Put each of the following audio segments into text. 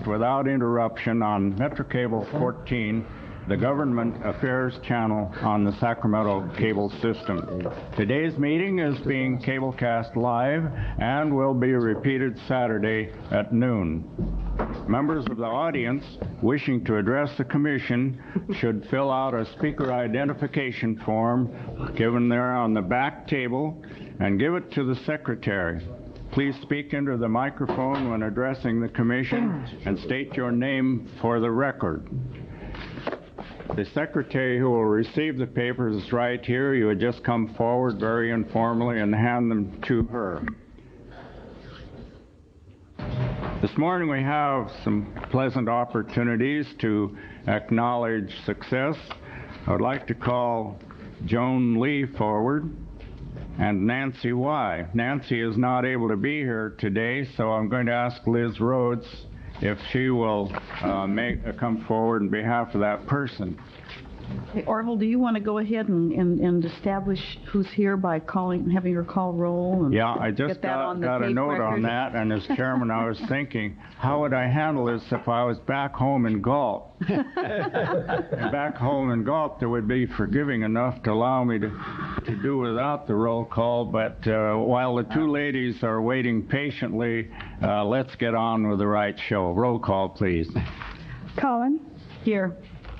without interruption on Metro Cable 14, the Government Affairs channel on the Sacramento cable system. Today's meeting is being cablecast live and will be repeated Saturday at noon. Members of the audience wishing to address the Commission should fill out a speaker identification form given there on the back table and give it to the Secretary. Please speak into the microphone when addressing the Commission and state your name for the record. The Secretary who will receive the papers is right here. You would just come forward very informally and hand them to her. This morning we have some pleasant opportunities to acknowledge success. I would like to call Joan Lee forward and Nancy Y. Nancy is not able to be here today, so I'm going to ask Liz Rhodes if she will come forward on behalf of that person. Hey, Orville, do you want to go ahead and establish who's here by having her call roll? And yeah, I just got a note record on that, and as chairman, I was thinking, how would I handle this if I was back home in Galt? And back home in Galt, they would be forgiving enough to allow me to do without the roll call, but while the two ladies are waiting patiently, let's get on with the right show. Roll call, please. Collin. Here.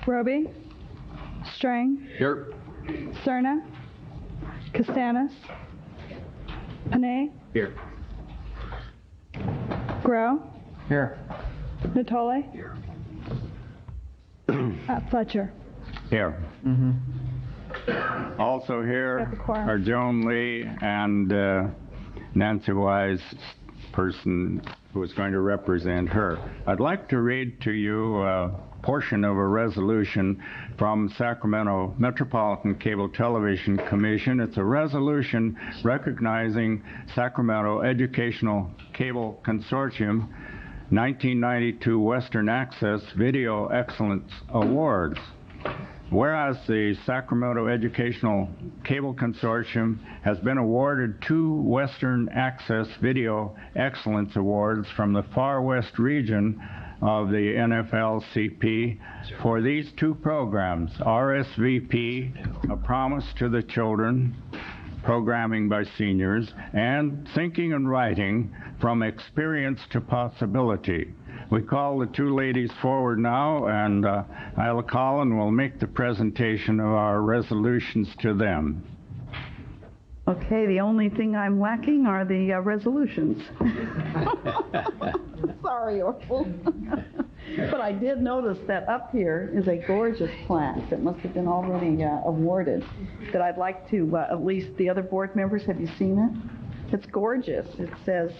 Roby. Strang. Here. Cerna. Castanis. Panay. Here. Grow. Here. Natole. Here. Fletcher. Here. Also here are Joan Lee and Nancy Wise, person who is going to represent her. I'd like to read to you a portion of a resolution from Sacramento Metropolitan Cable Television Commission. It's a resolution recognizing Sacramento Educational Cable Consortium 1992 Western Access Video Excellence Awards. Whereas the Sacramento Educational Cable Consortium has been awarded 2 Western Access Video Excellence Awards from the Far West region of the NFLCP for these 2 programs, RSVP, A Promise to the Children, Programming by Seniors, and Thinking and Writing, From Experience to Possibility. We call the 2 ladies forward now, and Isla Collin will make the presentation of our resolutions to them. Okay, the only thing I'm lacking are the resolutions. Sorry, Orville. But I did notice that up here is a gorgeous plaque that must have been already awarded that I'd like to, at least the other board members, have you seen it? It's gorgeous. It says,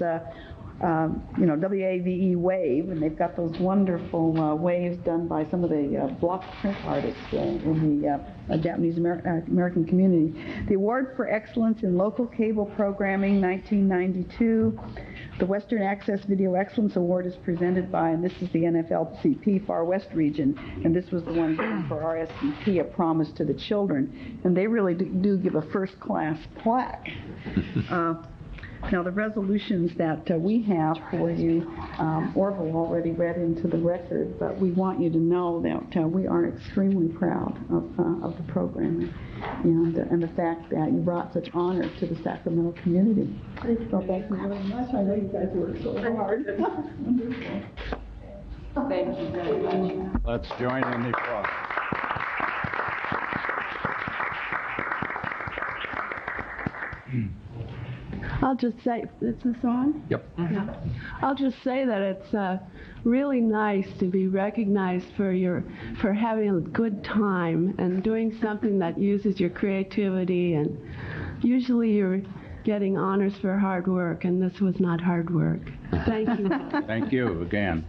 WAVE wave, and they've got those wonderful waves done by some of the block print artists in the Japanese American community. The Award for Excellence in Local Cable Programming, 1992. The Western Access Video Excellence Award is presented by, and this is the NFLCP Far West region, and this was the one for RSVP, A Promise to the Children. And they really do give a first-class plaque. Now, the resolutions that we have for you, Orville already read into the record, but we want you to know that we are extremely proud of the programming and the fact that you brought such honor to the Sacramento community. So thank you very much. I know you guys worked so hard. Thank you very much. Let's join in the applause. I'll just say, is this on? Yep. Yeah. I'll just say that it's really nice to be recognized for having a good time and doing something that uses your creativity. And usually you're getting honors for hard work, and this was not hard work. Thank you. Thank you again.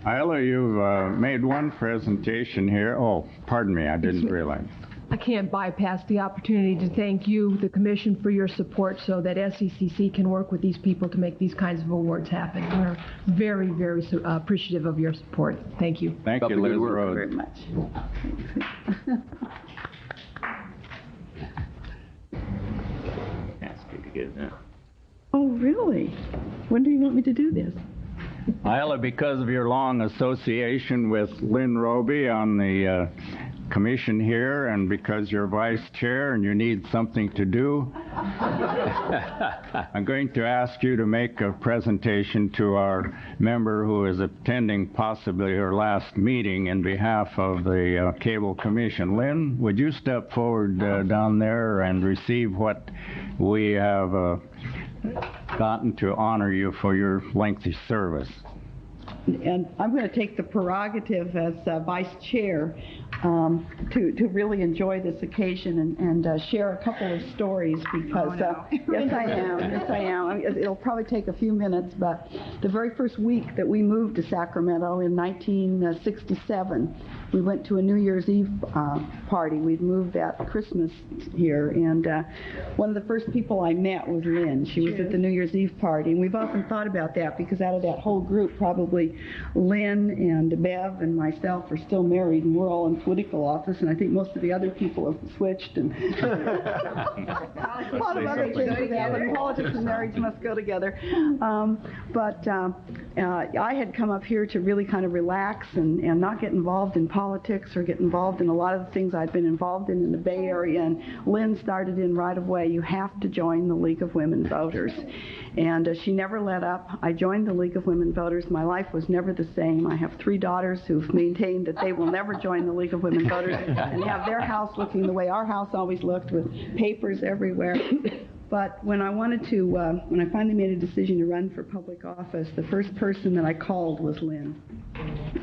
Isla, you've made one presentation here. Oh, pardon me, I didn't realize. I can't bypass the opportunity to thank you, the Commission, for your support so that SECC can work with these people to make these kinds of awards happen. We're very, very appreciative of your support. Thank you. Thank you, Liz Rhodes. Very much. Ask you to get that. Oh, really? When do you want me to do this? Isla, because of your long association with Lynn Roby on the commission here, and because you're vice chair and you need something to do, I'm going to ask you to make a presentation to our member who is attending possibly her last meeting in behalf of the Cable Commission. Lynn, would you step forward down there and receive what we have gotten to honor you for your lengthy service? And I'm going to take the prerogative as vice chair to really enjoy this occasion and share a couple of stories because, yes I am. It'll probably take a few minutes, but the very first week that we moved to Sacramento in 1967, we went to a New Year's Eve party. We'd moved at Christmas here, and one of the first people I met was Lynn. She was at the New Year's Eve party, and we've often thought about that because out of that whole group, probably Lynn and Bev and myself are still married, and we're all in political office, and I think most of the other people have switched, and a lot of other things have happened. Politics and marriage must go together. But I had come up here to really kind of relax and not get involved in politics or get involved in a lot of the things I'd been involved in the Bay Area, and Lynn started in right away. You have to join the League of Women Voters. And she never let up. I joined the League of Women Voters. My life was never the same. I have 3 daughters who've maintained that they will never join the League of Women Voters and have their house looking the way our house always looked, with papers everywhere. But when I wanted to, when I finally made a decision to run for public office, the first person that I called was Lynn,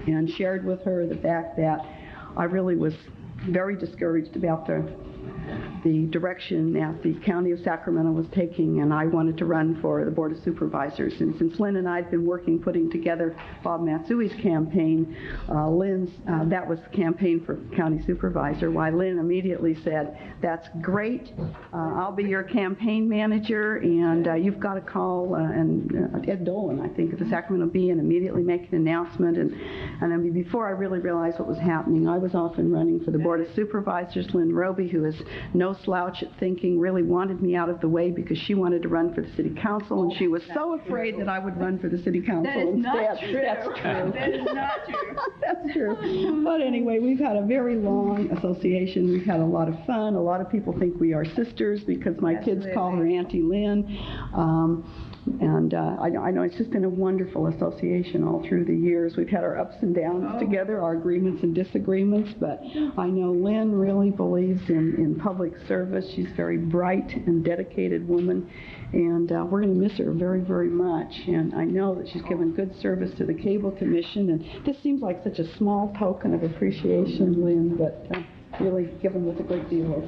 and shared with her the fact that I really was very discouraged about the direction that the county of Sacramento was taking, and I wanted to run for the Board of Supervisors. And since Lynn and I had been working, putting together Bob Matsui's campaign, that was the campaign for county supervisor, why Lynn immediately said, "That's great, I'll be your campaign manager, and you've got to call Ed Dolan, I think, at the Sacramento Bee, and immediately make an announcement." And I mean, before I really realized what was happening, I was off and running for the Board of Supervisors. Lynn Roby, who is no slouch at thinking, really wanted me out of the way because she wanted to run for the city council, and she was so afraid that I would run for the city council instead. Not true. That's true. That is not true. That's true. But anyway, we've had a very long association. We've had a lot of fun. A lot of people think we are sisters because my kids call her Auntie Lynn. I know it's just been a wonderful association all through the years. We've had our ups and downs together, our agreements and disagreements, but I know Lynn really believes in public service. She's a very bright and dedicated woman, and we're going to miss her very, very much. And I know that she's given good service to the Cable Commission, and this seems like such a small token of appreciation, Lynn, but really given with a great deal of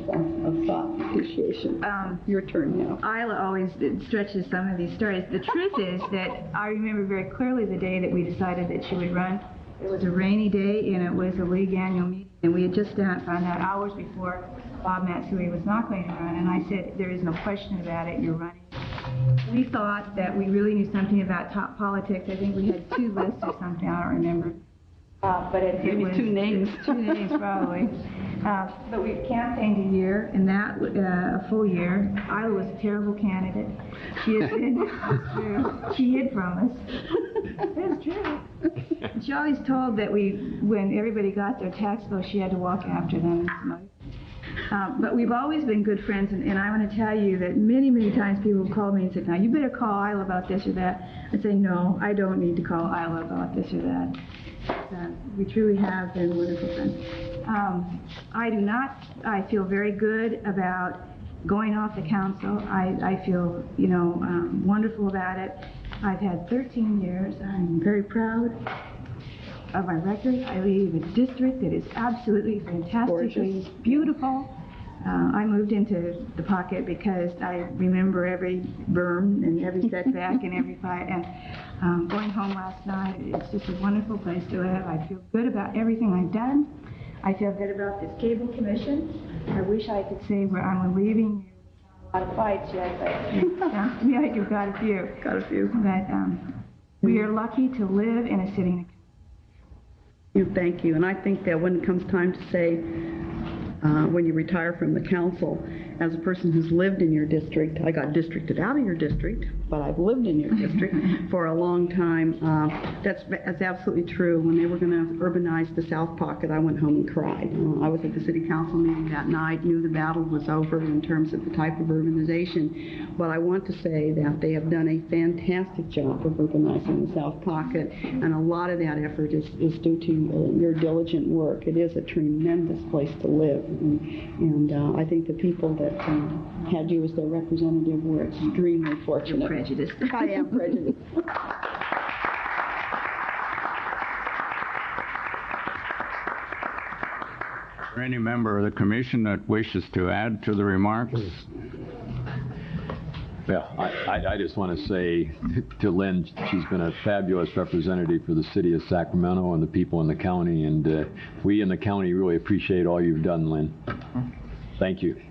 thought and appreciation. Your turn now. Isla always stretches some of these stories. The truth is that I remember very clearly the day that we decided that she would run. It was a rainy day, and it was a league annual meeting, and we had just found out hours before Bob Matsui was not going to run, and I said, "There is no question about it, you're running." We thought that we really knew something about top politics. I think we had 2 lists or something, I don't remember. But it was 2 names. 2 names probably. But we campaigned a year, and that a full year. Isla was a terrible candidate. She hid from us. It's true. She always told that when everybody got their tax bill, she had to walk after them and smoke. But we've always been good friends, and I want to tell you that many, many times people have called me and said, "Now you better call Isla about this or that." I say, "No, I don't need to call Isla about this or that." We truly have been wonderful friends. I feel very good about going off the council. I feel, wonderful about it. I've had 13 years. I'm very proud of my record. I leave a district that is absolutely fantastically beautiful. I moved into the pocket because I remember every berm and every setback and every fight. And going home last night, it's just a wonderful place to live. I feel good about everything I've done. I feel good about this Cable Commission. I wish I could say where I'm leaving a lot of fights yet, but it sounds to me like you've got a few. Got a few. But we are lucky to live in a city. Thank you. And I think that when it comes time to say, when you retire from the council, as a person who's lived in your district, I got districted out of your district, but I've lived in your district for a long time. That's absolutely true. When they were going to urbanize the South Pocket, I went home and cried. I was at the city council meeting that night, knew the battle was over in terms of the type of urbanization, but I want to say that they have done a fantastic job of urbanizing the South Pocket, and a lot of that effort is due to your diligent work. It is a tremendous place to live, and I think the people that had you as their representative were extremely fortunate. You're prejudiced. I am prejudiced. Is there any member of the commission that wishes to add to the remarks? Well, I just want to say to Lynn, she's been a fabulous representative for the city of Sacramento and the people in the county, and we in the county really appreciate all you've done, Lynn. Thank you.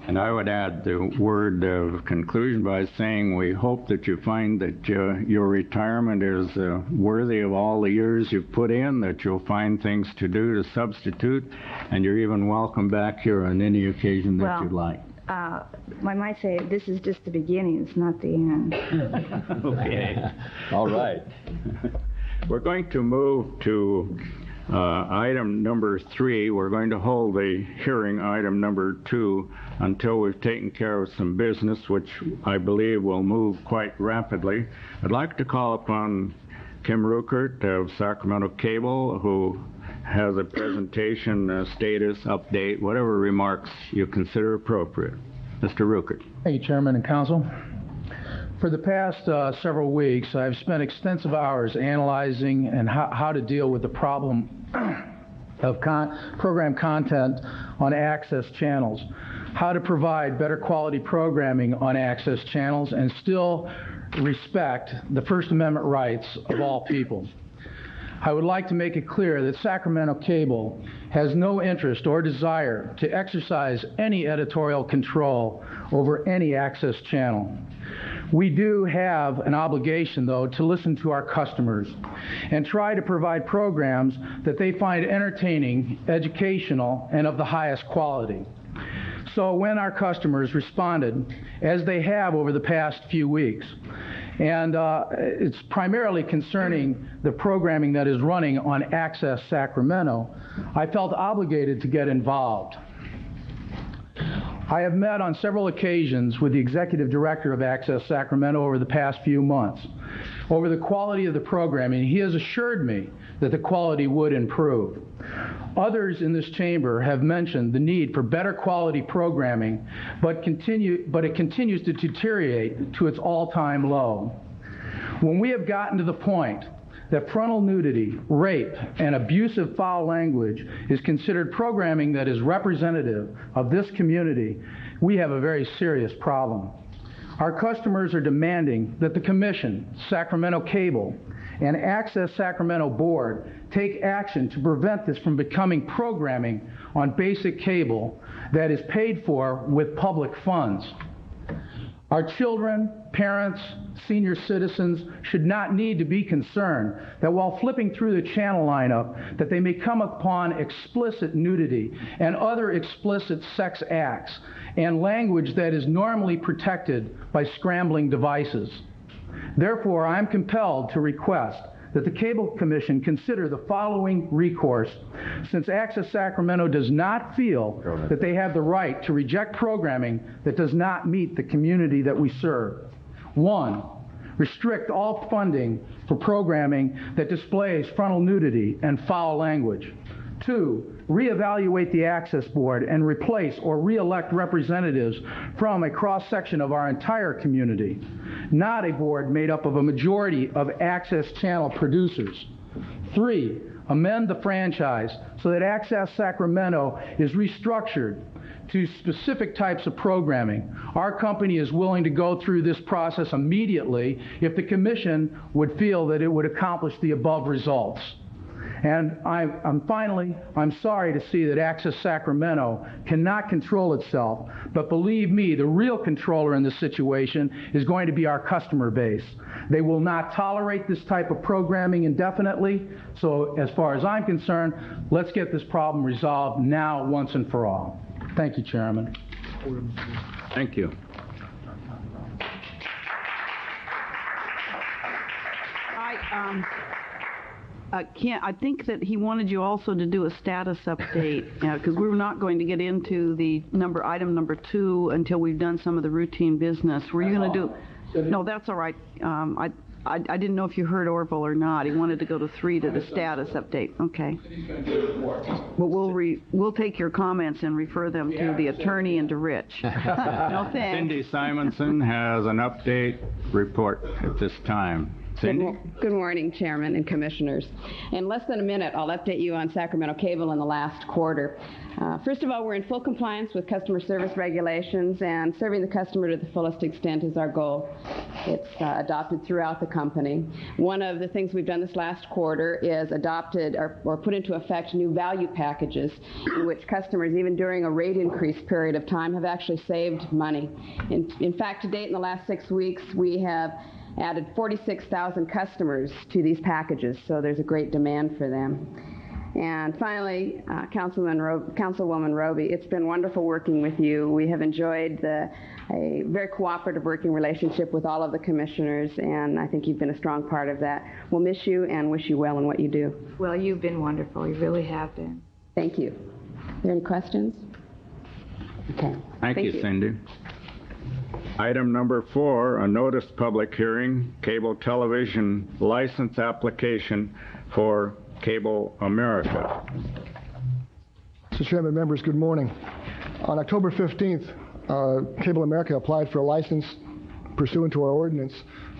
And I would add the word of conclusion by saying we hope that you find that your retirement is worthy of all the years you've put in, that you'll find things to do to substitute, and you're even welcome back here on any occasion that you'd like. I might say this is just the beginning, it's not the end. Okay. All right. We're going to move to item number 3. We're going to hold the hearing item number 2 until we've taken care of some business, which I believe will move quite rapidly. I'd like to call upon Kim Ruckert of Sacramento Cable, who has a presentation, status, update, whatever remarks you consider appropriate. Mr. Ruckert. Thank you, Chairman and Council. For the past several weeks, I've spent extensive hours analyzing and how to deal with the problem of program content on access channels, how to provide better quality programming on access channels and still respect the First Amendment rights of all people. I would like to make it clear that Sacramento Cable has no interest or desire to exercise any editorial control over any access channel. We do have an obligation, though, to listen to our customers and try to provide programs that they find entertaining, educational, and of the highest quality. So when our customers responded, as they have over the past few weeks, and it's primarily concerning the programming that is running on Access Sacramento, I felt obligated to get involved. I have met on several occasions with the executive director of Access Sacramento over the past few months over the quality of the programming. He has assured me that the quality would improve. Others in this chamber have mentioned the need for better quality programming, but it continues to deteriorate to its all-time low. When we have gotten to the point that frontal nudity, rape, and abusive foul language is considered programming that is representative of this community, we have a very serious problem. Our customers are demanding that the Commission, Sacramento Cable, and Access Sacramento Board take action to prevent this from becoming programming on basic cable that is paid for with public funds. Our children, parents, senior citizens should not need to be concerned that while flipping through the channel lineup that they may come upon explicit nudity and other explicit sex acts and language that is normally protected by scrambling devices. Therefore, I am compelled to request that the Cable Commission consider the following recourse, since Access Sacramento does not feel that they have the right to reject programming that does not meet the community that we serve. 1, restrict all funding for programming that displays frontal nudity and foul language. 2, reevaluate the Access Board and replace or re-elect representatives from a cross-section of our entire community, not a board made up of a majority of access channel producers. 3, amend the franchise so that Access Sacramento is restructured to specific types of programming. Our company is willing to go through this process immediately if the Commission would feel that it would accomplish the above results. And finally, I'm sorry to see that Access Sacramento cannot control itself, but believe me, the real controller in this situation is going to be our customer base. They will not tolerate this type of programming indefinitely, so as far as I'm concerned, let's get this problem resolved now, once and for all. Thank you, Chairman. Thank you. I think that he wanted you also to do a status update, because we're not going to get into the item number 2 until we've done some of the routine business. Were you going to do? No, that's all right. I didn't know if you heard Orville or not. He wanted to go to 3 to the status update. Okay. But we'll take your comments and refer them to the attorney and to Rich. No thanks. Cindy Simonson has an update report at this time. Cindy? Good morning, Chairman and Commissioners. In less than a minute, I'll update you on Sacramento Cable in the last quarter. First of all, we're in full compliance with customer service regulations, and serving the customer to the fullest extent is our goal. It's adopted throughout the company. One of the things we've done this last quarter is adopted or put into effect new value packages in which customers, even during a rate increase period of time, have actually saved money. In fact, to date, in the last 6 weeks, we have added 46,000 customers to these packages, so there's a great demand for them. And finally, Councilwoman Roby, it's been wonderful working with you. We have enjoyed a very cooperative working relationship with all of the commissioners, and I think you've been a strong part of that. We'll miss you and wish you well in what you do. Well, you've been wonderful. You really have been. Thank you. Are there any questions? Okay. Thank you, Cindy. Item number 4, a notice public hearing, cable television license application for Cable America. Mr. Chairman, members, good morning. On October 15th, Cable America applied for a license pursuant to our ordinance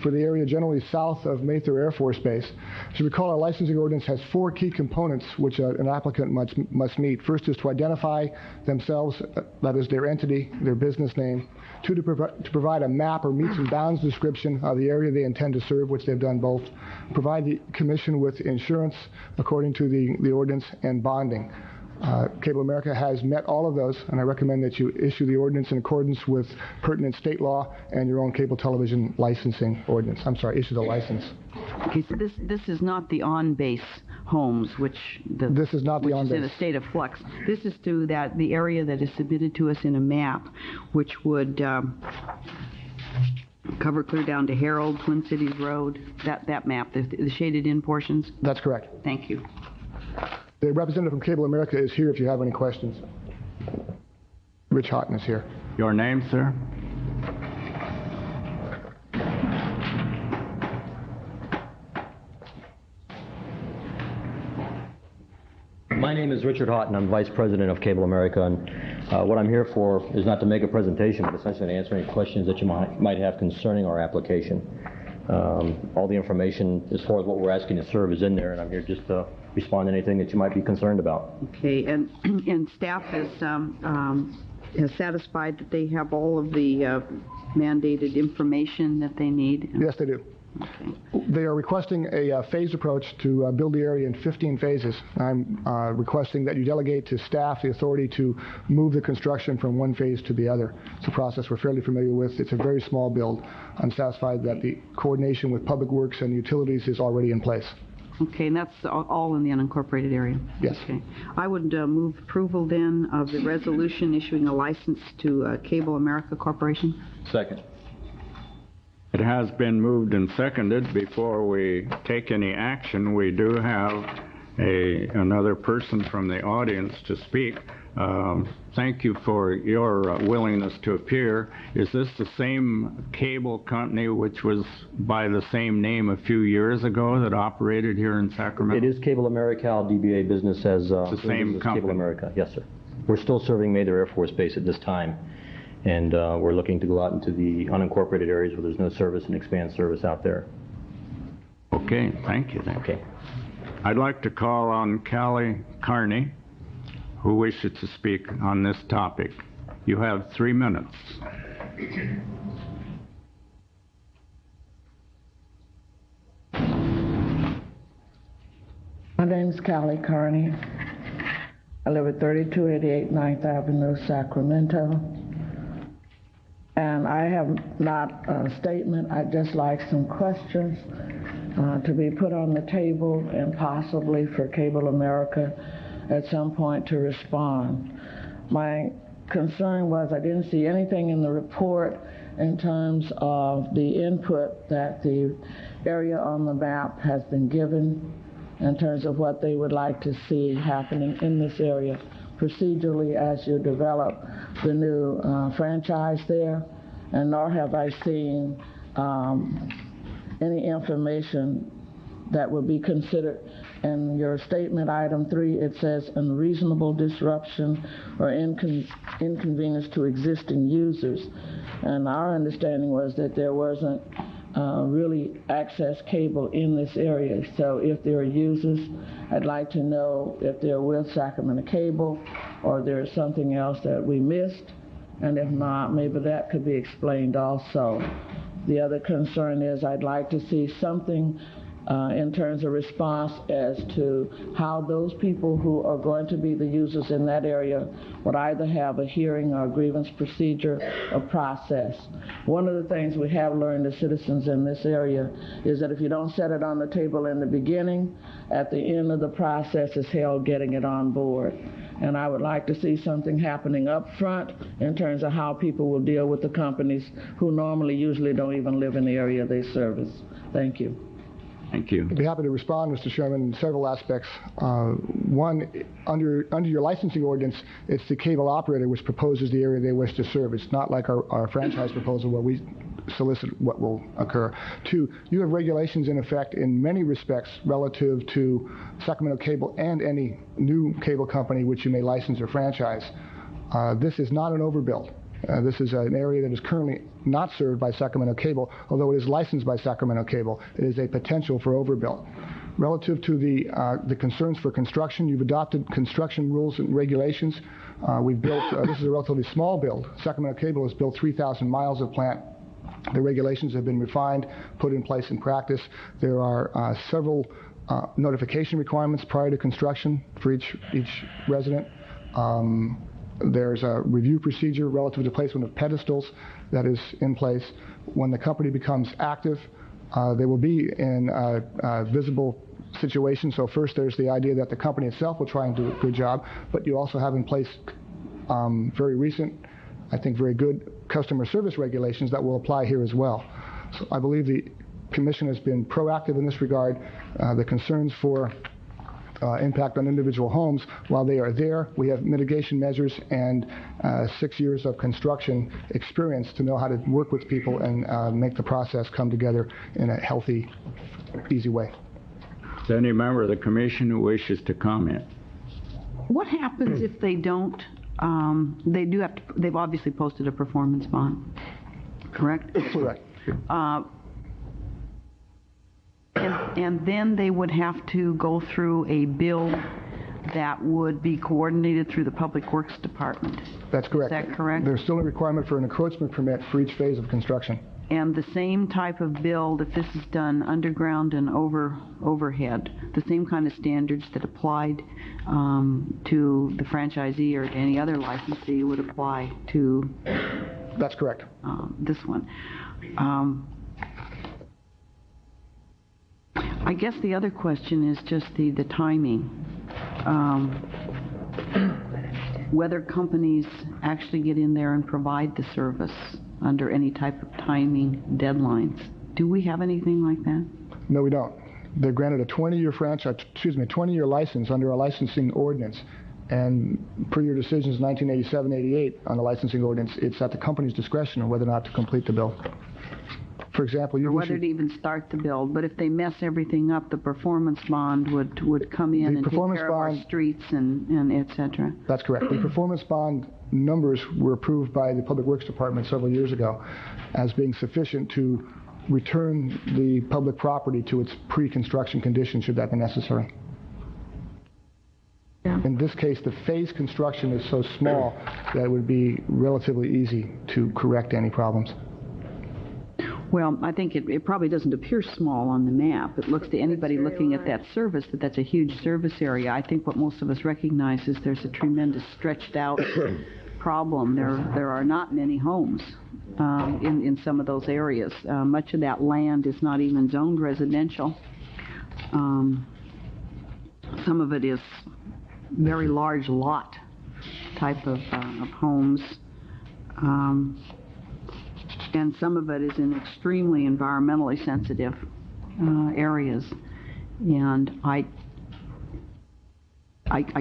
for the area generally south of Mather Air Force Base. As you recall, our licensing ordinance has 4 key components which an applicant must meet. First is to identify themselves, that is their entity, their business name. 2, to provide a map or meets and bounds description of the area they intend to serve, which they've done both. Provide the commission with insurance according to the ordinance, and bonding. Cable America has met all of those, and I recommend that you issue the ordinance in accordance with pertinent state law and your own cable television licensing ordinance. I'm sorry, issue the license. Okay, so this is not the on-base homes, this is not the on-base. In a state of flux. This is to the area that is submitted to us in a map, which would cover clear down to Herald, Twin Cities Road, that map, the shaded-in portions? That's correct. Thank you. The representative from Cable America is here if you have any questions. Rich Houghton is here. Your name, sir? My name is Richard Houghton. I'm Vice President of Cable America, and what I'm here for is not to make a presentation, but essentially to answer any questions that you might have concerning our application. All the information as far as what we're asking to serve is in there, and I'm here just to respond to anything that you might be concerned about. Okay, and staff has satisfied that they have all of the mandated information that they need? Yes, they do. Okay. They are requesting a phased approach to build the area in 15 phases. I'm requesting that you delegate to staff the authority to move the construction from one phase to the other. It's a process we're fairly familiar with. It's a very small build. I'm satisfied that the coordination with Public Works and utilities is already in place. Okay, and that's all in the unincorporated area? Yes. Okay. I would move approval then of the resolution issuing a license to Cable America Corporation. Second. It has been moved and seconded. Before we take any action, we do have another person from the audience to speak. Thank you for your willingness to appear. Is this the same cable company which was by the same name a few years ago that operated here in Sacramento? It is Cable America. DBA business as the same company. Cable America. Yes, sir. We're still serving Mather Air Force Base at this time, and we're looking to go out into the unincorporated areas where there's no service and expand service out there. Okay, thank you. Okay. I'd like to call on Callie Carney, who wishes to speak on this topic. You have 3 minutes. My name is Callie Carney. I live at 3288 9th Avenue, Sacramento. And I have not a statement. I'd just like some questions to be put on the table and possibly for Cable America at some point to respond. My concern was I didn't see anything in the report in terms of the input that the area on the map has been given in terms of what they would like to see happening in this area procedurally as you develop the new franchise there, and nor have I seen any information that would be considered. In your statement, item 3, it says unreasonable disruption or inconvenience to existing users. And our understanding was that there wasn't really access cable in this area. So if there are users, I'd like to know if they're with Sacramento Cable or there's something else that we missed. And if not, maybe that could be explained also. The other concern is I'd like to see something in terms of response as to how those people who are going to be the users in that area would either have a hearing or a grievance procedure or process. One of the things we have learned as citizens in this area is that if you don't set it on the table in the beginning, at the end of the process is hell getting it on board. And I would like to see something happening up front in terms of how people will deal with the companies who usually don't even live in the area they service. Thank you. Thank you. I'd be happy to respond, Mr. Chairman, in several aspects. One, under your licensing ordinance, it's the cable operator which proposes the area they wish to serve. It's not like our franchise proposal where we solicit what will occur. 2, you have regulations in effect in many respects relative to Sacramento Cable and any new cable company which you may license or franchise. This is not an overbuild. This is an area that is currently not served by Sacramento Cable, although it is licensed by Sacramento Cable. It is a potential for overbuild. Relative to the concerns for construction, you've adopted construction rules and regulations. We've built, this is a relatively small build. Sacramento Cable has built 3,000 miles of plant. The regulations have been refined, put in place in practice. There are several notification requirements prior to construction for each resident. There's a review procedure relative to placement of pedestals that is in place. When the company becomes active, they will be in a visible situation. So first there's the idea that the company itself will try and do a good job, but you also have in place very recent, I think very good customer service regulations that will apply here as well. So I believe the Commission has been proactive in this regard. The concerns for impact on individual homes, while they are there, we have mitigation measures and 6 years of construction experience to know how to work with people and make the process come together in a healthy, easy way. Is there any member of the Commission who wishes to comment? What happens if they don't? They do have to. They've obviously posted a performance bond, correct? Correct. And then they would have to go through a bill that would be coordinated through the Public Works Department. That's correct. Is that correct? There's still a requirement for an encroachment permit for each phase of construction. And the same type of build, if this is done underground and overhead, the same kind of standards that applied to the franchisee or to any other licensee would apply to. That's correct. This one. I guess the other question is just the timing. Whether companies actually get in there and provide the service under any type of timing deadlines. Do we have anything like that? No, we don't. They're granted a 20-year license under a licensing ordinance. And per your decisions 1987-88 on the licensing ordinance, it's at the company's discretion on whether or not to complete the bill. For example, or whether to even start the build. But if they mess everything up, the performance bond would come in and take care of our streets and et cetera. That's correct. The performance bond numbers were approved by the Public Works Department several years ago as being sufficient to return the public property to its pre-construction condition should that be necessary. Yeah. In this case, the phase construction is so small that it would be relatively easy to correct any problems. Well, I think it probably doesn't appear small on the map. It looks to anybody looking at that service that's a huge service area. I think what most of us recognize is there's a tremendous stretched out problem. There are not many homes in some of those areas. Much of that land is not even zoned residential. Some of it is very large lot type of homes. And some of it is in extremely environmentally sensitive areas. And I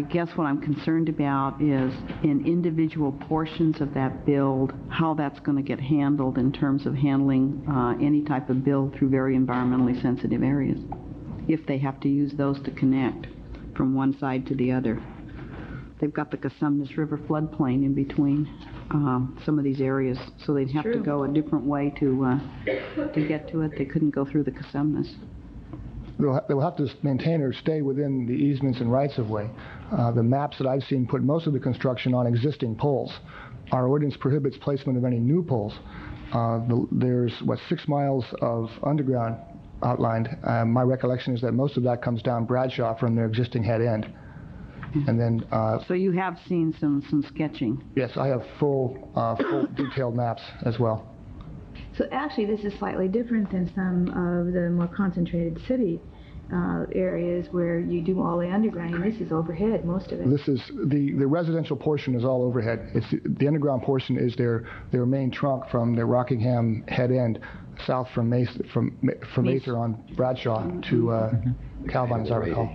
guess what I'm concerned about is in individual portions of that build, how that's going to get handled in terms of handling any type of build through very environmentally sensitive areas, if they have to use those to connect from one side to the other. They've got the Cosumnes River floodplain in between some of these areas, so they'd have to go a different way to get to it. They couldn't go through the Cosumnes. They'll have to maintain or stay within the easements and rights-of-way. The maps that I've seen put most of the construction on existing poles. Our ordinance prohibits placement of any new poles. There's, 6 miles of underground outlined. My recollection is that most of that comes down Bradshaw from their existing head end. And then, so you have seen some sketching? Yes, I have full detailed maps as well. So actually, this is slightly different than some of the more concentrated city areas where you do all the underground. This is overhead, most of it. This is the residential portion is all overhead. It's the underground portion is their main trunk from the Rockingham head end south from Mather on Bradshaw to Calvine, as I recall.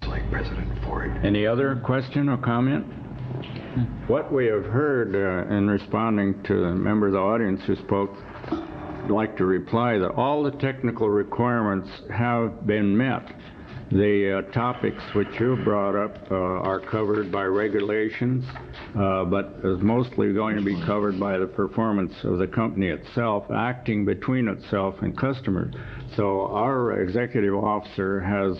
Like President Ford. Any other question or comment? What we have heard in responding to the member of the audience who spoke, I'd like to reply that all the technical requirements have been met. The topics which you brought up are covered by regulations, but is mostly going to be covered by the performance of the company itself, acting between itself and customers. So our executive officer has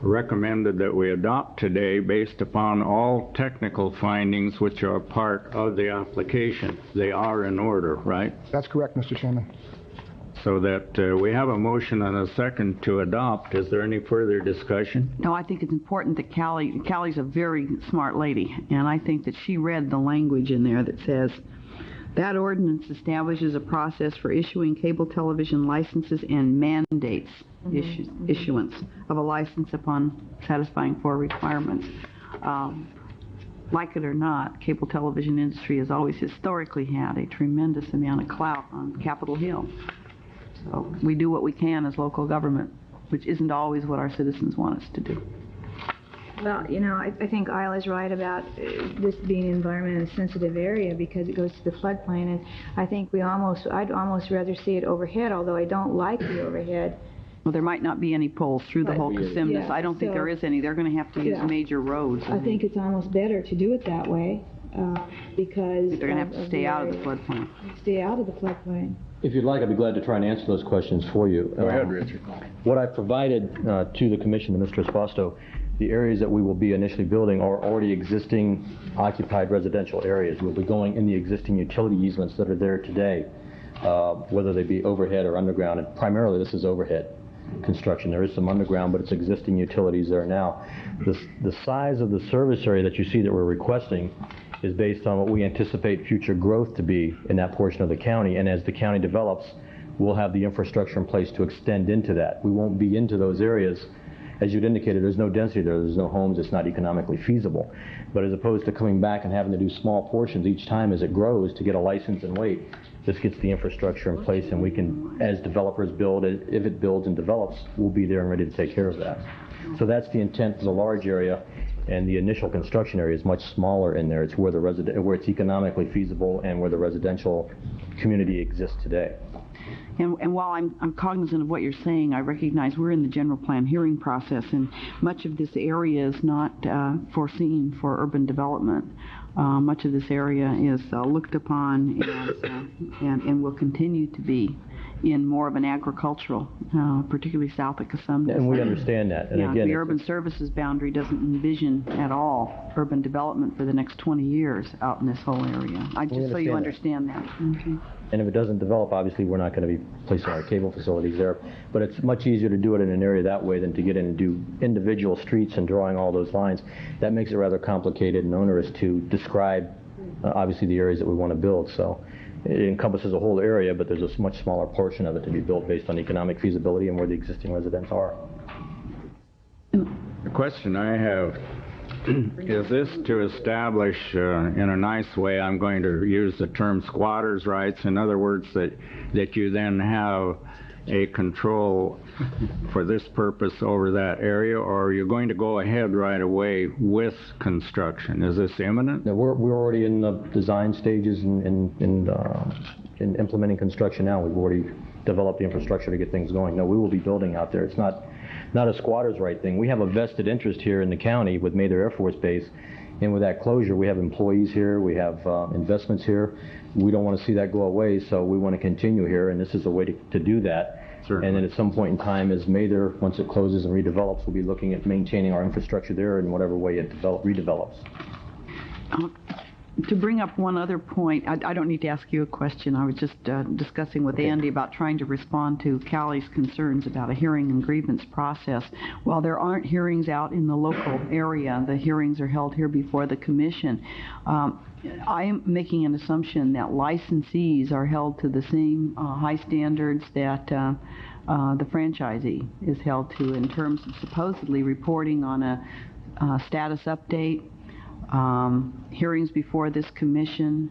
recommended that we adopt today based upon all technical findings which are part of the application. They are in order, right? That's correct, Mr. Chairman. So that we have a motion and a second to adopt. Is there any further discussion? No, I think it's important that Callie's a very smart lady, and I think that she read the language in there that says, that ordinance establishes a process for issuing cable television licenses and mandates issuance of a license upon satisfying 4 requirements. Like it or not, cable television industry has always historically had a tremendous amount of clout on Capitol Hill. So we do what we can as local government, which isn't always what our citizens want us to do. Well, you know, I think Isla's right about this being an environmentally sensitive area because it goes to the floodplain, and I think I'd almost rather see it overhead, although I don't like the overhead. Well, there might not be any poles through the whole Cosumnes. Yeah, I don't think there is any. They're going to have to use major roads. I think it's almost better to do it that way because they're going to have to stay out of the floodplain. Stay out of the floodplain. If you'd like, I'd be glad to try and answer those questions for you. Go ahead, Richard. What I've provided to the Commission, to Mr. Esposito, the areas that we will be initially building are already existing occupied residential areas. We'll be going in the existing utility easements that are there today, whether they be overhead or underground, and primarily this is overhead construction. There is some underground, but it's existing utilities there now. The size of the service area that you see that we're requesting is based on what we anticipate future growth to be in that portion of the county, and as the county develops, we'll have the infrastructure in place to extend into that. We won't be into those areas. As you'd indicated, there's no density there, there's no homes, it's not economically feasible. But as opposed to coming back and having to do small portions each time as it grows to get a license and wait, this gets the infrastructure in place, and we can, as developers build, if it builds and develops, we'll be there and ready to take care of that. So that's the intent for the large area, and the initial construction area is much smaller in there. It's where where it's economically feasible and where the residential community exists today. And while I'm cognizant of what you're saying, I recognize we're in the general plan hearing process, and much of this area is not foreseen for urban development. Much of this area is looked upon and will continue to be in more of an agricultural, particularly south of Cosumnes. And we understand that. And again, the urban services boundary doesn't envision at all urban development for the next 20 years out in this whole area. Just so you understand that. Okay. And if it doesn't develop, obviously we're not going to be placing our cable facilities there. But it's much easier to do it in an area that way than to get in and do individual streets and drawing all those lines. That makes it rather complicated and onerous to describe, obviously, the areas that we want to build. So it encompasses a whole area, but there's a much smaller portion of it to be built based on economic feasibility and where the existing residents are. The question I have Is this to establish, in a nice way, I'm going to use the term squatters' rights, in other words, that you then have a control for this purpose over that area, or are you going to go ahead right away with construction? Is this imminent? No, we're already in the design stages and in implementing construction now. We've already developed the infrastructure to get things going. No, we will be building out there. It's not a squatter's right thing. We have a vested interest here in the county with Mather Air Force Base, and with that closure, we have employees here, we have investments here. We don't want to see that go away, so we want to continue here, and this is a way to do that. Certainly. And then at some point in time, as Mather, once it closes and redevelops, we'll be looking at maintaining our infrastructure there in whatever way it redevelops. To bring up one other point, I don't need to ask you a question. I was just discussing with Andy about trying to respond to Callie's concerns about a hearing and grievance process. While there aren't hearings out in the local area, the hearings are held here before the commission. I am making an assumption that licensees are held to the same high standards that the franchisee is held to in terms of supposedly reporting on a status update, hearings before this commission,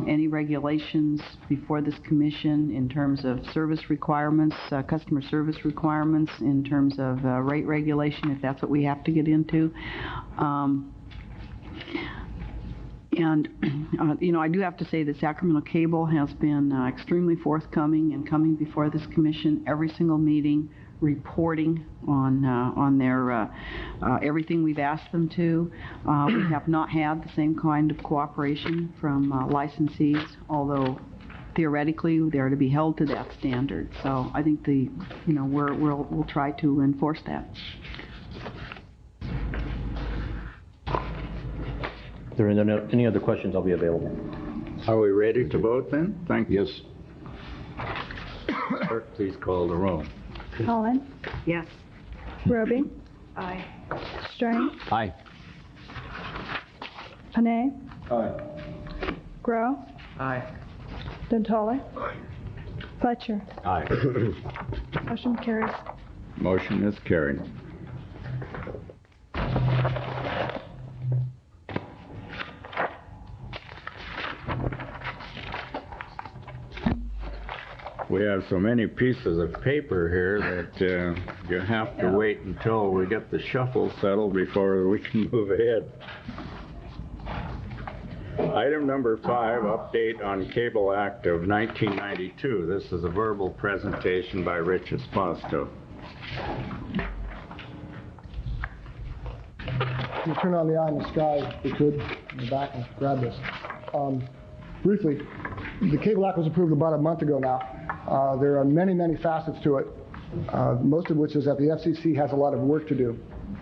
any regulations before this commission in terms of service requirements, customer service requirements, in terms of rate regulation, if that's what we have to get into. And, I do have to say that Sacramento Cable has been extremely forthcoming in coming before this commission every single meeting, reporting on their everything we've asked them to. We have not had the same kind of cooperation from licensees, although theoretically they're to be held to that standard. So I think we'll try to enforce that. If there are any other questions, I'll be available. Are we ready to vote then? Thank you. Yes. Clerk, please call the roll. Holland, Yes. Roby, Aye. Strang, Aye. Panay, Aye. Grow, Aye. Dentale, Fletcher. Aye. Motion carries. Motion is carried. We have so many pieces of paper here that you have to wait until we get the shuffle settled before we can move ahead. Item number 5, update on Cable Act of 1992. This is a verbal presentation by Rich Esposito. Can you turn on the eye in the sky, if you could, in the back, and grab this. Briefly, the Cable Act was approved about a month ago now. There are many, many facets to it, most of which is that the FCC has a lot of work to do.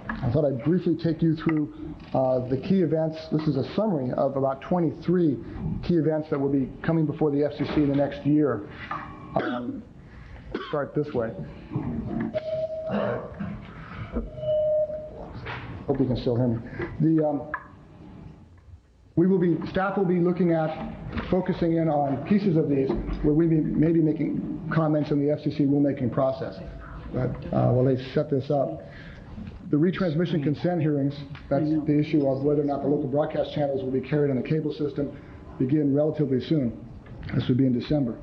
I thought I'd briefly take you through the key events. This is a summary of about 23 key events that will be coming before the FCC in the next year. Start this way. Hope you can still hear me. Staff will be looking at focusing in on pieces of these where we may be making comments in the FCC rulemaking process. But while they set this up, the retransmission consent hearings, that's the issue of whether or not the local broadcast channels will be carried on the cable system, begin relatively soon. This would be in December.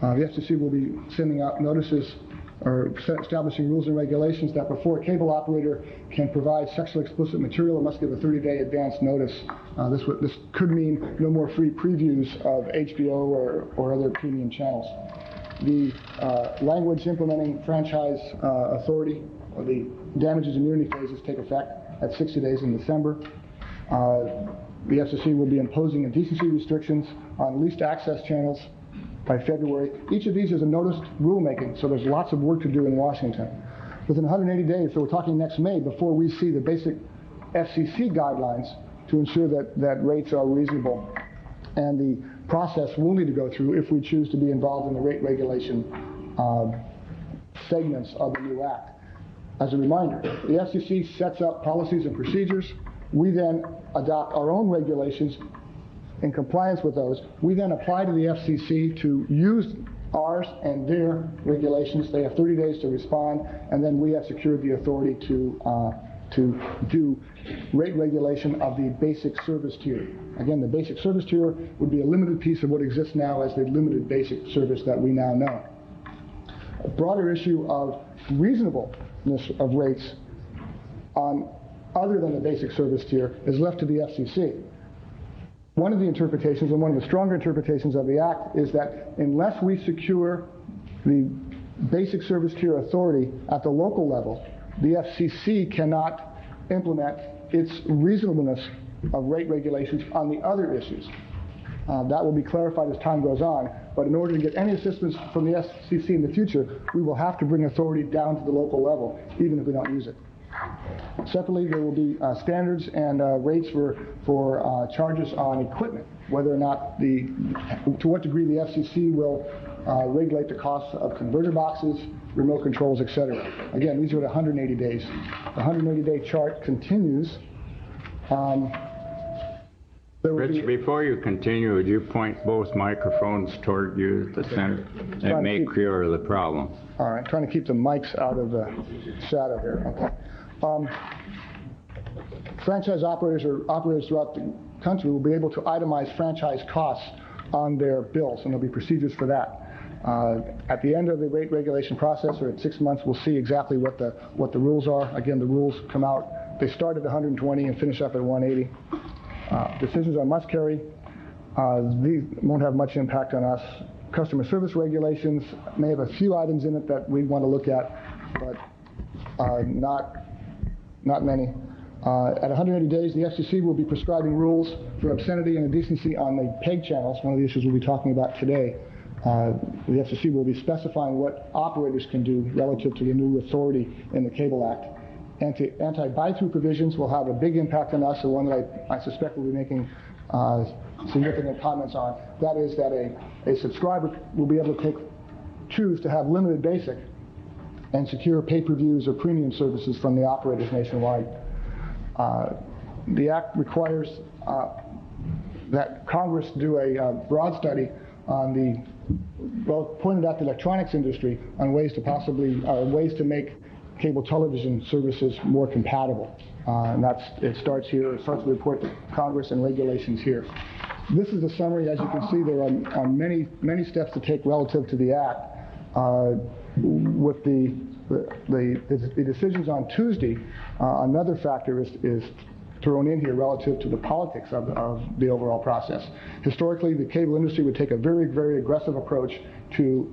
The FCC will be sending out notices or establishing rules and regulations that before a cable operator can provide sexually explicit material, it must give a 30-day advance notice. This could mean no more free previews of HBO or other premium channels. The language implementing franchise authority, or the damages immunity phases, take effect at 60 days in December. The FCC will be imposing indecency restrictions on leased access channels by February. Each of these is a noticed rulemaking, so there's lots of work to do in Washington. Within 180 days, so we're talking next May, before we see the basic FCC guidelines to ensure that rates are reasonable. And the process we'll need to go through if we choose to be involved in the rate regulation segments of the new act. As a reminder, the FCC sets up policies and procedures. We then adopt our own regulations in compliance with those. We then apply to the FCC to use ours and their regulations. They have 30 days to respond, and then we have secured the authority to to do rate regulation of the basic service tier. Again, the basic service tier would be a limited piece of what exists now as the limited basic service that we now know. A broader issue of reasonableness of rates on other than the basic service tier is left to the FCC. One of the interpretations, and one of the stronger interpretations of the Act, is that unless we secure the basic service tier authority at the local level, the FCC cannot implement its reasonableness of rate regulations on the other issues. That will be clarified as time goes on, but in order to get any assistance from the FCC in the future, we will have to bring authority down to the local level, even if we don't use it. Separately, there will be standards and rates for charges on equipment, whether or not to what degree the FCC will regulate the costs of converter boxes, remote controls, etc. Again, these are at 180 days. The 180-day chart continues. Rich, before you continue, would you point both microphones toward you, the center? It may cure the problem. All right, trying to keep the mics out of the shadow here. Okay. Franchise operators or operators throughout the country will be able to itemize franchise costs on their bills, and there'll be procedures for that. At the end of the rate regulation process, or at 6 months, we'll see exactly what the rules are. Again, the rules come out. They start at 120 and finish up at 180. Decisions on must carry, these won't have much impact on us. Customer service regulations may have a few items in it that we want to look at, but not many. At 180 days, the FCC will be prescribing rules for obscenity and indecency on the PEG channels, one of the issues we'll be talking about today. The FCC will be specifying what operators can do relative to the new authority in the Cable Act. Anti-buy-through provisions will have a big impact on us, and one that I suspect we'll be making significant comments on. That is that a subscriber will be able to choose to have limited basic and secure pay-per-views or premium services from the operators nationwide. The Act requires that Congress do a broad study on pointed out the electronics industry on ways to make cable television services more compatible. And it starts here. It starts with the report to Congress and regulations here. This is a summary. As you can see, there are many steps to take relative to the Act. With the decisions on Tuesday, another factor is thrown in here relative to the politics of the overall process. Historically, the cable industry would take a very, very aggressive approach to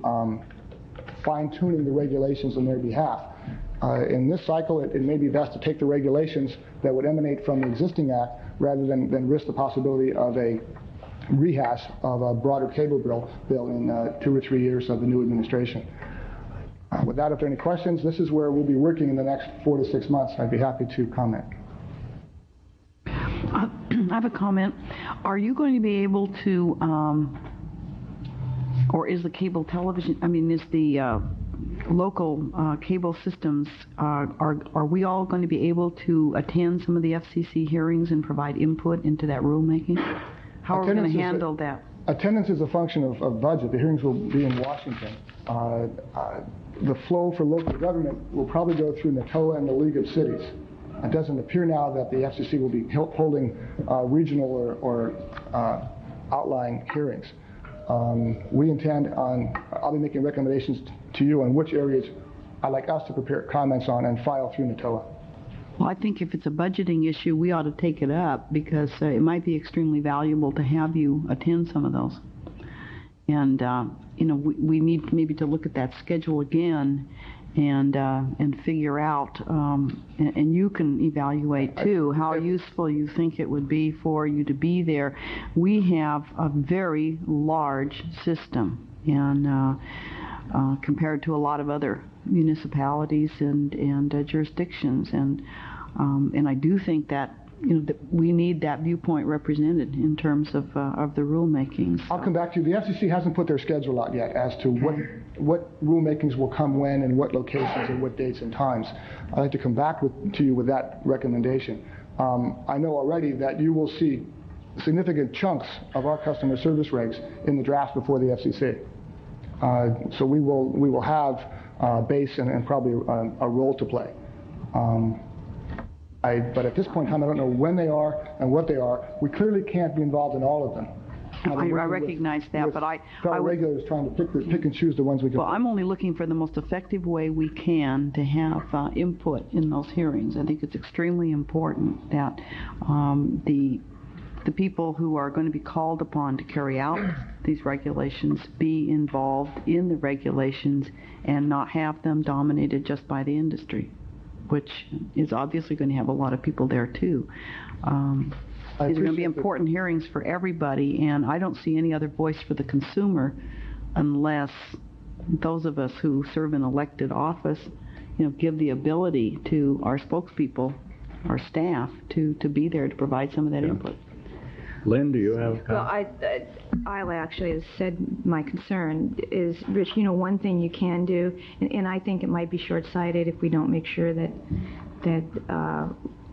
fine-tuning the regulations on their behalf. In this cycle, it may be best to take the regulations that would emanate from the existing Act rather than risk the possibility of a rehash of a broader cable bill in 2 or 3 years of the new administration. With that, if there are any questions, this is where we'll be working in the next 4 to 6 months. I'd be happy to comment. I have a comment. Are you going to be able to, or is the cable television, is the local cable systems, are we all going to be able to attend some of the FCC hearings and provide input into that rulemaking? How are we going to handle that? Attendance is a function of budget. The hearings will be in Washington. The flow for local government will probably go through NATOA and the League of Cities. It doesn't appear now that the FCC will be holding regional or outlying hearings. We intend on, I'll be making recommendations to you on which areas I'd like us to prepare comments on and file through NATOA. Well, I think if it's a budgeting issue, we ought to take it up because it might be extremely valuable to have you attend some of those. And, we need maybe to look at that schedule again and figure out, and you can evaluate too, how useful you think it would be for you to be there. We have a very large system, and compared to a lot of other municipalities and jurisdictions, and I do think that that we need that viewpoint represented in terms of the rulemaking. So. I'll come back to you. The FCC hasn't put their schedule out yet as to what rulemakings will come when and what locations and what dates and times. I'd like to come back to you with that recommendation. I know already that you will see significant chunks of our customer service regs in the draft before the FCC. So we will have a base and probably a role to play. But at this point in time, I don't know when they are and what they are. We clearly can't be involved in all of them. I recognize that, but I would, regulators trying to pick and choose the ones we can. Well, I'm only looking for the most effective way we can to have input in those hearings. I think it's extremely important that the people who are going to be called upon to carry out these regulations be involved in the regulations and not have them dominated just by the industry, which is obviously going to have a lot of people there too. These are going to be important hearings for everybody, and I don't see any other voice for the consumer unless those of us who serve in elected office, give the ability to our spokespeople, our staff, to be there to provide some of that input. Lynn, do you have a comment? Well, I actually has said my concern is, Rich, one thing you can do, and I think it might be short-sighted if we don't make sure that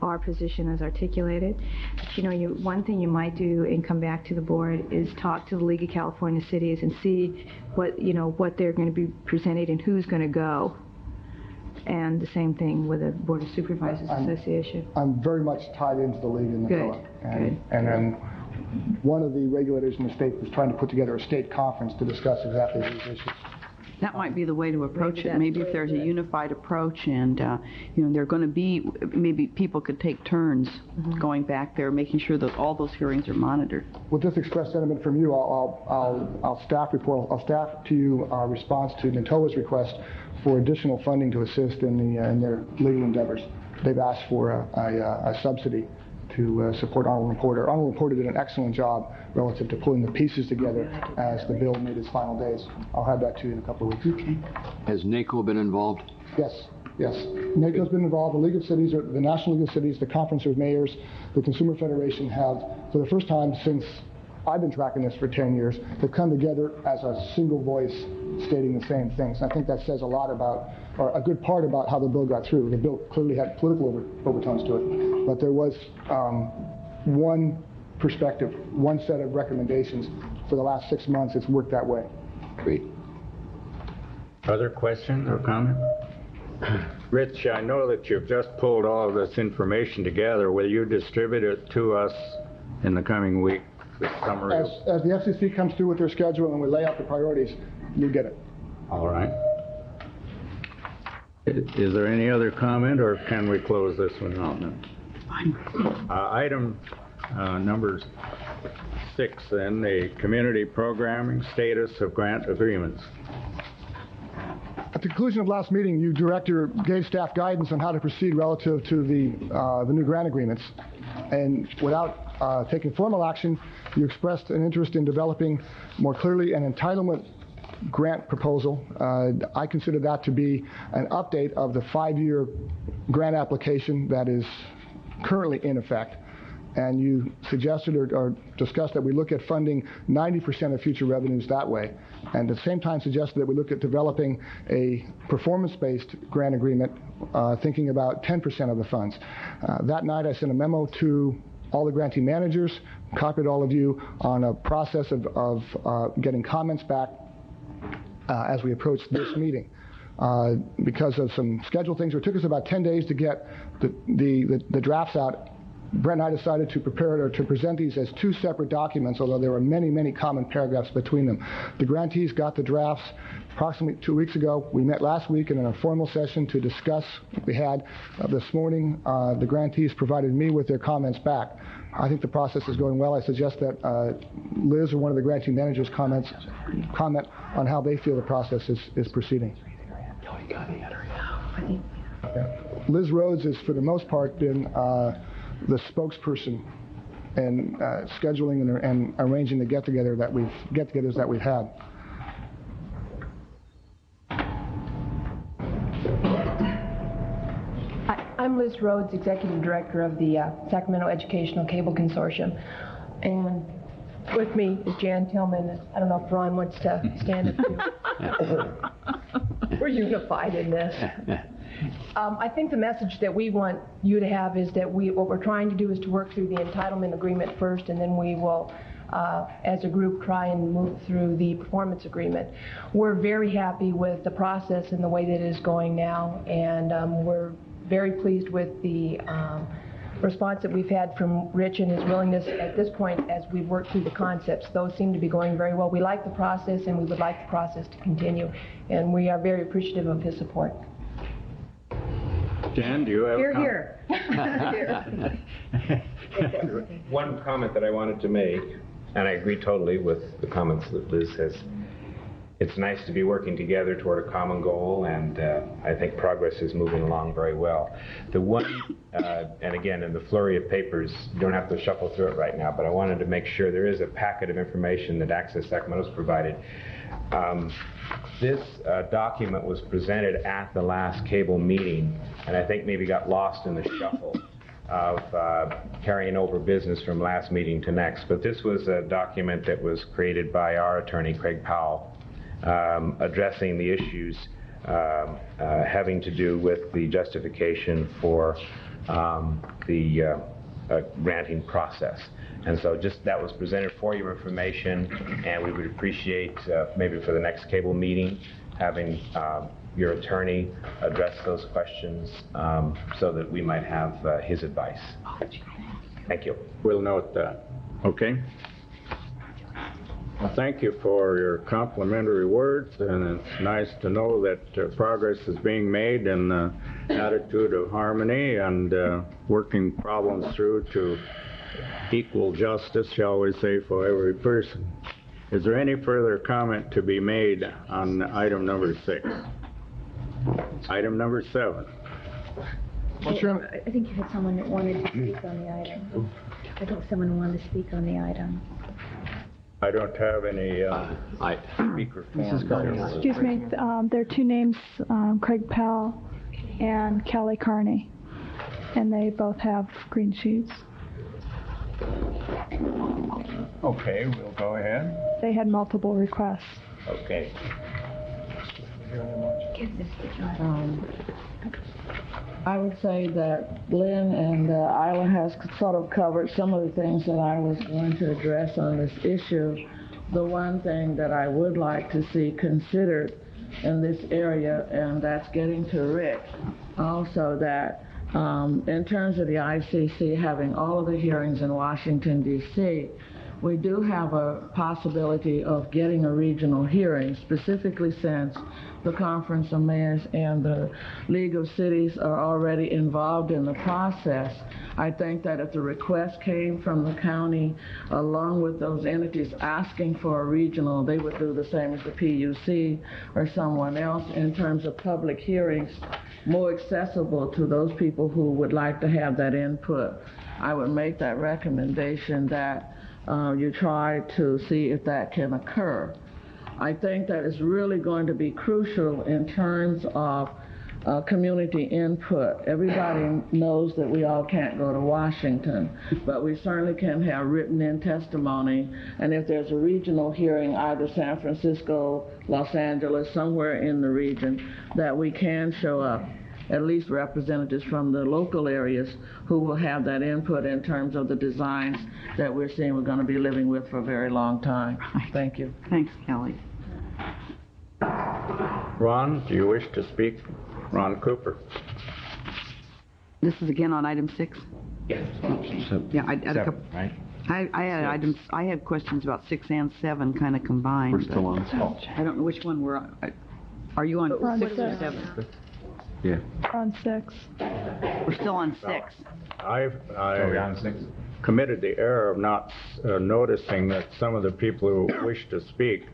our position is articulated. One thing you might do and come back to the board is talk to the League of California Cities and see what they're going to be presented and who's going to go. And the same thing with the Board of Supervisors Association. I'm very much tied into the league in the Good. And then one of the regulators in the state was trying to put together a state conference to discuss exactly these issues. That might be the way to approach it. Maybe if there's a unified approach, and they're going to be, maybe people could take turns going back there, making sure that all those hearings are monitored. With this express sentiment from you, I'll staff to you our response to NTOA's request for additional funding to assist in their legal endeavors. They've asked for a subsidy to support Arnold and Porter. Arnold and Porter did an excellent job relative to pulling the pieces together as the bill made its final days. I'll have that to you in a couple of weeks. Okay. Has NACO been involved? Yes. NACO's been involved. The League of Cities, the National League of Cities, the Conference of Mayors, the Consumer Federation have, for the first time since I've been tracking this for 10 years, they've come together as a single voice stating the same things. And I think that says a lot about, or a good part about how the bill got through. The bill clearly had political overtones to it, but there was one perspective, one set of recommendations. For the last 6 months, it's worked that way. Great. Other questions or comments? Rich, I know that you've just pulled all of this information together. Will you distribute it to us in the coming week? Summary. As the FCC comes through with their schedule and we lay out the priorities, you get it. All right. Is there any other comment, or can we close this one out now? Item number 6, then, the community programming status of grant agreements. At the conclusion of last meeting, you, Director, gave staff guidance on how to proceed relative to the new grant agreements. And without taking formal action, you expressed an interest in developing more clearly an entitlement grant proposal. I consider that to be an update of the 5-year grant application that is currently in effect. And you suggested or discussed that we look at funding 90% of future revenues that way. And at the same time suggested that we look at developing a performance-based grant agreement, thinking about 10% of the funds. That night I sent a memo to all the grantee managers, copied all of you on a process of getting comments back as we approach this meeting. Because of some schedule things, it took us about 10 days to get the drafts out. Brent and I decided to prepare it or to present these as 2 separate documents, although there were many, many common paragraphs between them. The grantees got the drafts approximately 2 weeks ago. We met last week in a formal session to discuss what we had. This morning, the grantees provided me with their comments back. I think the process is going well. I suggest that Liz or one of the grantee managers comment on how they feel the process is proceeding. Liz Rhodes has, for the most part, been the spokesperson and scheduling and arranging the get-togethers that we've had. I'm Liz Rhodes, Executive Director of the Sacramento Educational Cable Consortium. And with me is Jan Tillman. I don't know if Ron wants to stand up too. We're unified in this. I think the message that we want you to have is that what we're trying to do is to work through the entitlement agreement first, and then we will, as a group, try and move through the performance agreement. We're very happy with the process and the way that it is going now, and we're very pleased with the response that we've had from Rich and his willingness at this point as we've worked through the concepts. Those seem to be going very well. We like the process, and we would like the process to continue, and we are very appreciative of his support. Jan, do you have Here. One comment that I wanted to make, and I agree totally with the comments that Liz has. It's nice to be working together toward a common goal, and I think progress is moving along very well. The one, and again, in the flurry of papers, you don't have to shuffle through it right now, but I wanted to make sure there is a packet of information that Access Sacramento's provided. This document was presented at the last cable meeting, and I think maybe got lost in the shuffle of carrying over business from last meeting to next. But this was a document that was created by our attorney, Craig Powell, addressing the issues having to do with the justification for the granting process. And so just that was presented for your information, and we would appreciate maybe for the next cable meeting having your attorney address those questions so that we might have his advice. Thank you. We'll note that. Okay. Well, thank you for your complimentary words, and it's nice to know that progress is being made in the attitude of harmony and working problems through to equal justice, shall we say, for every person. Is there any further comment to be made on item number 6? Item number 7. I think you had someone that wanted to speak on the item. I think someone wanted to speak on the item. I don't have any speaker form. Excuse me, there are 2 names, Craig Powell and Kelly Carney, and they both have green sheets. Okay, we'll go ahead. They had multiple requests. Okay. I would say that Lynn and Isla has sort of covered some of the things that I was going to address on this issue. The one thing that I would like to see considered in this area, and that's getting to Rick, also that in terms of the ICC having all of the hearings in Washington, D.C., we do have a possibility of getting a regional hearing, specifically since the Conference of Mayors and the League of Cities are already involved in the process. I think that if the request came from the county, along with those entities asking for a regional, they would do the same as the PUC or someone else in terms of public hearings, more accessible to those people who would like to have that input. I would make that recommendation that you try to see if that can occur. I think that is really going to be crucial in terms of community input. Everybody knows that we all can't go to Washington, but we certainly can have written in testimony, and if there's a regional hearing, either San Francisco, Los Angeles, somewhere in the region, that we can show up, at least representatives from the local areas who will have that input in terms of the designs that we're seeing we're going to be living with for a very long time. Thank you. Thanks, Kelly. Ron, do you wish to speak? Ron Cooper. This is again on item 6? Yes. Yeah, I had a couple. Right? I had items. I had questions about 6 and 7 kind of combined. We're still on 6. I don't know which one we're on. Are you on We're on 6 or 6. 7? Yeah. On 6. We're still on 6. I on 6? committed the error of not noticing that some of the people who wished to speak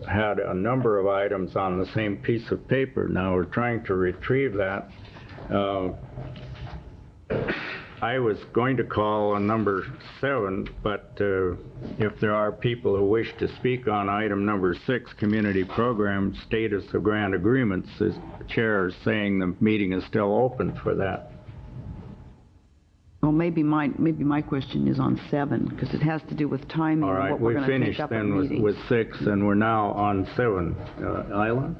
had a number of items on the same piece of paper. Now we're trying to retrieve that. I was going to call on number 7, but if there are people who wish to speak on item number 6, community program status of grant agreements, the chair is saying the meeting is still open for that. Well, maybe my question is on 7 because it has to do with timing. All right, and what we're we going to finished take up then at meetings. with 6, and we're now on 7. Isla?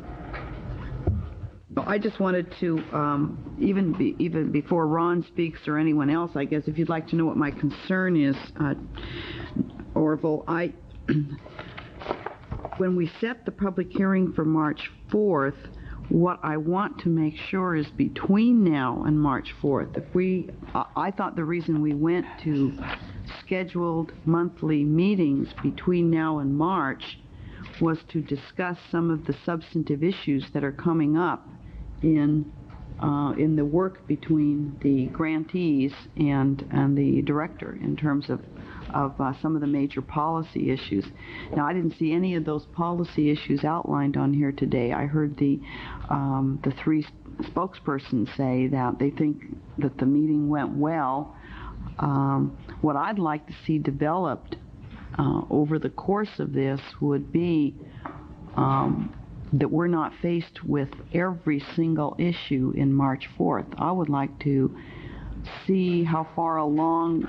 I just wanted to, even before Ron speaks or anyone else, I guess, if you'd like to know what my concern is, Orville, when we set the public hearing for March 4th, what I want to make sure is between now and March 4th, I thought the reason we went to scheduled monthly meetings between now and March was to discuss some of the substantive issues that are coming up in the work between the grantees and the director in terms of some of the major policy issues. Now, I didn't see any of those policy issues outlined on here today. I heard the three spokespersons say that they think that the meeting went well. What I'd like to see developed over the course of this would be that we're not faced with every single issue in March 4th. I would like to see how far along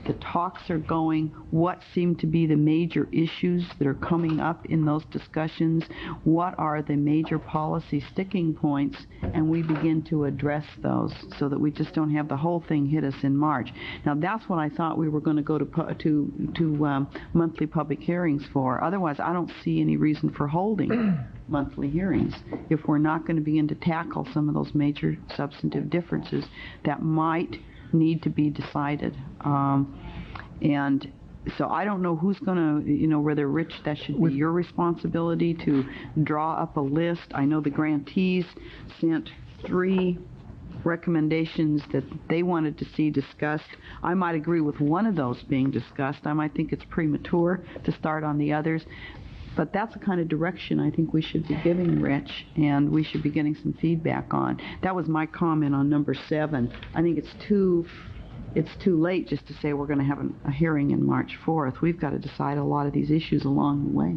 the talks are going, what seem to be the major issues that are coming up in those discussions, what are the major policy sticking points, and we begin to address those so that we just don't have the whole thing hit us in March. Now, that's what I thought we were going to go to monthly public hearings for. Otherwise, I don't see any reason for holding monthly hearings if we're not going to begin to tackle some of those major substantive differences that might need to be decided. And so I don't know who's going to, whether Rich, that should be your responsibility to draw up a list. I know the grantees sent 3 recommendations that they wanted to see discussed. I might agree with one of those being discussed. I might think it's premature to start on the others. But that's the kind of direction I think we should be giving Rich, and we should be getting some feedback on. That was my comment on number 7. I think it's too late just to say we're going to have a hearing in March 4th. We've got to decide a lot of these issues along the way.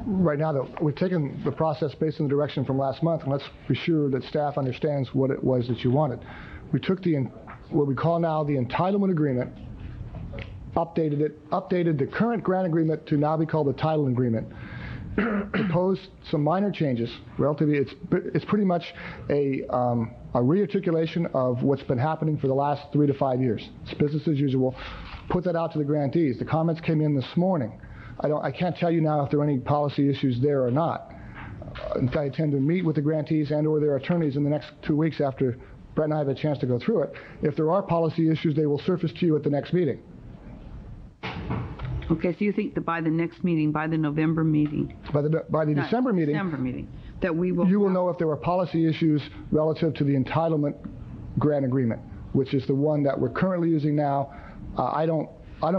Right now, though, we've taken the process based on the direction from last month, and let's be sure that staff understands what it was that you wanted. We took what we call now the entitlement agreement, updated the current grant agreement to now be called the title agreement, proposed some minor changes. Relatively, it's pretty much a rearticulation of what's been happening for the last 3 to 5 years. It's business as usual. Put that out to the grantees. The comments came in this morning. I can't tell you now if there are any policy issues there or not. In fact, I intend to meet with the grantees and/or their attorneys in the next 2 weeks after Brett and I have a chance to go through it. If there are policy issues, they will surface to you at the next meeting. Okay, so you think that by the next meeting, by the November meeting, by the December meeting, that you will know if there are policy issues relative to the entitlement grant agreement, which is the one that we're currently using now. I don't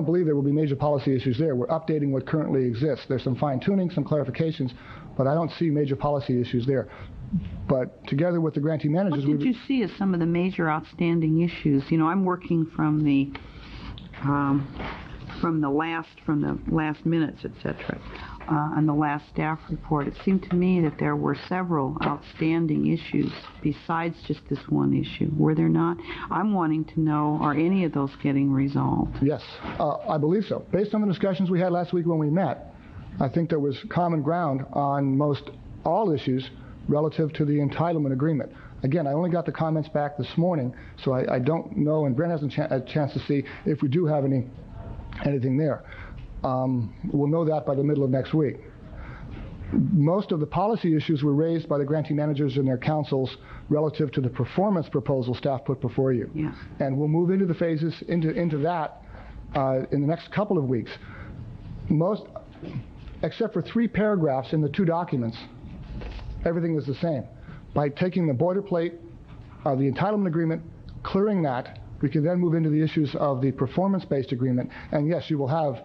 believe there will be major policy issues there. We're updating what currently exists. There's some fine-tuning, some clarifications, but I don't see major policy issues there. But together with the grantee managers, what did you see as some of the major outstanding issues? I'm working from the last minutes, etc., and the last staff report. It seemed to me that there were several outstanding issues besides just this one issue. Were there not? I'm wanting to know, are any of those getting resolved? Yes, I believe so. Based on the discussions we had last week when we met, I think there was common ground on most all issues relative to the entitlement agreement. Again, I only got the comments back this morning, so I don't know, and Brent hasn't had a chance to see if we do have anything there. We'll know that by the middle of next week. Most of the policy issues were raised by the grantee managers and their councils relative to the performance proposal staff put before you. Yes. And we'll move into the phases, into that in the next couple of weeks. Except for 3 paragraphs in the 2 documents, everything is the same. By taking the boilerplate of the entitlement agreement, clearing that, we can then move into the issues of the performance-based agreement. And yes, you will have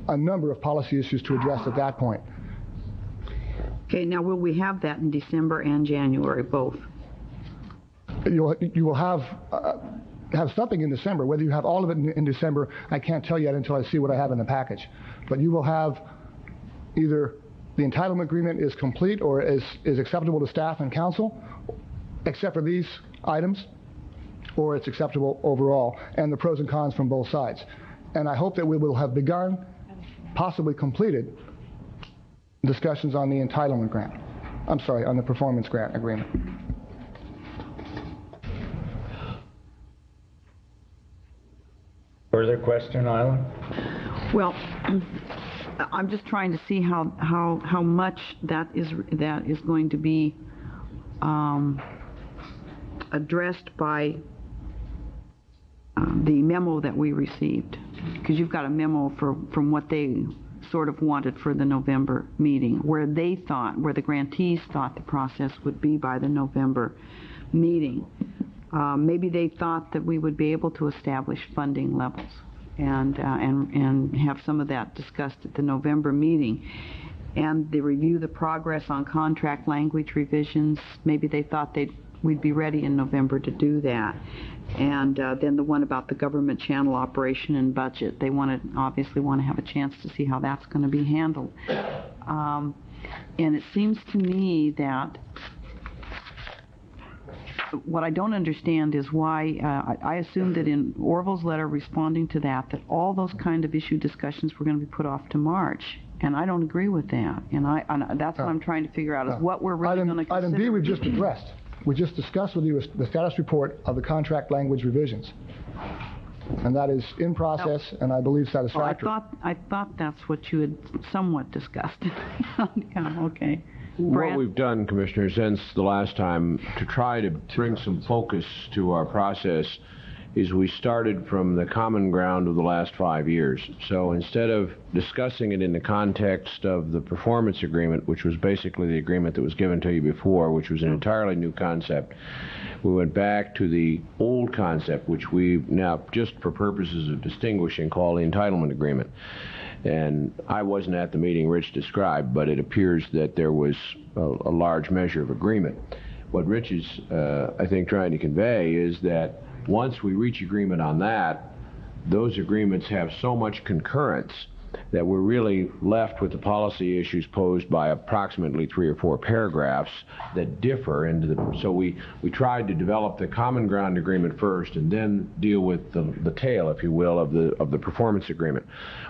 a number of policy issues to address at that point. Okay, now will we have that in December and January, both? You will have something in December. Whether you have all of it in December, I can't tell yet until I see what I have in the package. But you will have either the entitlement agreement is complete or is acceptable to staff and council, except for these items, or it's acceptable overall, and the pros and cons from both sides. And I hope that we will have begun, possibly completed, discussions on the entitlement grant. I'm sorry, on the performance grant agreement. Further question, Isla? Well, I'm just trying to see how much that is going to be addressed by the memo that we received, because you've got a memo from what they sort of wanted for the November meeting, where the grantees thought the process would be by the November meeting. Maybe they thought that we would be able to establish funding levels and have some of that discussed at the November meeting. And they review the progress on contract language revisions. Maybe they thought we'd be ready in November to do that. And then the one about the government channel operation and budget, they obviously want to have a chance to see how that's going to be handled. And it seems to me that what I don't understand is why, I assumed that in Orville's letter responding to that all those kind of issue discussions were going to be put off to March. And I don't agree with that. And that's what I'm trying to figure out, is what we're really going to consider. Item B we've just addressed. We just discussed with you the status report of the contract language revisions. And that is in process, and I believe satisfactory. Well, I thought that's what you had somewhat discussed. Yeah, okay. What we've done, Commissioner, since the last time to try to bring some focus to our process is we started from the common ground of the last 5 years. So instead of discussing it in the context of the performance agreement, which was basically the agreement that was given to you before, which was an entirely new concept, we went back to the old concept, which we now, just for purposes of distinguishing, call the entitlement agreement. And I wasn't at the meeting Rich described, but it appears that there was a large measure of agreement. What Rich is, I think, trying to convey is that once we reach agreement on that, those agreements have so much concurrence that we're really left with the policy issues posed by approximately 3 or 4 paragraphs that differ so we tried to develop the common ground agreement first and then deal with the tail, if you will, of the performance agreement.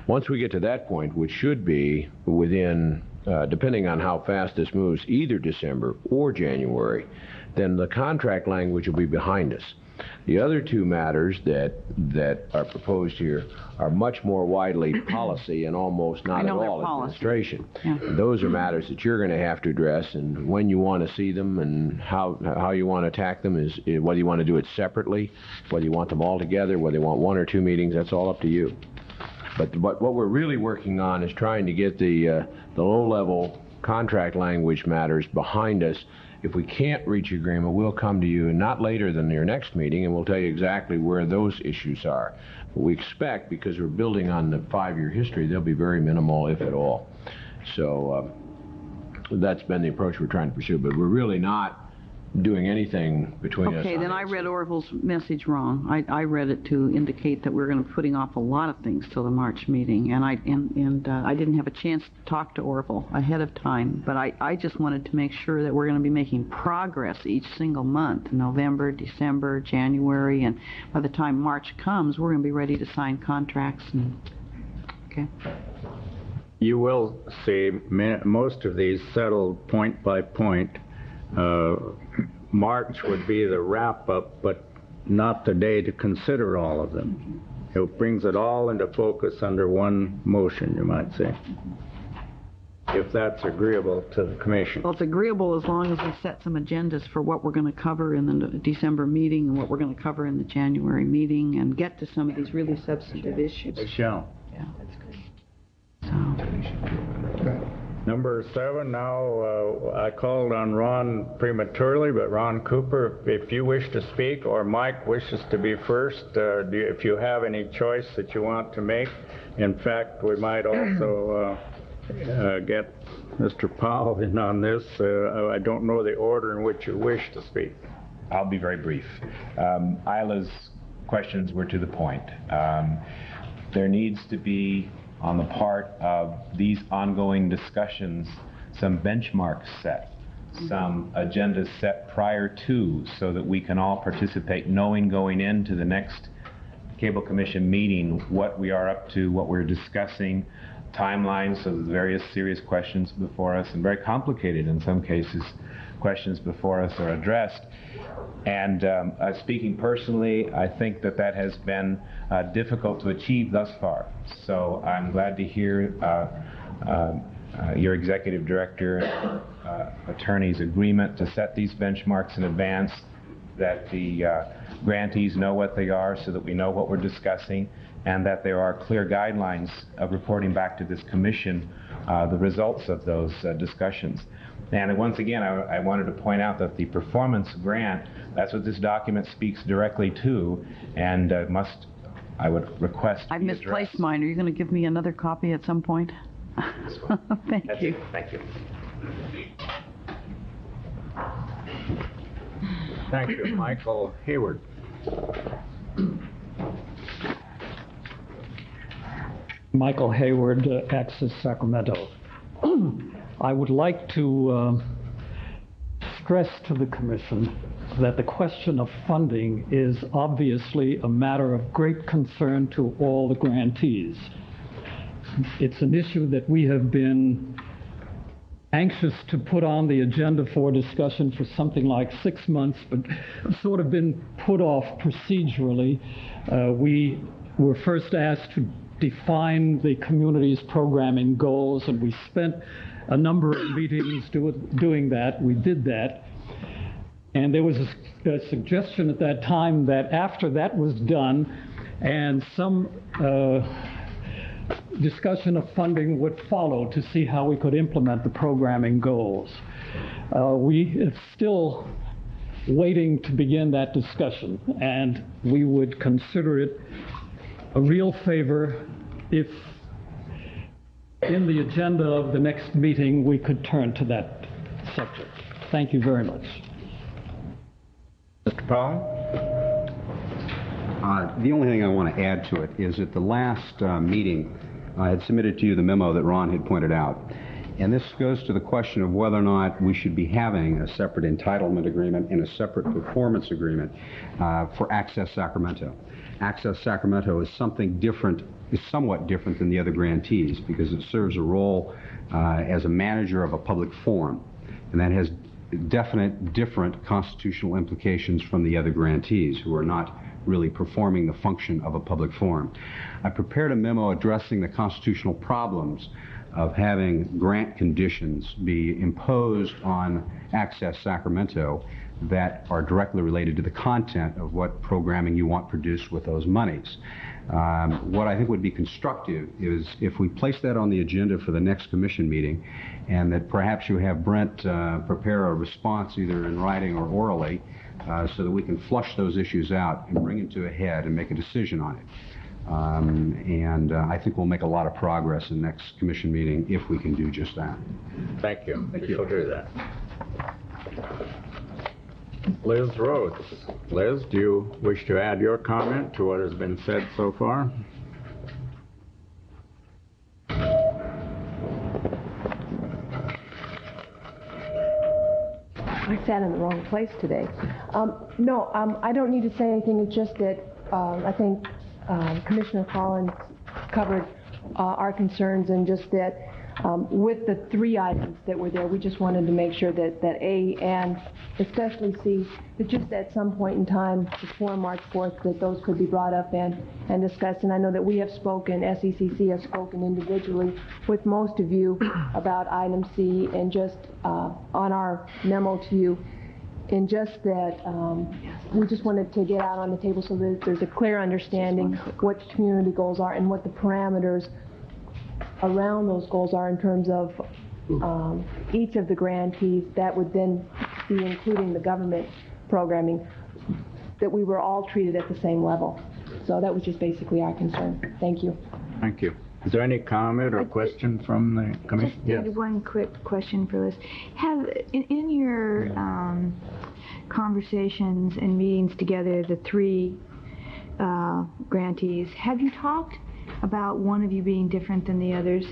Once we get to that point, which should be within, depending on how fast this moves, either December or January, then the contract language will be behind us. The other 2 matters that are proposed here are much more widely policy and almost not at all administration. Yeah. Those are matters that you're going to have to address, and when you want to see them and how you want to attack them is whether you want to do it separately, whether you want them all together, whether you want 1 or 2 meetings, that's all up to you. But what we're really working on is trying to get the low-level contract language matters behind us. If we can't reach agreement, we'll come to you not later than your next meeting, and we'll tell you exactly where those issues are. But we expect, because we're building on the 5-year history, they'll be very minimal, if at all. So that's been the approach we're trying to pursue, but we're really not doing anything between us. Okay, then I read Orville's message wrong. I read it to indicate that we're going to be putting off a lot of things till the March meeting, and I didn't have a chance to talk to Orville ahead of time, but I just wanted to make sure that we're going to be making progress each single month, November, December, January, and by the time March comes, we're going to be ready to sign contracts. Okay. You will see most of these settled point by point. March would be the wrap-up, but not the day to consider all of them. It brings it all into focus under one motion, you might say, if that's agreeable to the Commission. Well, it's agreeable as long as we set some agendas for what we're going to cover in the December meeting and what we're going to cover in the January meeting and get to some of these really substantive issues. We shall. Yeah, that's good. So. Number 7, now I called on Ron prematurely, but Ron Cooper, if you wish to speak, or Mike wishes to be first, if you have any choice that you want to make. In fact, we might also get Mr. Powell in on this. I don't know the order in which you wish to speak. I'll be very brief. Isla's questions were to the point. There needs to be, on the part of these ongoing discussions, some benchmarks set, some agendas set prior to, so that we can all participate, knowing going into the next Cable Commission meeting what we are up to, what we're discussing, timelines of the various serious questions before us, and very complicated in some cases questions before us are addressed. And speaking personally, I think that has been difficult to achieve thus far. So I'm glad to hear your executive director, attorney's agreement to set these benchmarks in advance, that the grantees know what they are so that we know what we're discussing, and that there are clear guidelines of reporting back to this commission the results of those discussions. And once again, I wanted to point out that the performance grant, that's what this document speaks directly to, and I would request I've misplaced mine. Are you going to give me another copy at some point? Thank you. Thank you. Thank you. Michael Hayward. Michael Hayward, Access Sacramento. I would like to stress to the Commission that the question of funding is obviously a matter of great concern to all the grantees. It's an issue that we have been anxious to put on the agenda for discussion for something like 6 months, but sort of been put off procedurally. We were first asked to define the community's programming goals, and we spent a number of meetings doing that. We did that. And there was a suggestion at that time that after that was done and some discussion of funding would follow to see how we could implement the programming goals. We are still waiting to begin that discussion, and we would consider it a real favor if in the agenda of the next meeting we could turn to that subject. Thank you very much. Mr. Powell? The only thing I want to add to it is at the last meeting, I had submitted to you the memo that Ron had pointed out. And this goes to the question of whether or not we should be having a separate entitlement agreement and a separate performance agreement for Access Sacramento. Access Sacramento is something different, is somewhat different than the other grantees because it serves a role as a manager of a public forum. And that has definite different constitutional implications from the other grantees who are not really performing the function of a public forum. I prepared a memo addressing the constitutional problems of having grant conditions be imposed on Access Sacramento that are directly related to the content of what programming you want produced with those monies. What I think would be constructive is if we place that on the agenda for the next commission meeting, and that perhaps you have Brent prepare a response either in writing or orally so that we can flush those issues out and bring it to a head and make a decision on it. I think we'll make a lot of progress in the next commission meeting if we can do just that. Thank you. We shall do that. Liz Rhodes. Liz, do you wish to add your comment to what has been said so far? I sat in the wrong place today. No, I don't need to say anything. It's just that I think Commissioner Collins covered our concerns, and just that with the 3 items that were there, we just wanted to make sure that A and especially C, that just at some point in time before March 4th, that those could be brought up and discussed. And I know that we have spoken, SECC has spoken individually with most of you about item C, and just on our memo to you, and just that we just wanted to get out on the table so that there's a clear understanding what community goals are and what the parameters around those goals are in terms of each of the grantees. That would then be including the government programming, that we were all treated at the same level. So that was just basically our concern. Thank you. Thank you. Is there any comment or question from the commission? Just one quick question for Liz. In your conversations and meetings together, the 3 grantees, have you talked about one of you being different than the others?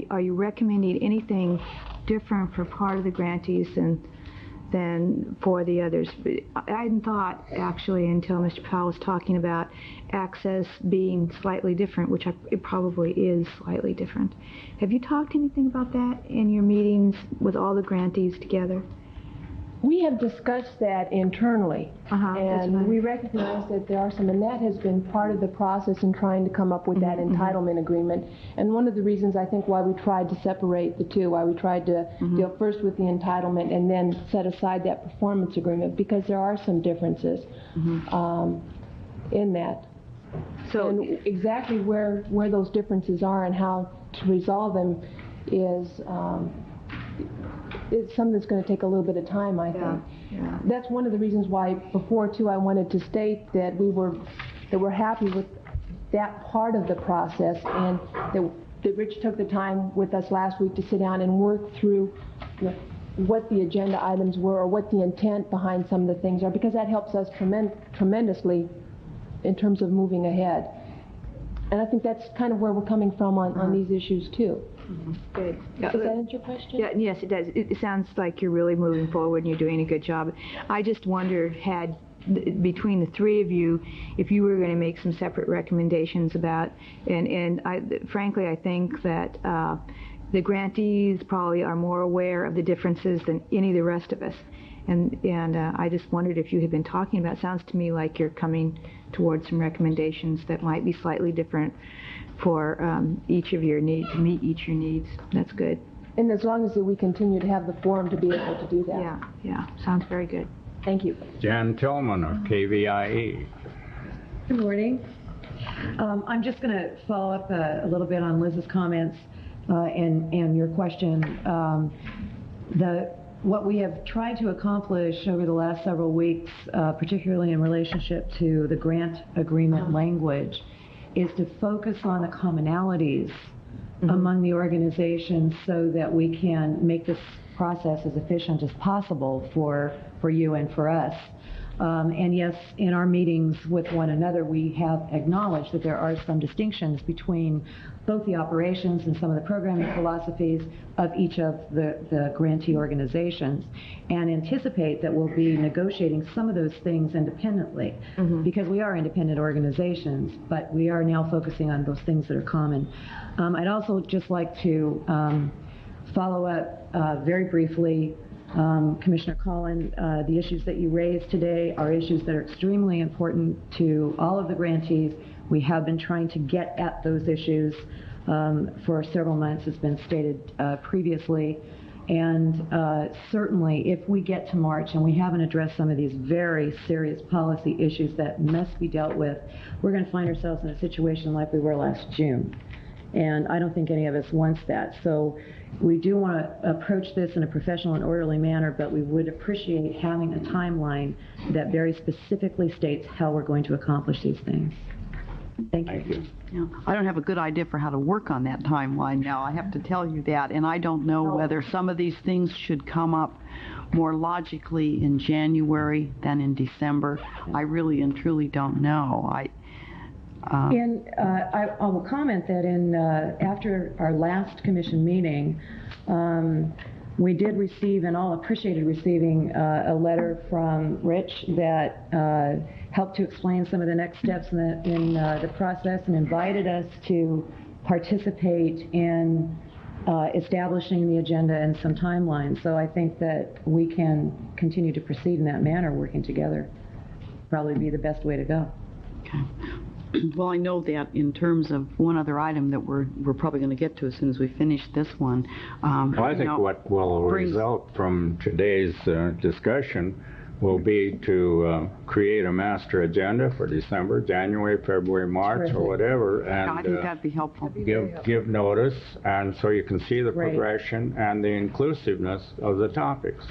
Are you recommending anything different for part of the grantees than for the others? I hadn't thought, actually, until Mr. Powell was talking about access being slightly different, which it probably is slightly different. Have you talked anything about that in your meetings with all the grantees together? We have discussed that internally, and we recognize that there are some, and that has been part of the process in trying to come up with that entitlement agreement. And one of the reasons I think why we tried to separate the two, why we tried to deal first with the entitlement and then set aside that performance agreement, because there are some differences in that. So and exactly where those differences are and how to resolve them is it's something that's going to take a little bit of time, I think. Yeah. That's one of the reasons why before, too, I wanted to state that we're happy with that part of the process, and that Rich took the time with us last week to sit down and work through what the agenda items were or what the intent behind some of the things are, because that helps us tremendously in terms of moving ahead. And I think that's kind of where we're coming from on these issues, too. Good. Does that answer your question? Yeah, yes, it does. It sounds like you're really moving forward and you're doing a good job. I just wondered, between the three of you, if you were going to make some separate recommendations about, and frankly, I think that the grantees probably are more aware of the differences than any of the rest of us. And I just wondered if you had been talking about, sounds to me like you're coming towards some recommendations that might be slightly different for each of your needs, to meet each of your needs. That's good. And as long as we continue to have the forum to be able to do that. Yeah, sounds very good. Thank you. Jan Tillman of KVIE. Good morning. I'm just going to follow up a little bit on Liz's comments and your question. What we have tried to accomplish over the last several weeks, particularly in relationship to the grant agreement language, is to focus on the commonalities among the organizations so that we can make this process as efficient as possible for you and for us. And yes, in our meetings with one another, we have acknowledged that there are some distinctions between both the operations and some of the programming philosophies of each of the grantee organizations, and anticipate that we'll be negotiating some of those things independently, because we are independent organizations, but we are now focusing on those things that are common. I'd also just like to follow up very briefly, Commissioner Collin, the issues that you raised today are issues that are extremely important to all of the grantees. We have been trying to get at those issues for several months, as been stated previously. And certainly, if we get to March and we haven't addressed some of these very serious policy issues that must be dealt with, we're going to find ourselves in a situation like we were last June. And I don't think any of us wants that. So we do want to approach this in a professional and orderly manner, but we would appreciate having a timeline that very specifically states how we're going to accomplish these things. Thank you. Yeah. I don't have a good idea for how to work on that timeline now, I have to tell you that, and I don't know whether some of these things should come up more logically in January than in December. I really and truly don't know. And I will comment that after our last commission meeting, we did receive, and all appreciated receiving, a letter from Rich that helped to explain some of the next steps in the process and invited us to participate in establishing the agenda and some timelines. So I think that we can continue to proceed in that manner, working together. Probably be the best way to go. Okay. Well, I know that in terms of one other item that we're probably going to get to as soon as we finish this one. Well, I think what will result from today's discussion will be to create a master agenda for December, January, February, March, or whatever, and I think that'd be helpful. Give notice, and so you can see the progression and the inclusiveness of the topics.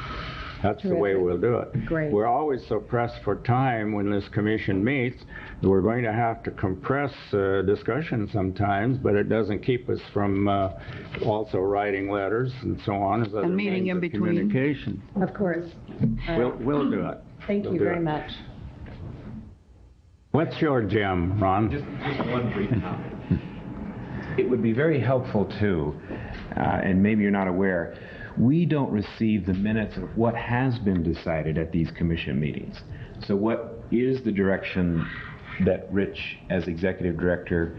That's the way we'll do it. Great. We're always so pressed for time when this commission meets. We're going to have to compress discussion sometimes, but it doesn't keep us from also writing letters and so on as other meeting in between communication. Of course. We'll do it. Thank you very much. What's your gem, Ron? Just one brief comment. It would be very helpful too, and maybe you're not aware, we don't receive the minutes of what has been decided at these commission meetings. So what is the direction that Rich, as executive director,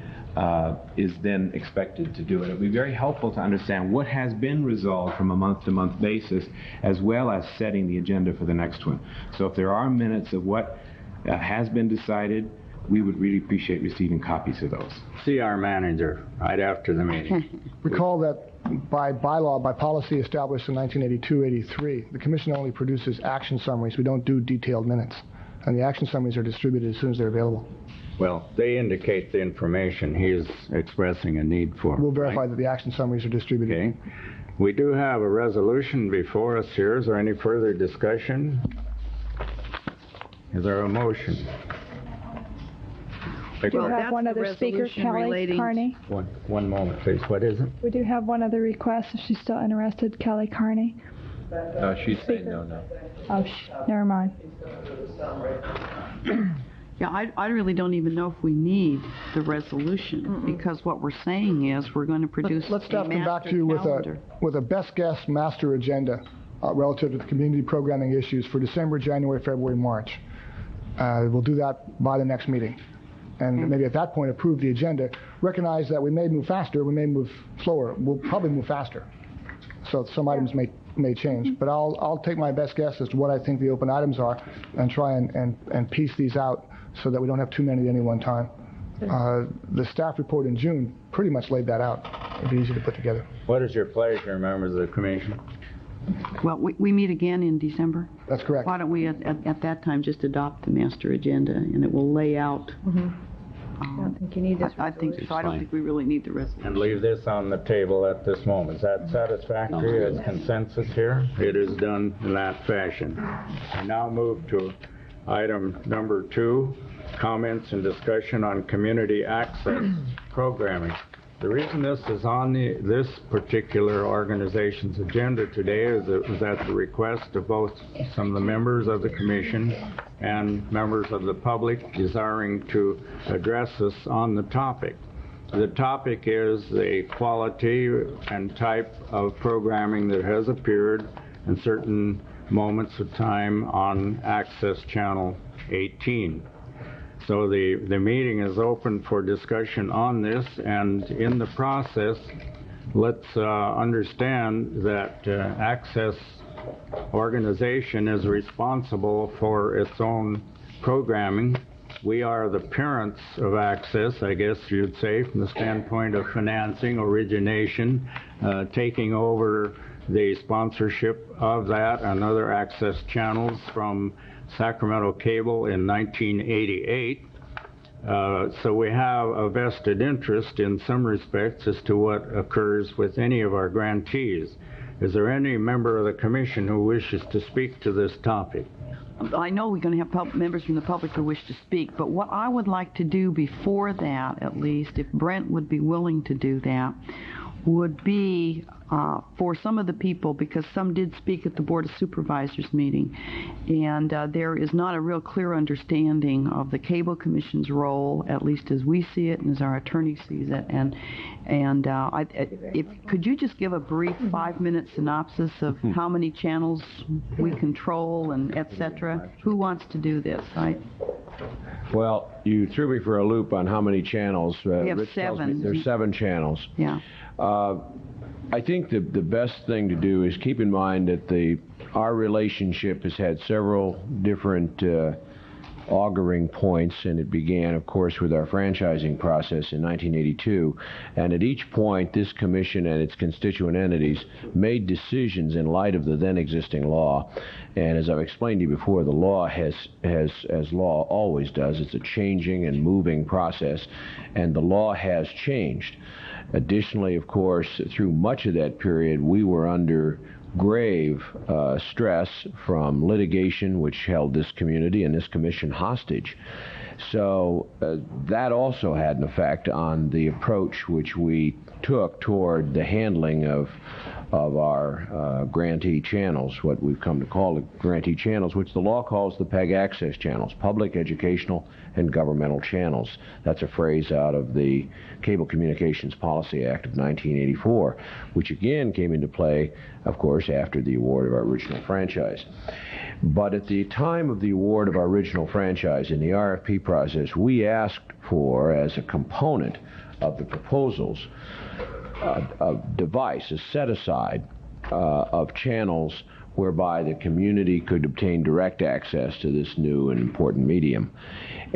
is then expected to do it. It would be very helpful to understand what has been resolved from a month-to-month basis, as well as setting the agenda for the next one. So if there are minutes of what has been decided, we would really appreciate receiving copies of those. See our manager right after the meeting. Recall that by bylaw, by policy established in 1982-83, the Commission only produces action summaries. We don't do detailed minutes. And the action summaries are distributed as soon as they're available. Well, they indicate the information he is expressing a need for. We'll verify that the action summaries are distributed. Okay. We do have a resolution before us here. Is there any further discussion? Is there a motion? We do have one other speaker, Kelly Carney. One moment, please. What is it? We do have one other request, if she's still interested, Kelly Carney. She's saying no. Oh, never mind. Yeah, I really don't even know if we need the resolution, because what we're saying is we're going to produce Let's a come back master to you calendar. with a best guess master agenda relative to the community programming issues for December, January, February, March. We'll do that by the next meeting. And maybe at that point approve the agenda. Recognize that we may move faster, we may move slower. We'll probably move faster. So some items may change. But I'll take my best guess as to what I think the open items are and try and piece these out so that we don't have too many at any one time. The staff report in June pretty much laid that out. It'd be easy to put together. What is your pleasure, members of the Commission? Well, we meet again in December. That's correct. Why don't we at that time just adopt the master agenda, and it will lay out. I don't think you need this I think so. I don't think we really need the resolution. And leave this on the table at this moment. Is that satisfactory as consensus here? It is done in that fashion. I now move to item number 2, comments and discussion on community access programming. The reason this is on this particular organization's agenda today is at the request of both some of the members of the Commission and members of the public desiring to address us on the topic. The topic is the quality and type of programming that has appeared in certain moments of time on Access Channel 18. So the meeting is open for discussion on this, and in the process, let's understand that Access organization is responsible for its own programming. We are the parents of Access, I guess you'd say, from the standpoint of financing, origination, taking over the sponsorship of that and other access channels from Sacramento Cable in 1988. So we have a vested interest in some respects as to what occurs with any of our grantees. Is there any member of the Commission who wishes to speak to this topic? I know we're going to have members from the public who wish to speak, but what I would like to do before that, at least, if Brent would be willing to do that, would be for some of the people, because some did speak at the Board of Supervisors meeting, and there is not a real clear understanding of the Cable Commission's role, at least as we see it and as our attorney sees it. And could you just give a brief 5-minute synopsis of how many channels we control and et cetera? Who wants to do this? Well, you threw me for a loop on how many channels. We have Rich 7. There's 7 channels. Yeah. I think the best thing to do is keep in mind that our relationship has had several different auguring points, and it began, of course, with our franchising process in 1982. And at each point, this commission and its constituent entities made decisions in light of the then existing law. And as I've explained to you before, the law has as law always does, it's a changing and moving process, and the law has changed. Additionally, of course, through much of that period, we were under grave stress from litigation which held this community and this commission hostage. So that also had an effect on the approach which we took toward the handling of of our grantee channels, what we've come to call the grantee channels, which the law calls the PEG access channels, public, educational, and governmental channels. That's a phrase out of the Cable Communications Policy Act of 1984, which again came into play, of course, after the award of our original franchise. But at the time of the award of our original franchise in the RFP process, we asked for, as a component of the proposals, a device, a set-aside of channels whereby the community could obtain direct access to this new and important medium.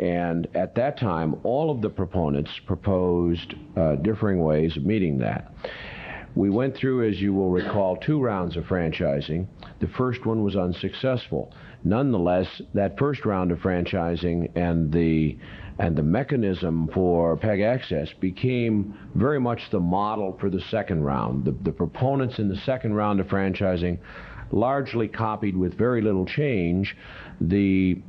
And at that time, all of the proponents proposed differing ways of meeting that. We went through, as you will recall, 2 rounds of franchising. The first one was unsuccessful. Nonetheless, that first round of franchising and the mechanism for PEG access became very much the model for the second round. The proponents in the second round of franchising largely copied with very little change the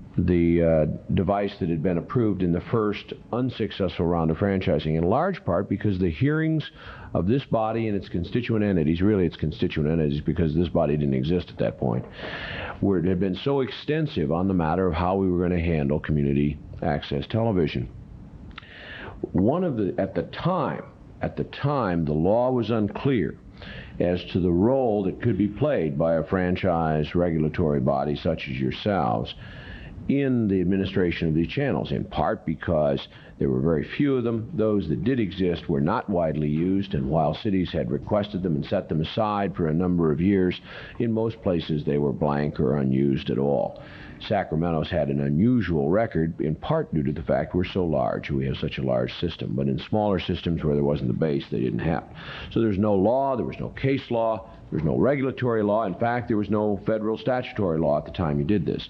device that had been approved in the first unsuccessful round of franchising, in large part because the hearings of this body and its constituent entities, really its constituent entities because this body didn't exist at that point, had been so extensive on the matter of how we were going to handle community access television. At the time, the law was unclear as to the role that could be played by a franchise regulatory body such as yourselves in the administration of these channels, in part because there were very few of them. Those that did exist were not widely used, and while cities had requested them and set them aside for a number of years, in most places they were blank or unused at all. Sacramento's had an unusual record, in part due to the fact we're so large, we have such a large system, but in smaller systems where there wasn't the base, they didn't have. So there's no law, there was no case law, there was no regulatory law. In fact, there was no federal statutory law at the time you did this.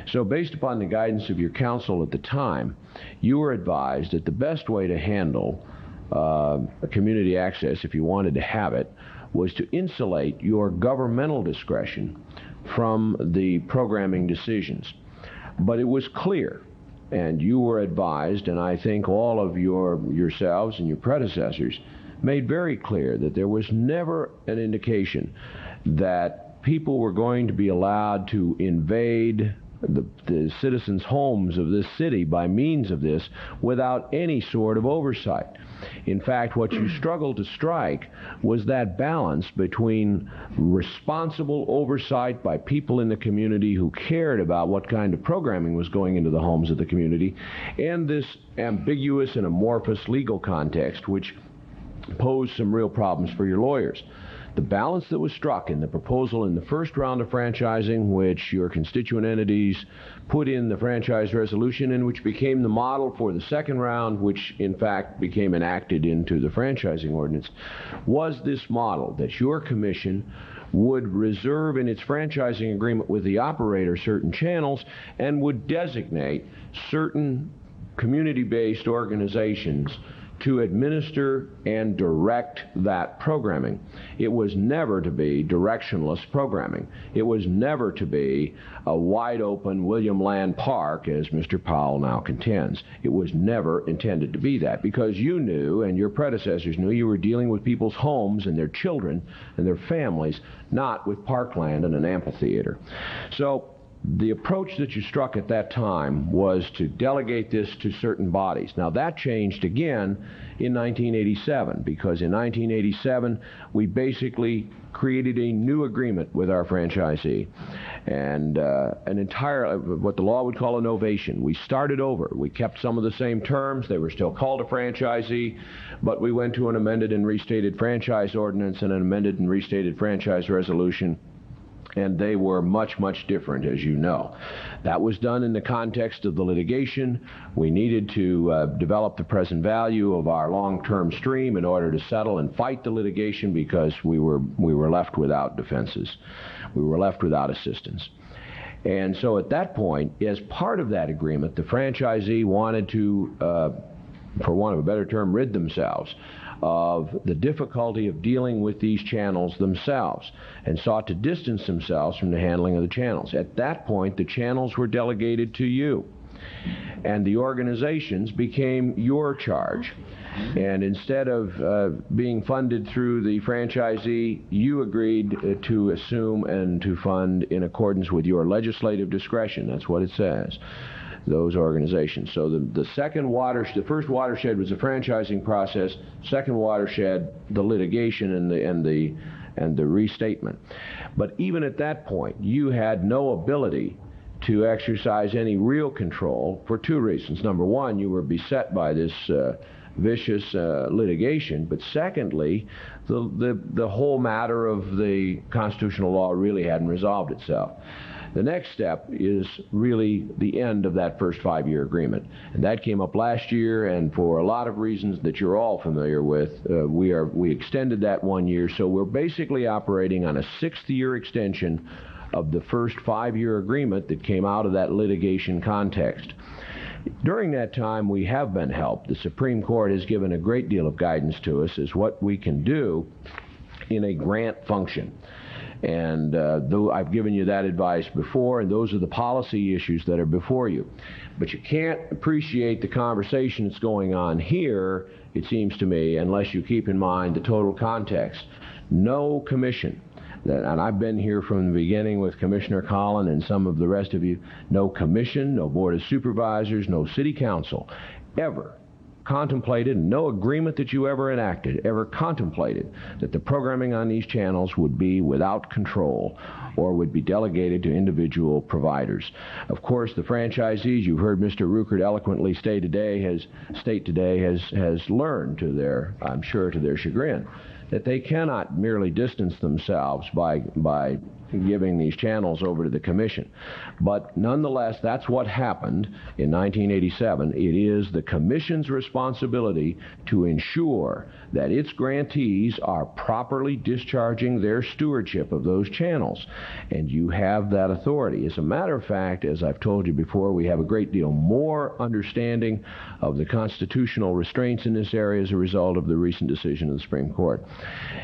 So based upon the guidance of your counsel at the time, you were advised that the best way to handle community access, if you wanted to have it, was to insulate your governmental discretion from the programming decisions. But it was clear, and you were advised, and I think all of yourselves and your predecessors made very clear that there was never an indication that people were going to be allowed to invade the citizens' homes of this city by means of this without any sort of oversight. In fact, what you struggled to strike was that balance between responsible oversight by people in the community who cared about what kind of programming was going into the homes of the community and this ambiguous and amorphous legal context which posed some real problems for your lawyers. The balance that was struck in the proposal in the first round of franchising, which your constituent entities put in the franchise resolution and which became the model for the second round, which in fact became enacted into the franchising ordinance, was this model that your commission would reserve in its franchising agreement with the operator certain channels and would designate certain community-based organizations to administer and direct that programming. It was never to be directionless programming. It was never to be a wide-open William Land Park, as Mr. Powell now contends. It was never intended to be that, because you knew, and your predecessors knew, you were dealing with people's homes and their children and their families, not with parkland and an amphitheater. So the approach that you struck at that time was to delegate this to certain bodies. Now that changed again in 1987, because in 1987 we basically created a new agreement with our franchisee, and an entire, what the law would call a novation. We started over. We kept some of the same terms. They were still called a franchisee, but we went to an amended and restated franchise ordinance and an amended and restated franchise resolution, and they were much, much different, as you know. That was done in the context of the litigation. We needed to develop the present value of our long-term stream in order to settle and fight the litigation, because we were left without defenses. We were left without assistance. And so at that point, as part of that agreement, the franchisee wanted to, for want of a better term, rid themselves of the difficulty of dealing with these channels themselves, and sought to distance themselves from the handling of the channels. At that point, the channels were delegated to you. And the organizations became your charge. And instead of being funded through the franchisee, you agreed to assume and to fund in accordance with your legislative discretion. That's what it says, those organizations. So the first watershed was the franchising process. Second watershed, the litigation and the restatement. But even at that point, you had no ability to exercise any real control for two reasons. Number one, you were beset by this vicious litigation, but secondly, the whole matter of the constitutional law really hadn't resolved itself. The next step is really the end of that first 5-year agreement, and that came up last year, and for a lot of reasons that you're all familiar with, we extended that 1 year, so we're basically operating on a 6th-year extension of the first 5-year agreement that came out of that litigation context. During that time, we have been helped. The Supreme Court has given a great deal of guidance to us as what we can do in a grant function. And though I've given you that advice before, and those are the policy issues that are before you. But you can't appreciate the conversation that's going on here, it seems to me, unless you keep in mind the total context. No commission, and I've been here from the beginning with Commissioner Collin and some of the rest of you, no commission, no board of supervisors, no city council ever contemplated, no agreement that you ever enacted ever contemplated that the programming on these channels would be without control or would be delegated to individual providers. Of course, the franchisees, you've heard Mr. Ruckert eloquently state today, has learned to their, I'm sure to their chagrin, that they cannot merely distance themselves by giving these channels over to the commission. But nonetheless, that's what happened in 1987. It is the commission's responsibility to ensure that its grantees are properly discharging their stewardship of those channels. And you have that authority. As a matter of fact, as I've told you before, we have a great deal more understanding of the constitutional restraints in this area as a result of the recent decision of the Supreme Court.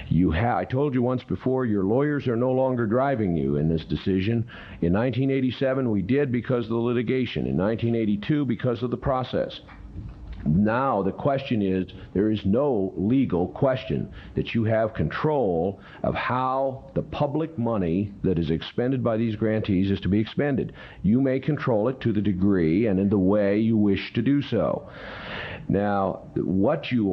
I told you once before, your lawyers are no longer driving you in this decision. In 1987, we did because of the litigation. In 1982, because of the process. Now the question is, there is no legal question that you have control of how the public money that is expended by these grantees is to be expended. You may control it to the degree and in the way you wish to do so. Now,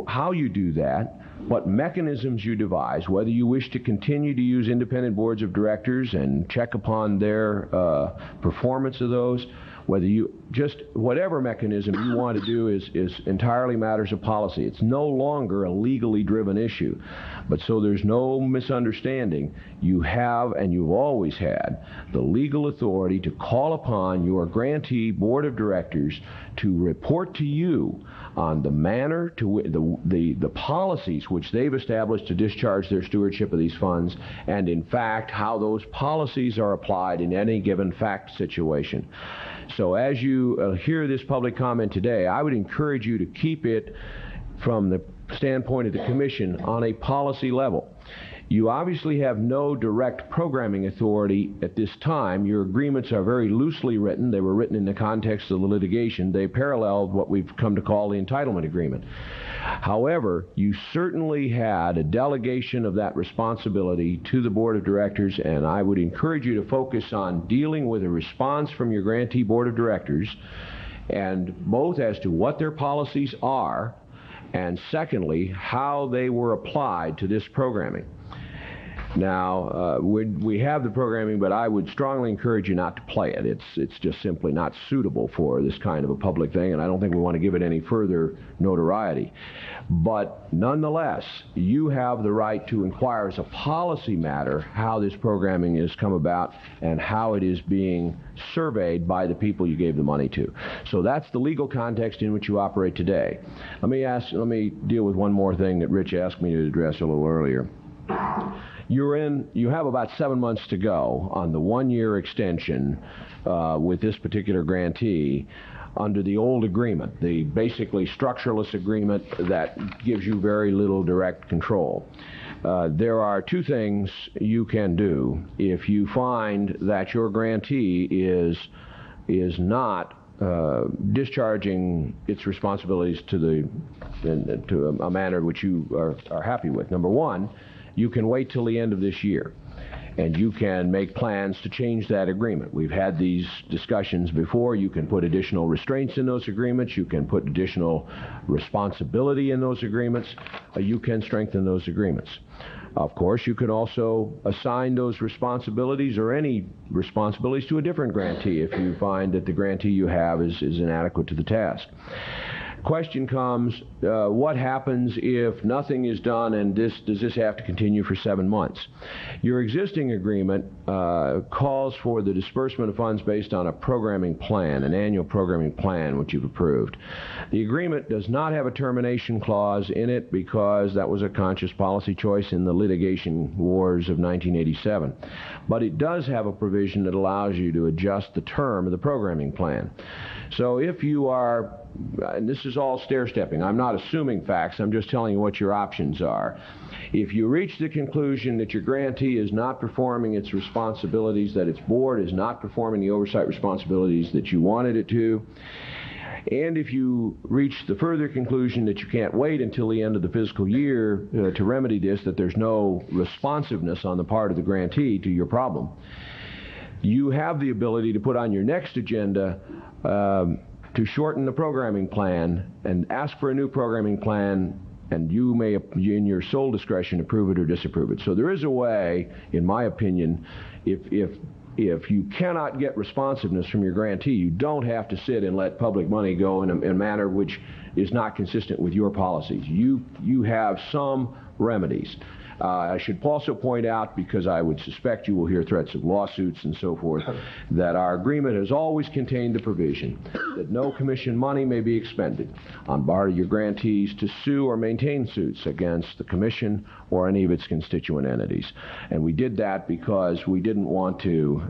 how you do that, what mechanisms you devise, whether you wish to continue to use independent boards of directors and check upon their performance of those, whatever mechanism you want to do is entirely matters of policy. It's no longer a legally driven issue. But so there's no misunderstanding, you have and you've always had the legal authority to call upon your grantee board of directors to report to you on the manner to the policies which they've established to discharge their stewardship of these funds, and in fact how those policies are applied in any given fact situation. So as you hear this public comment today, I would encourage you to keep it from the standpoint of the Commission on a policy level. You obviously have no direct programming authority at this time. Your agreements are very loosely written. They were written in the context of the litigation. They paralleled what we've come to call the entitlement agreement. However, you certainly had a delegation of that responsibility to the board of directors, and I would encourage you to focus on dealing with a response from your grantee board of directors, and both as to what their policies are, and secondly, how they were applied to this programming. Now, we have the programming, but I would strongly encourage you not to play it. It's just simply not suitable for this kind of a public thing, and I don't think we want to give it any further notoriety. But nonetheless, you have the right to inquire as a policy matter how this programming has come about and how it is being surveyed by the people you gave the money to. So that's the legal context in which you operate today. Let me deal with one more thing that Rich asked me to address a little earlier. You have about 7 months to go on the 1-year extension with this particular grantee under the old agreement, the basically structureless agreement that gives you very little direct control. There are two things you can do if you find that your grantee is not discharging its responsibilities to a manner which you are happy with. Number one, you can wait till the end of this year, and you can make plans to change that agreement. We've had these discussions before. You can put additional restraints in those agreements. You can put additional responsibility in those agreements. You can strengthen those agreements. Of course, you can also assign those responsibilities or any responsibilities to a different grantee if you find that the grantee you have is inadequate to the task. Question comes, what happens if nothing is done and does this have to continue for 7 months? Your existing agreement calls for the disbursement of funds based on a programming plan, an annual programming plan which you've approved. The agreement does not have a termination clause in it because that was a conscious policy choice in the litigation wars of 1987. But it does have a provision that allows you to adjust the term of the programming plan. So if you are, and this is all stair-stepping, I'm not assuming facts, I'm just telling you what your options are. If you reach the conclusion that your grantee is not performing its responsibilities, that its board is not performing the oversight responsibilities that you wanted it to, and if you reach the further conclusion that you can't wait until the end of the fiscal year to remedy this, that there's no responsiveness on the part of the grantee to your problem, you have the ability to put on your next agenda to shorten the programming plan and ask for a new programming plan, and you may, in your sole discretion, approve it or disapprove it. So there is a way, in my opinion, if you cannot get responsiveness from your grantee, you don't have to sit and let public money go in a manner which is not consistent with your policies. You have some remedies. I should also point out, because I would suspect you will hear threats of lawsuits and so forth, that our agreement has always contained the provision that no commission money may be expended on part of your grantees to sue or maintain suits against the commission or any of its constituent entities. And we did that because we didn't want to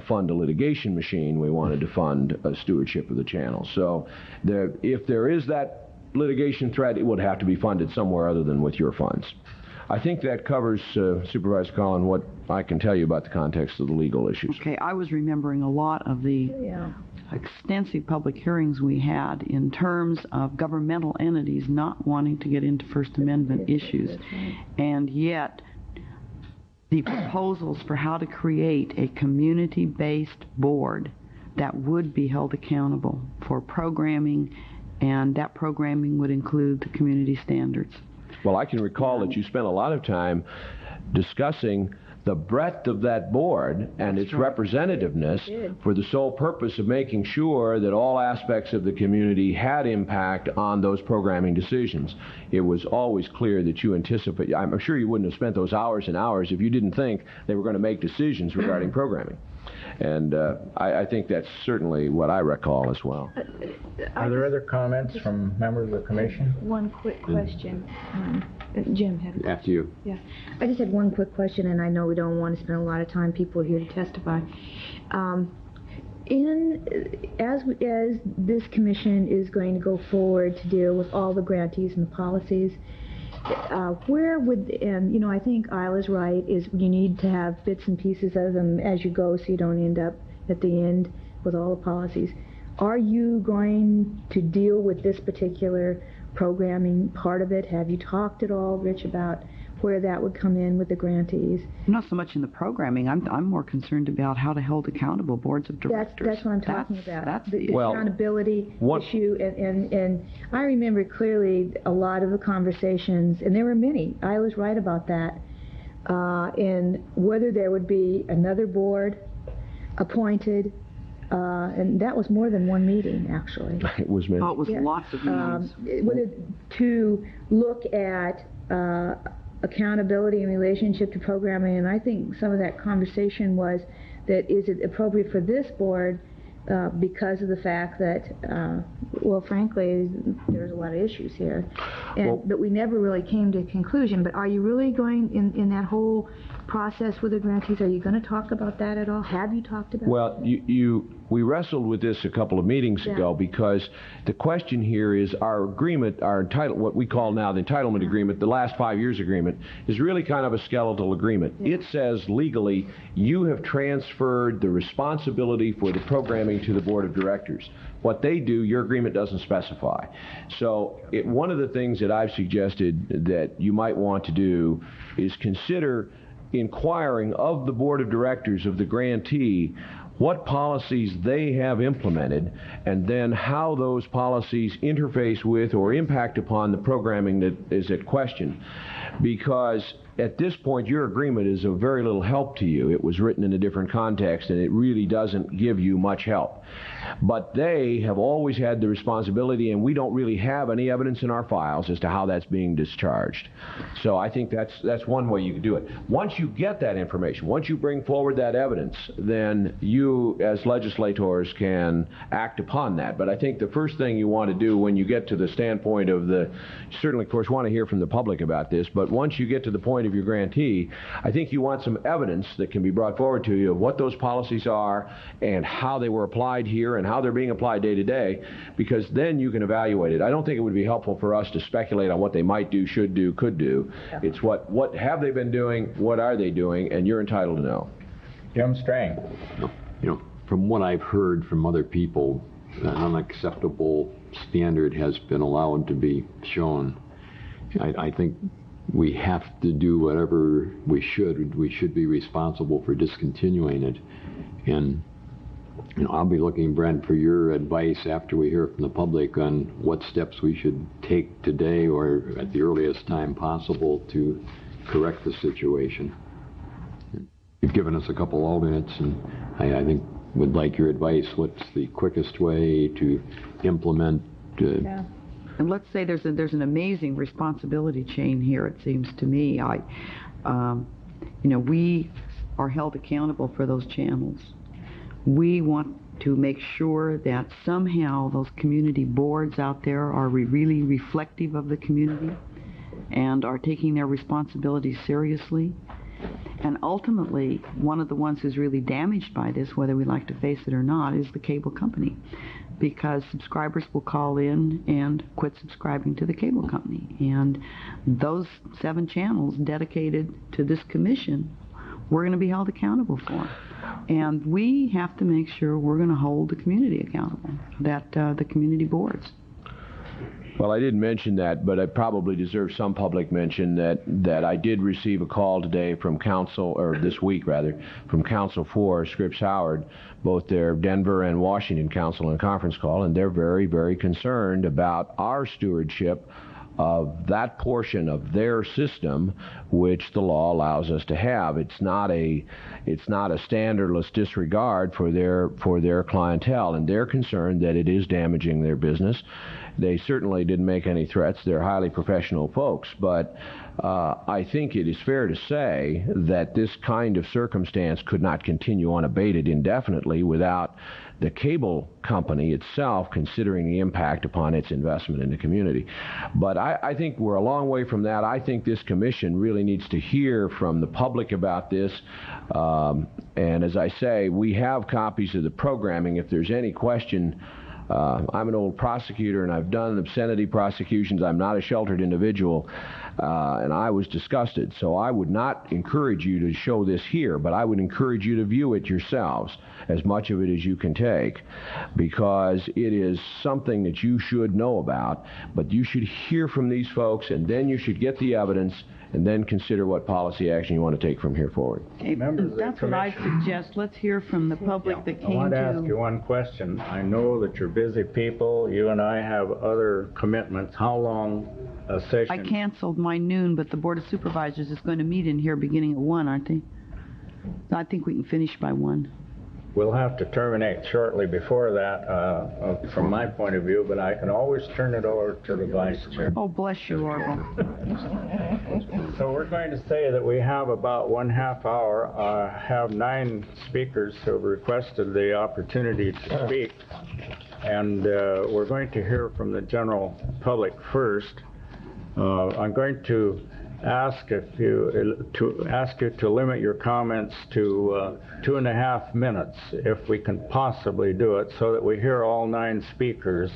fund a litigation machine. We wanted to fund a stewardship of the channel. So if there is that litigation threat, it would have to be funded somewhere other than with your funds. I think that covers, Supervisor Collin, what I can tell you about the context of the legal issues. Okay, I was remembering a lot of the extensive public hearings we had in terms of governmental entities not wanting to get into First Amendment issues, and yet the proposals for how to create a community-based board that would be held accountable for programming, and that programming would include the community standards. Well, I can recall that you spent a lot of time discussing the breadth of that board and its representativeness for the sole purpose of making sure that all aspects of the community had impact on those programming decisions. It was always clear that you anticipate, I'm sure you wouldn't have spent those hours and hours if you didn't think they were going to make decisions regarding programming. And I think that's certainly what I recall as well. Are there other comments from members of the commission? One quick question. Jim had a question. After you. Yeah. I just had one quick question, and I know we don't want to spend a lot of time. People are here to testify. As this commission is going to go forward to deal with all the grantees and the policies, where would, and I think Isla's right, is you need to have bits and pieces of them as you go so you don't end up at the end with all the policies. Are you going to deal with this particular programming part of it? Have you talked at all, Rich, about where that would come in with the grantees? Not so much in the programming. I'm more concerned about how to hold accountable boards of directors. That's what I'm talking about. That's the accountability issue. And I remember clearly a lot of the conversations, and there were many. I was right about that, in whether there would be another board appointed, and that was more than one meeting, actually. It was many. Oh, it was lots of meetings. Whether to look at accountability in relationship to programming, and I think some of that conversation was that is it appropriate for this board because of the fact that, well, frankly, there's a lot of issues here, but we never really came to a conclusion. But are you really going in that whole process with the grantees? Are you going to talk about that at all? Have you talked about? Well, we wrestled with this a couple of meetings ago because the question here is our agreement, what we call now the entitlement agreement, the last 5 years agreement, is really kind of a skeletal agreement. It says legally you have transferred the responsibility for the programming to the board of directors. What they do, your agreement doesn't specify. So one of the things that I've suggested that you might want to do is consider inquiring of the board of directors of the grantee what policies they have implemented, and then how those policies interface with or impact upon the programming that is at question. Because at this point, your agreement is of very little help to you. It was written in a different context, and it really doesn't give you much help. But they have always had the responsibility, and we don't really have any evidence in our files as to how that's being discharged. So I think that's one way you can do it. Once you get that information, once you bring forward that evidence, then you, as legislators, can act upon that. But I think the first thing you want to do when you get to the standpoint of you certainly, of course, want to hear from the public about this, but once you get to the point of your grantee, I think you want some evidence that can be brought forward to you of what those policies are and how they were applied here and how they're being applied day to day, because then you can evaluate it. I don't think it would be helpful for us to speculate on what they might do, should do, could do. Yeah. It's what have they been doing, what are they doing, and you're entitled to know. Jim Strang. From what I've heard from other people, an unacceptable standard has been allowed to be shown. I think we have to do whatever we should. We should be responsible for discontinuing it. And I'll be looking, Brent, for your advice after we hear from the public on what steps we should take today or at the earliest time possible to correct the situation. You've given us a couple alternates, and I think would like your advice. What's the quickest way to implement? Yeah. And let's say there's an amazing responsibility chain here. It seems to me, we are held accountable for those channels. We want to make sure that somehow those community boards out there are really reflective of the community and are taking their responsibilities seriously. And ultimately, one of the ones who's really damaged by this, whether we like to face it or not, is the cable company, because subscribers will call in and quit subscribing to the cable company. And those 7 channels dedicated to this commission, we're going to be held accountable for. And we have to make sure we're going to hold the community accountable, that the community boards. Well, I didn't mention that, but I probably deserve some public mention that I did receive a call today from council, or this week rather, from Council for Scripps Howard, both their Denver and Washington council and conference call, and they're very, very concerned about our stewardship of that portion of their system which the law allows us to have. It's not a standardless disregard for their clientele, and they're concerned that it is damaging their business. They certainly didn't make any threats. They're highly professional folks, but I think it is fair to say that this kind of circumstance could not continue unabated indefinitely without the cable company itself considering the impact upon its investment in the community. But I think we're a long way from that. I think this commission really needs to hear from the public about this. And as I say, we have copies of the programming. If there's any question, I'm an old prosecutor and I've done obscenity prosecutions. I'm not a sheltered individual, and I was disgusted. So I would not encourage you to show this here, but I would encourage you to view it yourselves, as much of it as you can take, because it is something that you should know about. But you should hear from these folks, and then you should get the evidence, and then consider what policy action you want to take from here forward. Okay, that's what I suggest. Let's hear from the public that came to... I want to ask you one question. I know that you're busy people. You and I have other commitments. How long a session... I canceled my noon, but the Board of Supervisors is going to meet in here beginning at 1, aren't they? I think we can finish by 1. We'll have to terminate shortly before that, from my point of view, but I can always turn it over to the Vice Chair. Oh, bless you, Orville. So we're going to say that we have about 1/2 hour. I have 9 speakers who have requested the opportunity to speak, and we're going to hear from the general public first. I'm going to ask you to limit your comments to 2.5 minutes, if we can possibly do it, so that we hear all 9 speakers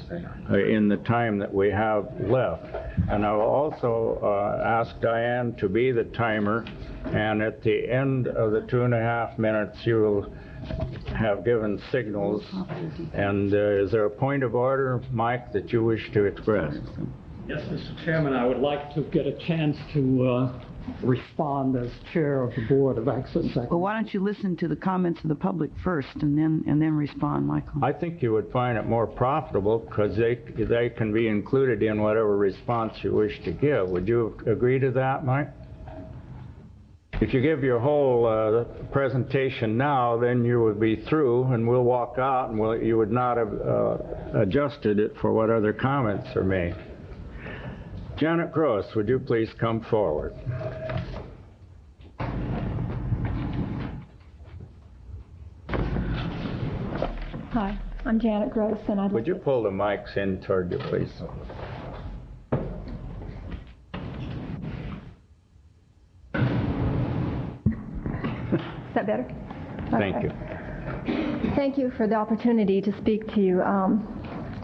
in the time that we have left. And I will also ask Diane to be the timer, and at the end of the 2.5 minutes, you will have given signals. And is there a point of order, Mike, that you wish to express? Yes, Mr. Chairman, I would like to get a chance to respond as chair of the Board of Access Sacramento. Well, why don't you listen to the comments of the public first and then respond, Michael? I think you would find it more profitable because they can be included in whatever response you wish to give. Would you agree to that, Mike? If you give your whole presentation now, then you would be through, and we'll walk out, and you would not have adjusted it for what other comments are made. Janet Gross, would you please come forward? Hi, I'm Janet Gross, and Would you pull the mics in toward you, please? Is that better? Thank you. Thank you for the opportunity to speak to you.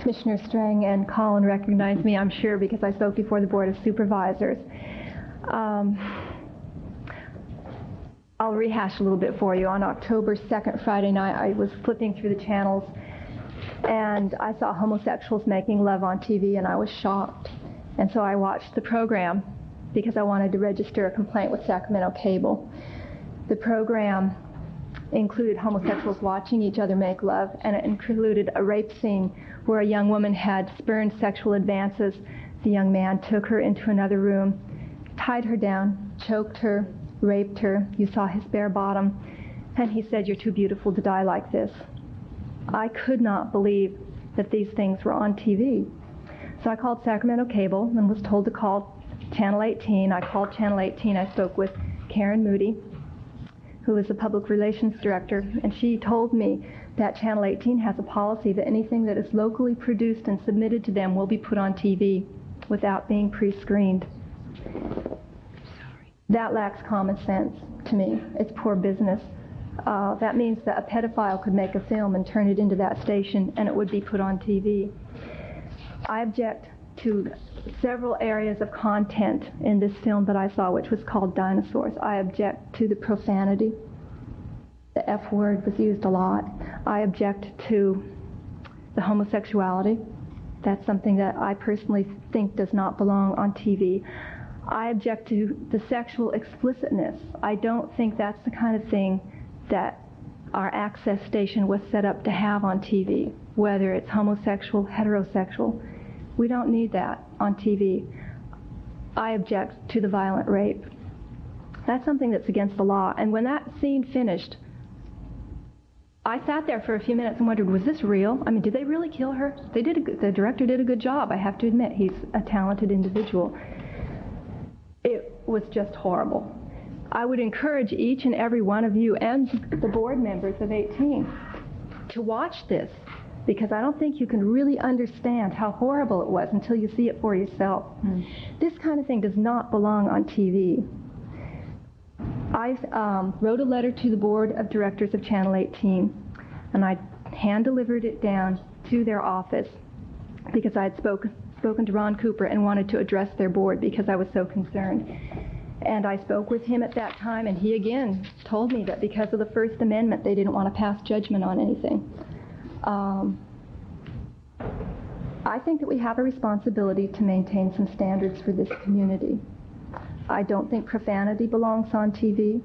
Commissioner Strang and Colin recognize me, I'm sure, because I spoke before the Board of Supervisors. I'll rehash a little bit for you. On October 2nd, Friday night, I was flipping through the channels, and I saw homosexuals making love on TV, and I was shocked. And so I watched the program because I wanted to register a complaint with Sacramento Cable. The program included homosexuals watching each other make love, and it included a rape scene where a young woman had spurned sexual advances. The young man took her into another room, tied her down, choked her, raped her. You saw his bare bottom, and he said, "You're too beautiful to die like this." I could not believe that these things were on TV. So I called Sacramento Cable and was told to call Channel 18. I called Channel 18. I spoke with Karen Moody, who is the public relations director, and she told me that Channel 18 has a policy that anything that is locally produced and submitted to them will be put on TV without being pre-screened. That lacks common sense to me. It's poor business. That means that a pedophile could make a film and turn it into that station, and it would be put on TV. I object to several areas of content in this film that I saw, which was called Dinosaurs. I object to the profanity. The F word was used a lot. I object to the homosexuality. That's something that I personally think does not belong on TV. I object to the sexual explicitness. I don't think that's the kind of thing that our access station was set up to have on TV, whether it's homosexual, heterosexual. We don't need that on TV. I object to the violent rape. That's something that's against the law. And when that scene finished, I sat there for a few minutes and wondered, was this real? I mean, did they really kill her? The director did a good job, I have to admit. He's a talented individual. It was just horrible. I would encourage each and every one of you and the board members of 18 to watch this, because I don't think you can really understand how horrible it was until you see it for yourself. This kind of thing does not belong on TV. I wrote a letter to the board of directors of Channel 18, and I hand-delivered it down to their office because I had spoken to Ron Cooper and wanted to address their board because I was so concerned. And I spoke with him at that time, and he again told me that because of the First Amendment, they didn't want to pass judgment on anything. I think that we have a responsibility to maintain some standards for this community. I don't think profanity belongs on TV.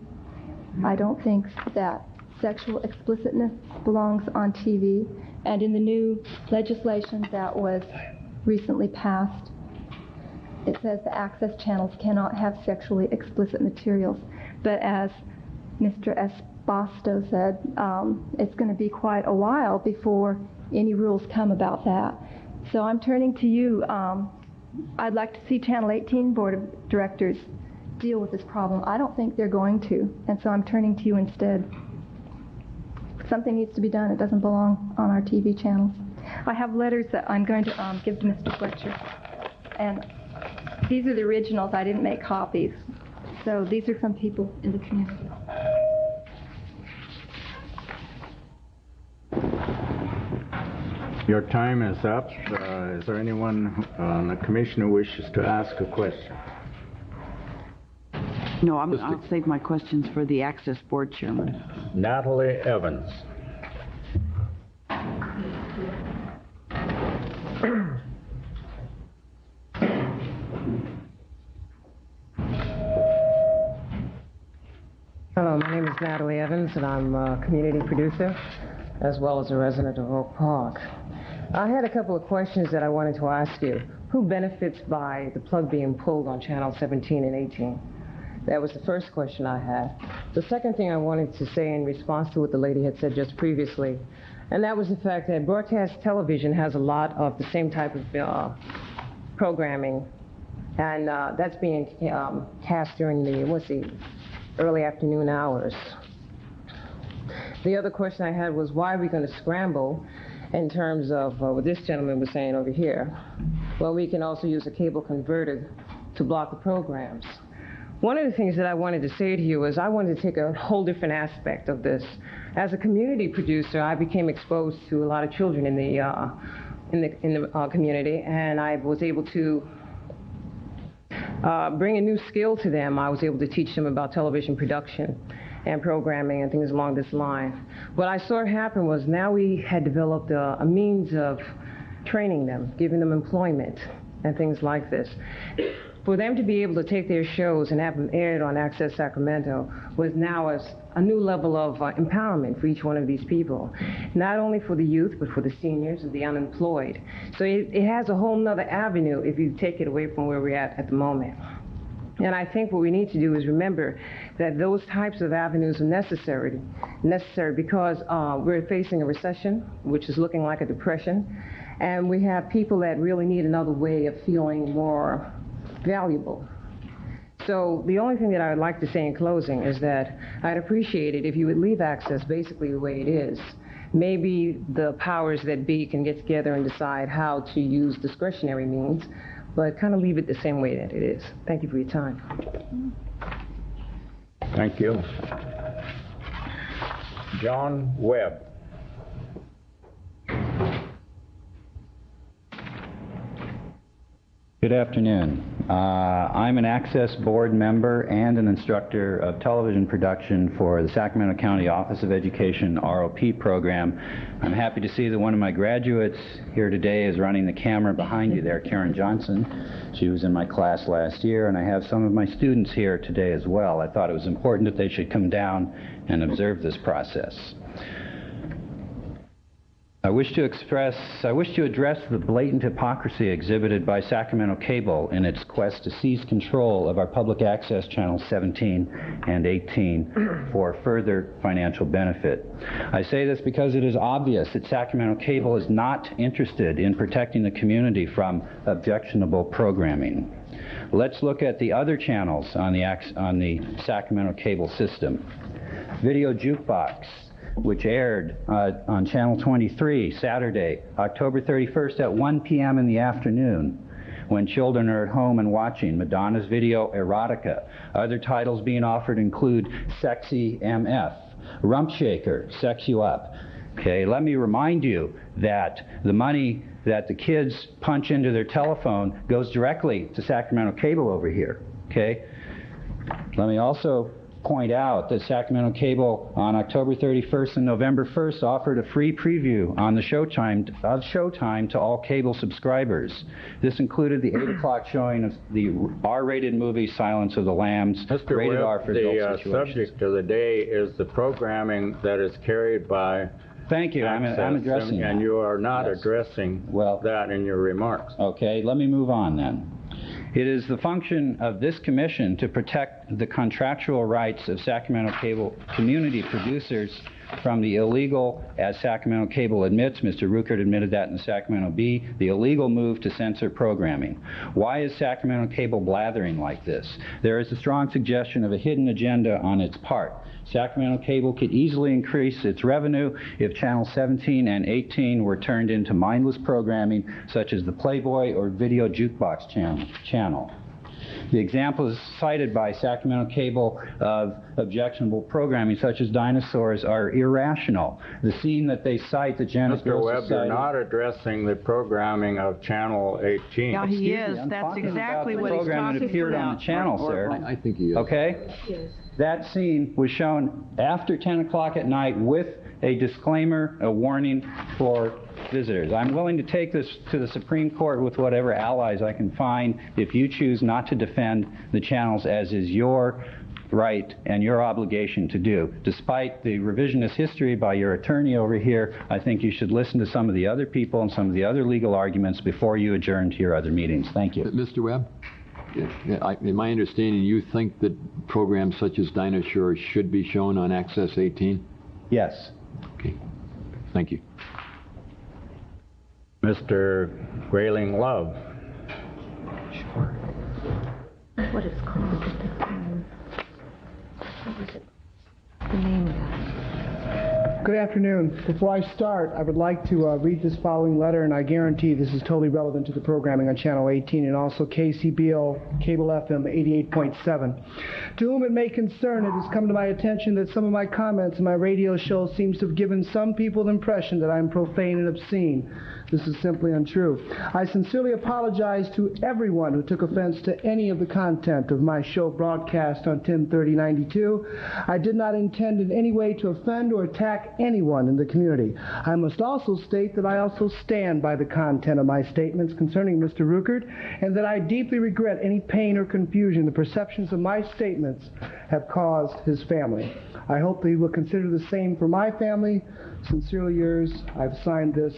I don't think that sexual explicitness belongs on TV. And in the new legislation that was recently passed, it says the access channels cannot have sexually explicit materials. But as Mr. Esposito said, it's going to be quite a while before any rules come about that. So I'm turning to you. I'd like to see Channel 18 Board of Directors deal with this problem. I don't think they're going to, and so I'm turning to you instead. Something needs to be done. It doesn't belong on our TV channels. I have letters that I'm going to give to Mr. Fletcher, and these are the originals. I didn't make copies So these are from people in the community. Your time is up. Is there anyone on the commission who wishes to ask a question? No, I'll save my questions for the Access Board Chairman. Natalie Evans. Hello, my name is Natalie Evans, and I'm a community producer as well as a resident of Oak Park. I had a couple of questions that I wanted to ask you. Who benefits by the plug being pulled on Channel 17 and 18? That was the first question I had. The second thing I wanted to say in response to what the lady had said just previously, and that was the fact that broadcast television has a lot of the same type of programming, and that's being cast during the, early afternoon hours. The other question I had was, why are we going to scramble in terms of what this gentleman was saying over here? Well, we can also use a cable converter to block the programs. One of the things that I wanted to say to you is I wanted to take a whole different aspect of this. As a community producer, I became exposed to a lot of children in the community, and I was able to bring a new skill to them. I was able to teach them about television production and programming and things along this line. What I saw happen was now we had developed a means of training them, giving them employment and things like this. For them to be able to take their shows and have them aired on Access Sacramento was now a new level of empowerment for each one of these people, not only for the youth, but for the seniors and the unemployed. So it has a whole nother avenue if you take it away from where we're at the moment. And I think what we need to do is remember that those types of avenues are necessary because we're facing a recession, which is looking like a depression, and we have people that really need another way of feeling more valuable. So the only thing that I would like to say in closing is that I'd appreciate it if you would leave Access basically the way it is. Maybe the powers that be can get together and decide how to use discretionary means, but kind of leave it the same way that it is. Thank you for your time. Thank you. John Webb. Good afternoon. I'm an Access Board member and an instructor of television production for the Sacramento County Office of Education ROP program. I'm happy to see that one of my graduates here today is running the camera behind you there, Karen Johnson. She was in my class last year, and I have some of my students here today as well. I thought it was important that they should come down and observe this process. I wish to address the blatant hypocrisy exhibited by Sacramento Cable in its quest to seize control of our public access channels 17 and 18 for further financial benefit. I say this because it is obvious that Sacramento Cable is not interested in protecting the community from objectionable programming. Let's look at the other channels on the Sacramento Cable system. Video Jukebox, which aired on Channel 23 Saturday, October 31st at 1 p.m. in the afternoon, when children are at home and watching Madonna's video Erotica. Other titles being offered include Sexy MF, Rump Shaker, Sex You Up. Okay, let me remind you that the money that the kids punch into their telephone goes directly to Sacramento Cable over here. Okay, let me also point out that Sacramento Cable on October 31st and November 1st offered a free preview on the Showtime to all cable subscribers. This included the 8 o'clock showing of the R-rated movie Silence of the Lambs, Mr. rated Webb, R for adult situations. The subject of the day is the programming that is carried by Thank you. Access, I'm addressing and that. you are not addressing that in your remarks. Okay, let me move on then. It is the function of this commission to protect the contractual rights of Sacramento Cable community producers from the illegal, as Sacramento Cable admits, Mr. Ruckert admitted that in the Sacramento Bee, the illegal move to censor programming. Why is Sacramento Cable blathering like this? There is a strong suggestion of a hidden agenda on its part. Sacramento Cable could easily increase its revenue if Channel 17 and 18 were turned into mindless programming such as the Playboy or Video Jukebox channel. The examples cited by Sacramento Cable of objectionable programming, such as dinosaurs, are irrational. The scene that they cite, the Janet Mr. Gill Webb, Society... you're not addressing the programming of Channel 18. Yeah, he is. That's exactly what he's talking about. Program that appeared on the channel, sir. I think he is. Okay? Yes. That scene was shown after 10 o'clock at night with a disclaimer, a warning for visitors. I'm willing to take this to the Supreme Court with whatever allies I can find if you choose not to defend the channels, as is your right and your obligation to do. Despite the revisionist history by your attorney over here, I think you should listen to some of the other people and some of the other legal arguments before you adjourn to your other meetings. Thank you. Mr. Webb? In my understanding, you think that programs such as Dinosaur should be shown on Access 18? Yes. Okay. Thank you. Mr. Grayling Love. Sure. What is called what was it? The name of it. Good afternoon. Before I start, I would like to read this following letter, and I guarantee this is totally relevant to the programming on Channel 18 and also KCBL Cable FM 88.7. To whom it may concern, it has come to my attention that some of my comments in my radio show seems to have given some people the impression that I am profane and obscene. This is simply untrue. I sincerely apologize to everyone who took offense to any of the content of my show broadcast on 10/30/92. I did not intend in any way to offend or attack anyone in the community. I must also state that I also stand by the content of my statements concerning Mr. Ruckert, and that I deeply regret any pain or confusion the perceptions of my statements have caused his family. I hope that he will consider the same for my family. Sincerely yours. I've signed this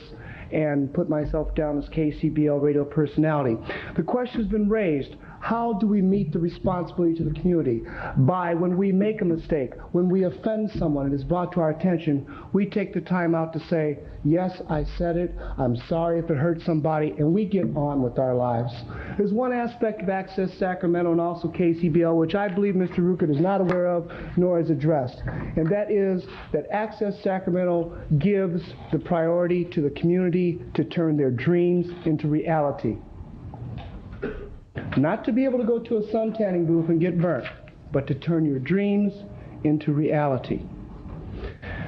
and put myself down as KCBL radio personality. The question has been raised, how do we meet the responsibility to the community? By when we make a mistake, when we offend someone and it is brought to our attention, we take the time out to say, yes, I said it, I'm sorry if it hurt somebody, and we get on with our lives. There's one aspect of Access Sacramento and also KCBL which I believe Mr. Ruckert is not aware of nor is addressed, and that is that Access Sacramento gives the priority to the community to turn their dreams into reality. Not to be able to go to a suntanning booth and get burnt, but to turn your dreams into reality.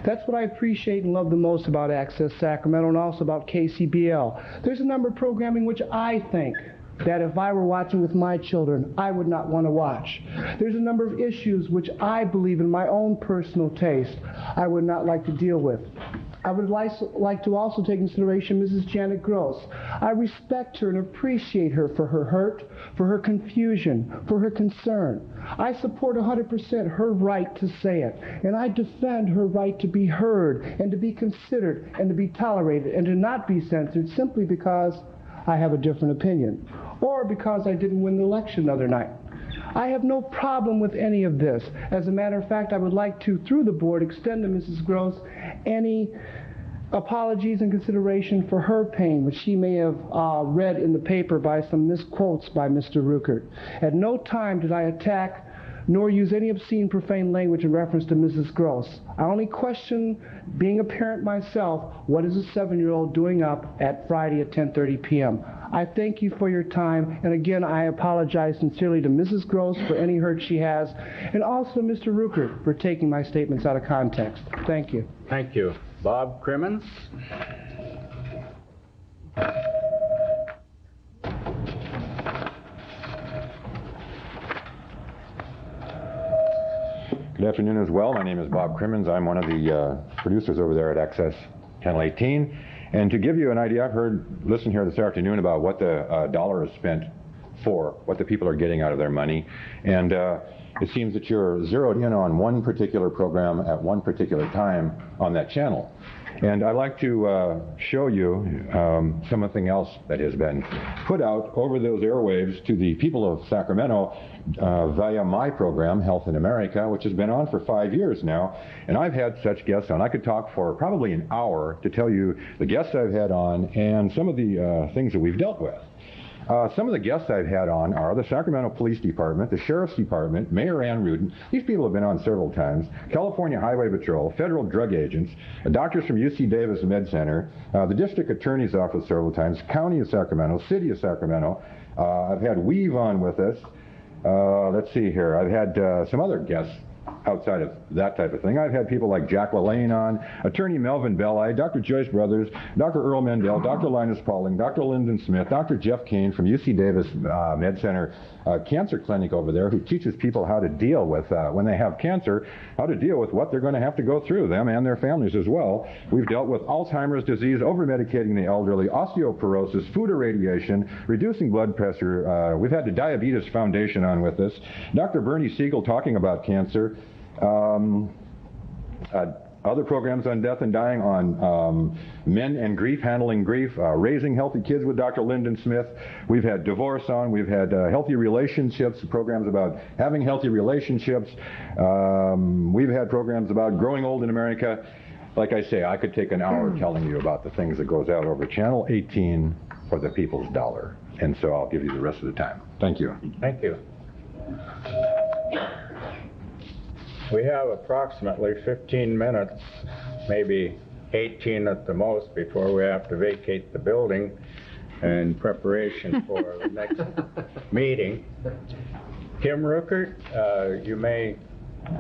That's what I appreciate and love the most about Access Sacramento and also about KCBL. There's a number of programming which I think that if I were watching with my children, I would not want to watch. There's a number of issues which I believe in my own personal taste I would not like to deal with. I would like to also take into consideration Mrs. Janet Gross. I respect her and appreciate her for her hurt, for her confusion, for her concern. I support 100% her right to say it, and I defend her right to be heard and to be considered and to be tolerated and to not be censored simply because I have a different opinion or because I didn't win the election the other night. I have no problem with any of this. As a matter of fact, I would like to, through the board, extend to Mrs. Gross any apologies and consideration for her pain, which she may have read in the paper by some misquotes by Mr. Ruckert. At no time did I attack nor use any obscene, profane language in reference to Mrs. Gross. I only question, being a parent myself, what is a 7-year-old doing up at Friday at 10:30 p.m.? I thank you for your time, and again, I apologize sincerely to Mrs. Gross for any hurt she has, and also to Mr. Ruckert for taking my statements out of context. Thank you. Thank you. Bob Crimmins? Good afternoon as well. My name is Bob Crimmins. I'm one of the producers over there at Access Channel 18. And to give you an idea, I've listened here this afternoon about what the dollar is spent for, what the people are getting out of their money. And it seems that you're zeroed in on one particular program at one particular time on that channel. And I'd like to show you something else that has been put out over those airwaves to the people of Sacramento via my program, Health in America, which has been on for 5 years now. And I've had such guests on. I could talk for probably an hour to tell you the guests I've had on and some of the things that we've dealt with. Some of the guests I've had on are the Sacramento Police Department, the Sheriff's Department, Mayor Ann Rudin. These people have been on several times. California Highway Patrol, federal drug agents, doctors from UC Davis Med Center, the District Attorney's Office several times, County of Sacramento, City of Sacramento. I've had Weave on with us. Let's see here. I've had some other guests outside of that type of thing. I've had people like Jack LaLanne on, Attorney Melvin Belli, Dr. Joyce Brothers, Dr. Earl Mendel, Dr. Linus Pauling, Dr. Lyndon Smith, Dr. Jeff Kane from UC Davis Med Center Cancer Clinic over there, who teaches people how to deal with, when they have cancer, how to deal with what they're going to have to go through, them and their families as well. We've dealt with Alzheimer's disease, over-medicating the elderly, osteoporosis, food irradiation, reducing blood pressure. We've had the Diabetes Foundation on with us. Dr. Bernie Siegel talking about cancer. Other programs on death and dying, on men and grief, handling grief, raising healthy kids with Dr. Lyndon Smith. We've had divorce on. We've had healthy relationships, programs about having healthy relationships. We've had programs about growing old in America. Like I say, I could take an hour telling you about the things that goes out over Channel 18 for the people's dollar. And so I'll give you the rest of the time. Thank you. Thank you. We have approximately 15 minutes, maybe 18 at the most, before we have to vacate the building in preparation for the next meeting. Kim Ruckert, you may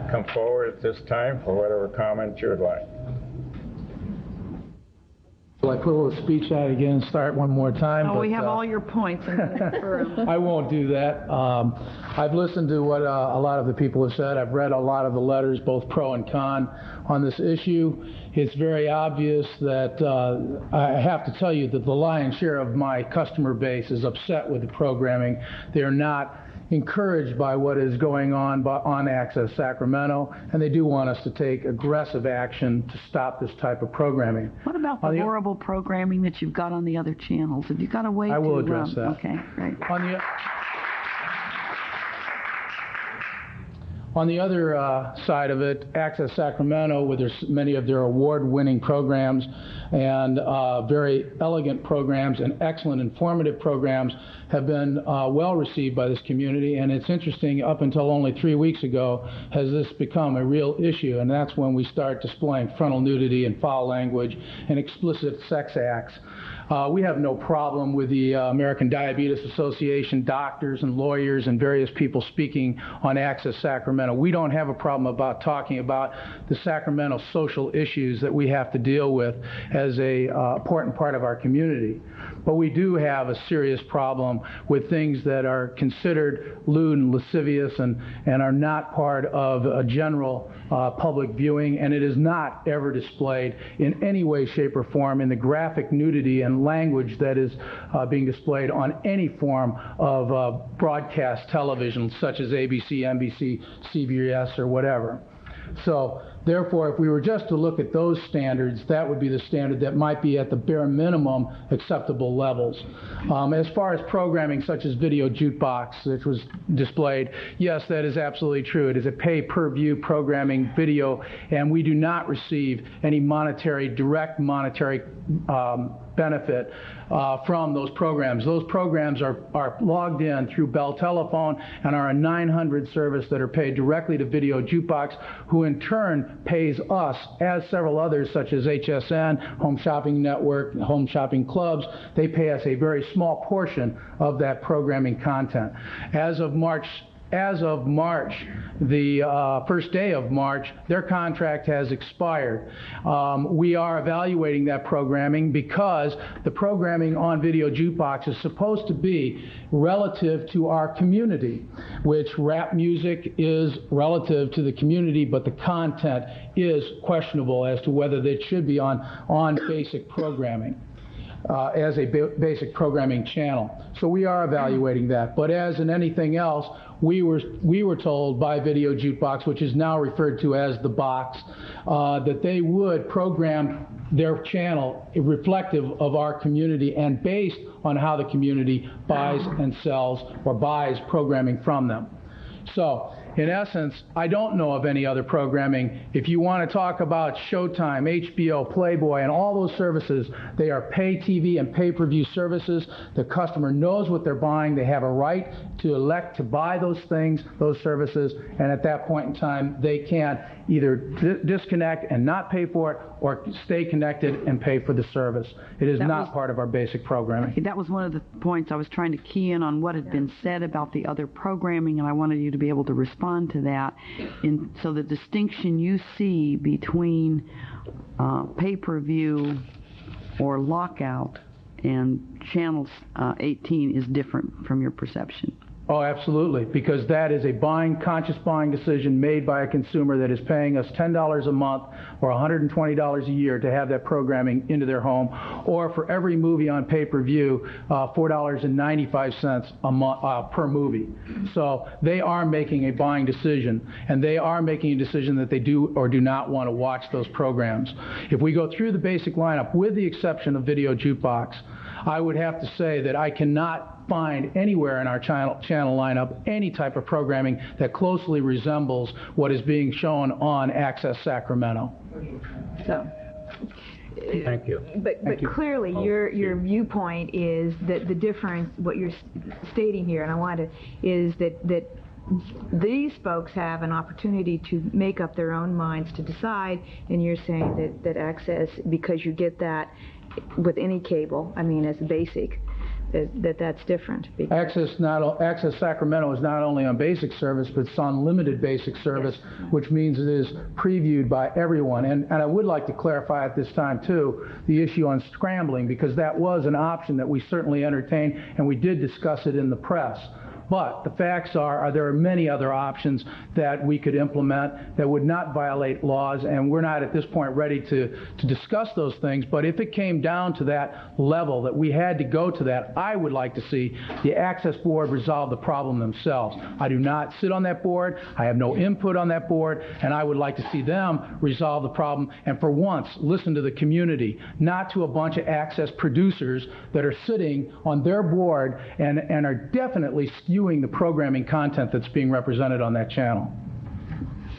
come forward at this time for whatever comments you would like. Will I put a little speech out again and start one more time? Oh, we have all your points. I won't do that. I've listened to what a lot of the people have said. I've read a lot of the letters, both pro and con, on this issue. It's very obvious that I have to tell you that the lion's share of my customer base is upset with the programming. They're not encouraged by what is going on Access Sacramento, and they do want us to take aggressive action to stop this type of programming. What about the horrible programming that you've got on the other channels? Have you got a way to... I will address that. Okay, great. On the other side of it, Access Sacramento, with many of their award-winning programs and very elegant programs and excellent informative programs, have been well received by this community. And it's interesting, up until only 3 weeks ago has this become a real issue, and that's when we start displaying frontal nudity and foul language and explicit sex acts. We have no problem with the American Diabetes Association, doctors and lawyers and various people speaking on Access Sacramento. We don't have a problem about talking about the Sacramento social issues that we have to deal with as a important part of our community. But we do have a serious problem with things that are considered lewd and lascivious and are not part of a general public viewing, and it is not ever displayed in any way, shape, or form in the graphic nudity and language that is being displayed on any form of broadcast television, such as ABC, NBC, CBS, or whatever. So, therefore, if we were just to look at those standards, that would be the standard that might be at the bare minimum acceptable levels. As far as programming such as Video Jukebox, which was displayed, yes, that is absolutely true. It is a pay-per-view programming video, and we do not receive any direct monetary benefit from those programs. Those programs are logged in through Bell Telephone and are a 900 service that are paid directly to Video Jukebox, who in turn pays us, as several others such as HSN, Home Shopping Network, Home Shopping Clubs, they pay us a very small portion of that programming content. As of March, the first day of March, their contract has expired. We are evaluating that programming because the programming on Video Jukebox is supposed to be relative to our community, which rap music is relative to the community, but the content is questionable as to whether it should be on basic programming. As a basic programming channel. So we are evaluating that. But as in anything else, we were told by Video Jukebox, which is now referred to as the Box, that they would program their channel reflective of our community and based on how the community buys and sells or buys programming from them. So in essence, I don't know of any other programming. If you want to talk about Showtime, HBO, Playboy, and all those services, they are pay TV and pay-per-view services. The customer knows what they're buying. They have a right to elect to buy those things, those services, and at that point in time, they can either disconnect and not pay for it or stay connected and pay for the service. It is not part of our basic programming. That was one of the points I was trying to key in on what had been said about the other programming, and I wanted you to be able to respond to that. So the distinction you see between pay-per-view or lockout and Channel 18 is different from your perception. Oh, absolutely, because that is a conscious buying decision made by a consumer that is paying us $10 a month or $120 a year to have that programming into their home, or for every movie on pay-per-view, $4.95 a month per movie. So they are making a buying decision, and they are making a decision that they do or do not want to watch those programs. If we go through the basic lineup, with the exception of Video Jukebox, I would have to say that I cannot find anywhere in our channel lineup any type of programming that closely resembles what is being shown on Access Sacramento. So, thank you. But clearly, your viewpoint is that the difference, what you're stating here, and I want to, is that these folks have an opportunity to make up their own minds to decide, and you're saying that Access, because you get that with any cable, I mean, as basic, that's different. Access Sacramento is not only on basic service, but it's on limited basic service, yes, which means it is previewed by everyone. And I would like to clarify at this time, too, the issue on scrambling, because that was an option that we certainly entertained, and we did discuss it in the press. But the facts are there are many other options that we could implement that would not violate laws, and we're not at this point ready to discuss those things. But if it came down to that level, that we had to go to that, I would like to see the Access Board resolve the problem themselves. I do not sit on that board. I have no input on that board, and I would like to see them resolve the problem and for once listen to the community, not to a bunch of Access producers that are sitting on their board and are definitely skewing the programming content that's being represented on that channel.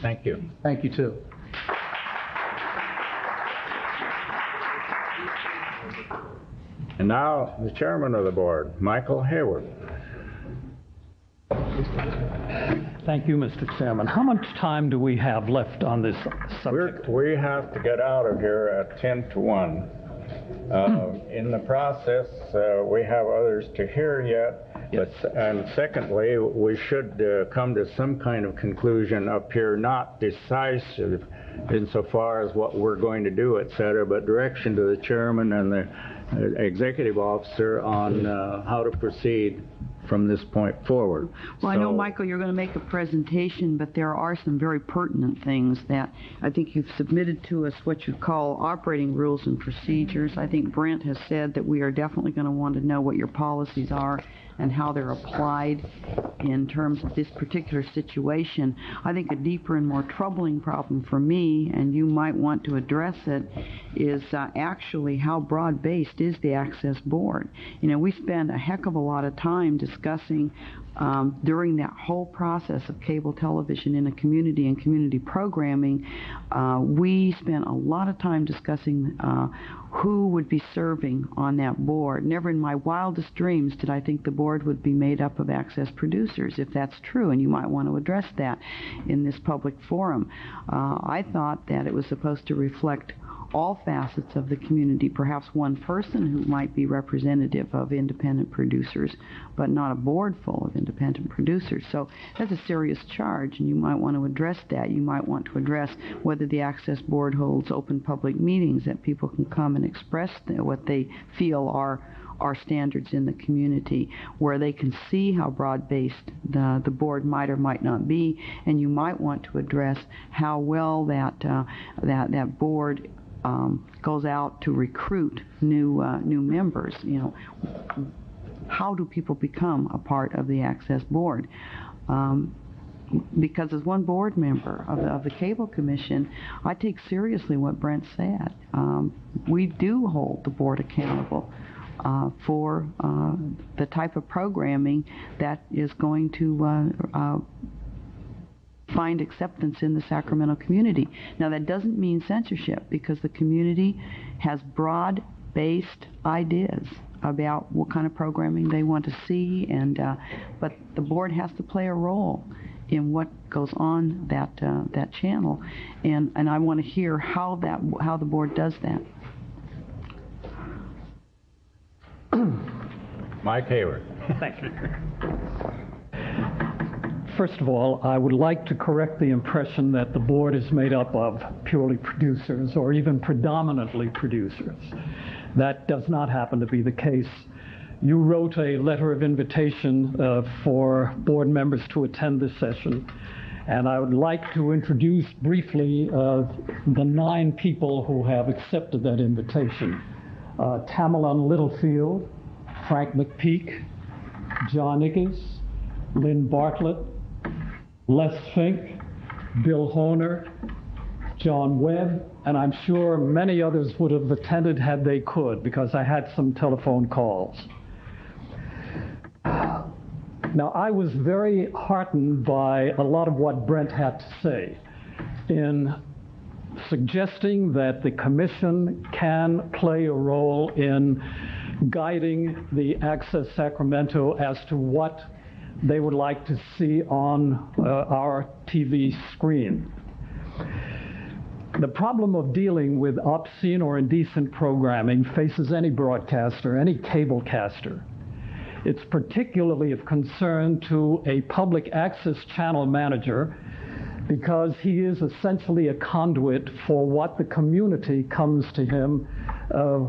Thank you. Thank you, too. And now, the chairman of the board, Michael Hayward. Thank you, Mr. Chairman. How much time do we have left on this subject? We have to get out of here at 10 to 1. In the process, we have others to hear yet. Yes. And secondly, we should come to some kind of conclusion up here, not decisive insofar as what we're going to do, et cetera, but direction to the chairman and the executive officer on how to proceed from this point forward. Well, I know, Michael, you're going to make a presentation, but there are some very pertinent things that I think you've submitted to us, what you call operating rules and procedures. I think Brent has said that we are definitely going to want to know what your policies are and how they're applied in terms of this particular situation. I think a deeper and more troubling problem for me, and you might want to address it, is actually how broad-based is the Access Board. You know, we spend a heck of a lot of time discussing during that whole process of cable television in a community and community programming. We spent a lot of time discussing who would be serving on that board. Never in my wildest dreams did I think the board would be made up of Access producers, if that's true, and you might want to address that in this public forum. I thought that it was supposed to reflect all facets of the community, perhaps one person who might be representative of independent producers, but not a board full of independent producers. So that's a serious charge, and you might want to address that. You might want to address whether the Access Board holds open public meetings that people can come and express what they feel are standards in the community, where they can see how broad-based the board might or might not be, and you might want to address how well that board goes out to recruit new members. You know, how do people become a part of the Access Board? Because as one board member of the Cable Commission, I take seriously what Brent said. We do hold the board accountable for the type of programming that is going to find acceptance in the Sacramento community. Now, that doesn't mean censorship, because the community has broad-based ideas about what kind of programming they want to see, and but the board has to play a role in what goes on that channel, and I want to hear how the board does that. Mike Hayward. Thank you. First of all, I would like to correct the impression that the board is made up of purely producers or even predominantly producers. That does not happen to be the case. You wrote a letter of invitation for board members to attend this session, and I would like to introduce briefly the 9 people who have accepted that invitation. Tamerlan Littlefield, Frank McPeak, John Ickes, Lynn Bartlett, Les Fink, Bill Honer, John Webb, and I'm sure many others would have attended had they could, because I had some telephone calls. Now, I was very heartened by a lot of what Brent had to say in suggesting that the Commission can play a role in guiding the Access Sacramento as to what they would like to see on our TV screen. The problem of dealing with obscene or indecent programming faces any broadcaster, any cablecaster. It's particularly of concern to a public access channel manager, because he is essentially a conduit for what the community comes to him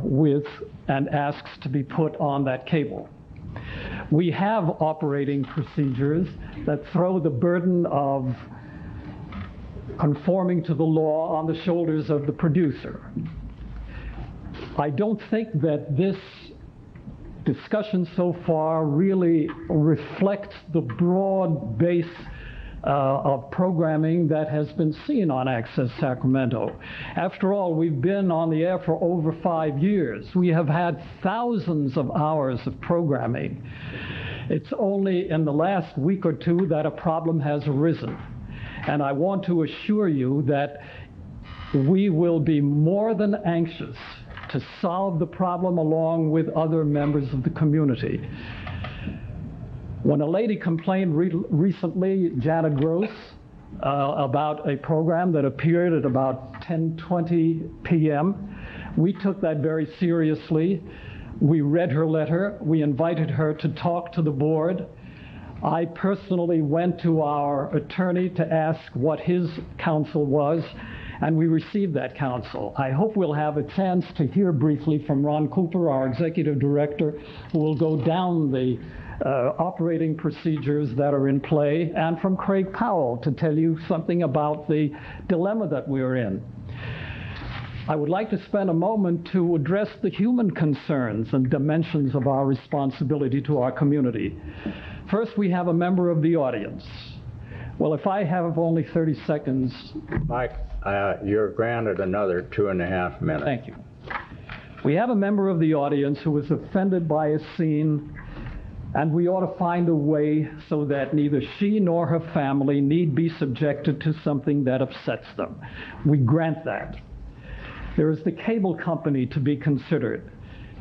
with and asks to be put on that cable. We have operating procedures that throw the burden of conforming to the law on the shoulders of the producer. I don't think that this discussion so far really reflects the broad base of programming that has been seen on Access Sacramento. After all, we've been on the air for over 5 years. We have had thousands of hours of programming. It's only in the last week or two that a problem has arisen. And I want to assure you that we will be more than anxious to solve the problem along with other members of the community. When a lady complained recently, Janet Gross, about a program that appeared at about 10:20 p.m., we took that very seriously. We read her letter. We invited her to talk to the board. I personally went to our attorney to ask what his counsel was, and we received that counsel. I hope we'll have a chance to hear briefly from Ron Cooper, our executive director, who will go down the operating procedures that are in play, and from Craig Powell to tell you something about the dilemma that we're in. I would like to spend a moment to address the human concerns and dimensions of our responsibility to our community. First, we have a member of the audience. Well, if I have only 30 seconds... Mike, you're granted another 2.5 minutes. Thank you. We have a member of the audience who was offended by a scene, and we ought to find a way so that neither she nor her family need be subjected to something that upsets them. We grant that. There is the cable company to be considered.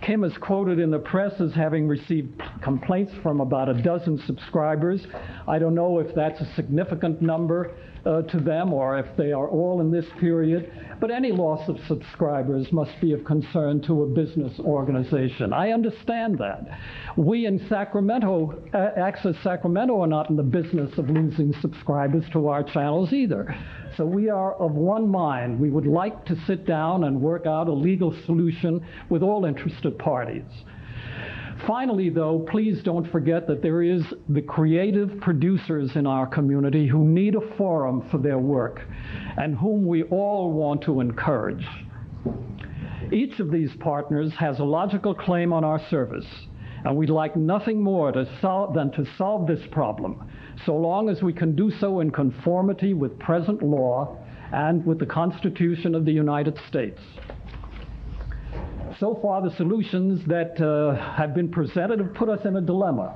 Kim is quoted in the press as having received complaints from about a dozen subscribers. I don't know if that's a significant number to them or if they are all in this period, but any loss of subscribers must be of concern to a business organization. I understand that. We in Sacramento, Access Sacramento, are not in the business of losing subscribers to our channels either. So we are of one mind. We would like to sit down and work out a legal solution with all interested parties. Finally, though, please don't forget that there is the creative producers in our community who need a forum for their work and whom we all want to encourage. Each of these partners has a logical claim on our service, and we'd like nothing more than to solve this problem, so long as we can do so in conformity with present law and with the Constitution of the United States. So far, the solutions that have been presented have put us in a dilemma.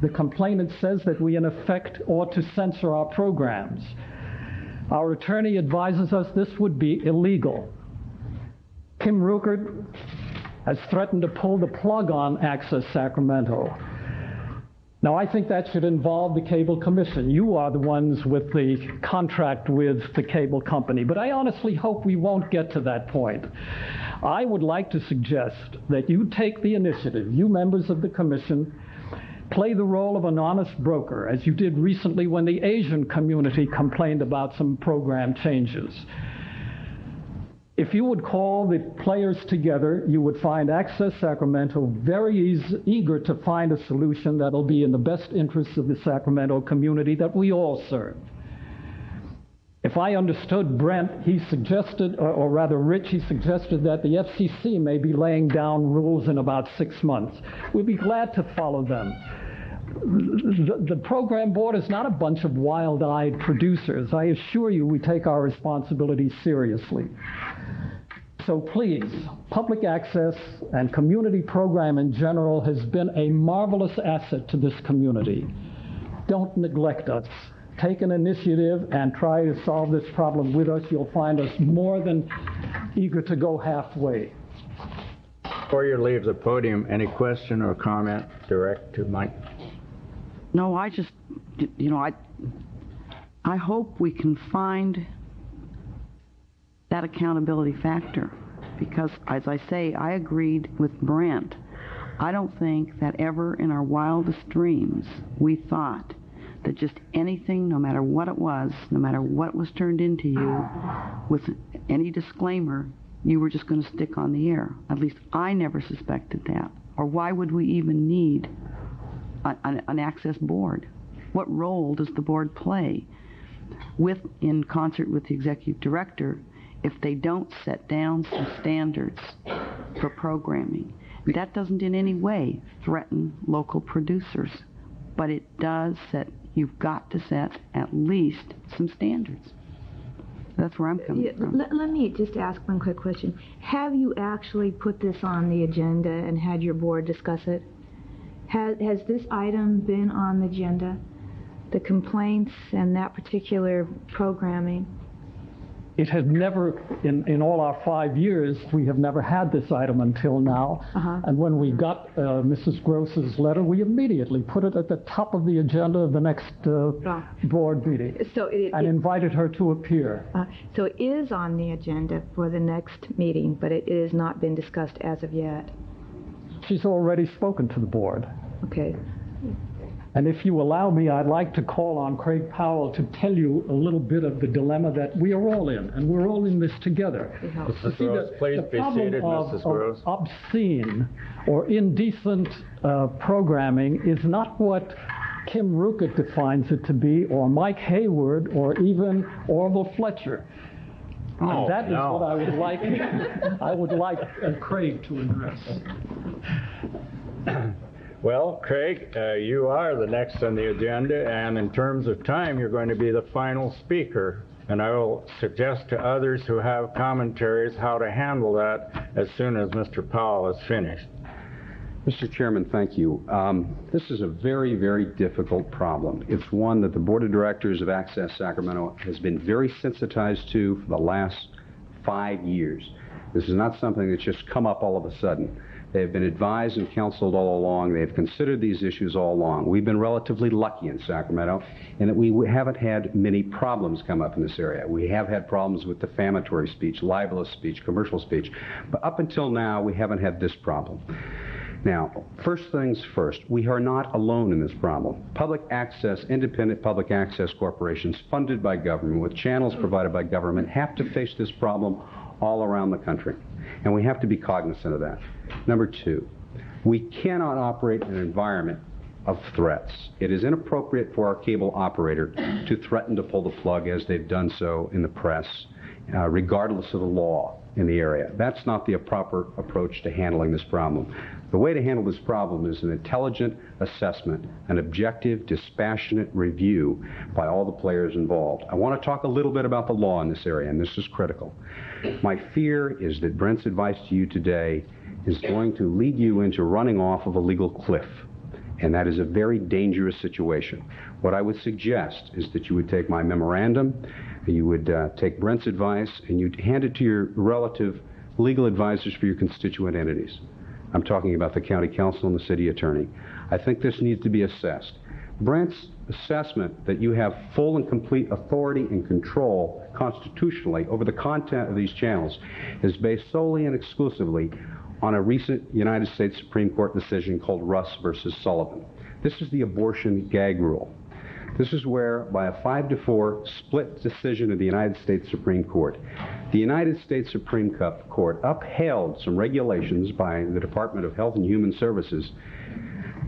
The complainant says that we, in effect, ought to censor our programs. Our attorney advises us this would be illegal. Kim Ruckert has threatened to pull the plug on Access Sacramento. Now, I think that should involve the Cable Commission. You are the ones with the contract with the cable company, but I honestly hope we won't get to that point. I would like to suggest that you take the initiative, you members of the Commission, play the role of an honest broker, as you did recently when the Asian community complained about some program changes. If you would call the players together, you would find Access Sacramento very eager to find a solution that will be in the best interests of the Sacramento community that we all serve. If I understood Brent, he suggested, or rather Rich, he suggested that the FCC may be laying down rules in about 6 months. We'd be glad to follow them. The program board is not a bunch of wild-eyed producers. I assure you we take our responsibilities seriously. So please, public access and community program in general has been a marvelous asset to this community. Don't neglect us. Take an initiative and try to solve this problem with us. You'll find us more than eager to go halfway. Before you leave the podium, any question or comment direct to Mike? No, I just, I hope we can find that accountability factor, because as I say, I agreed with Brent. I don't think that ever in our wildest dreams we thought that just anything, no matter what it was, no matter what was turned into you, with any disclaimer, you were just going to stick on the air. At least I never suspected that. Or why would we even need an access board? What role does the board play in concert with the executive director if they don't set down some standards for programming? That doesn't in any way threaten local producers, but it does you've got to set at least some standards. That's where I'm coming from. Let me just ask one quick question. Have you actually put this on the agenda and had your board discuss it? Has this item been on the agenda? The complaints and that particular programming? It has never, in all our 5 years, we have never had this item until now. And when we got Mrs. Gross's letter, we immediately put it at the top of the agenda of the next board meeting and invited her to appear. So it is on the agenda for the next meeting, but it has not been discussed as of yet. She's already spoken to the board. Okay. And if you allow me, I'd like to call on Craig Powell to tell you a little bit of the dilemma that we are all in, and we're all in this together. Mrs. Gross, please be seated, Mrs. Gross. Obscene or indecent programming is not what Kim Ruckert defines it to be, or Mike Hayward, or even Orville Fletcher. Oh, and that is what I would like Craig to address. Well, Craig, you are the next on the agenda, and in terms of time, you're going to be the final speaker. And I will suggest to others who have commentaries how to handle that as soon as Mr. Powell is finished. Mr. Chairman, thank you. This is a very, very difficult problem. It's one that the Board of Directors of Access Sacramento has been very sensitized to for the last 5 years. This is not something that's just come up all of a sudden. They have been advised and counseled all along. They have considered these issues all along. We've been relatively lucky in Sacramento in that we haven't had many problems come up in this area. We have had problems with defamatory speech, libelous speech, commercial speech, but up until now, we haven't had this problem. Now, first things first, we are not alone in this problem. Public access, independent public access corporations funded by government, with channels provided by government, have to face this problem all around the country, and we have to be cognizant of that. Number two, we cannot operate in an environment of threats. It is inappropriate for our cable operator to threaten to pull the plug as they've done so in the press, regardless of the law in the area. That's not the proper approach to handling this problem. The way to handle this problem is an intelligent assessment, an objective, dispassionate review by all the players involved. I want to talk a little bit about the law in this area, and this is critical. My fear is that Brent's advice to you today is going to lead you into running off of a legal cliff. And that is a very dangerous situation. What I would suggest is that you would take my memorandum, you would take Brent's advice, and you'd hand it to your relative legal advisors for your constituent entities. I'm talking about the county council and the city attorney. I think this needs to be assessed. Brent's assessment that you have full and complete authority and control constitutionally over the content of these channels is based solely and exclusively on a recent United States Supreme Court decision called Russ versus Sullivan. This is the abortion gag rule. This is where, by a 5-4 split decision of the United States Supreme Court, the United States Supreme Court upheld some regulations by the Department of Health and Human Services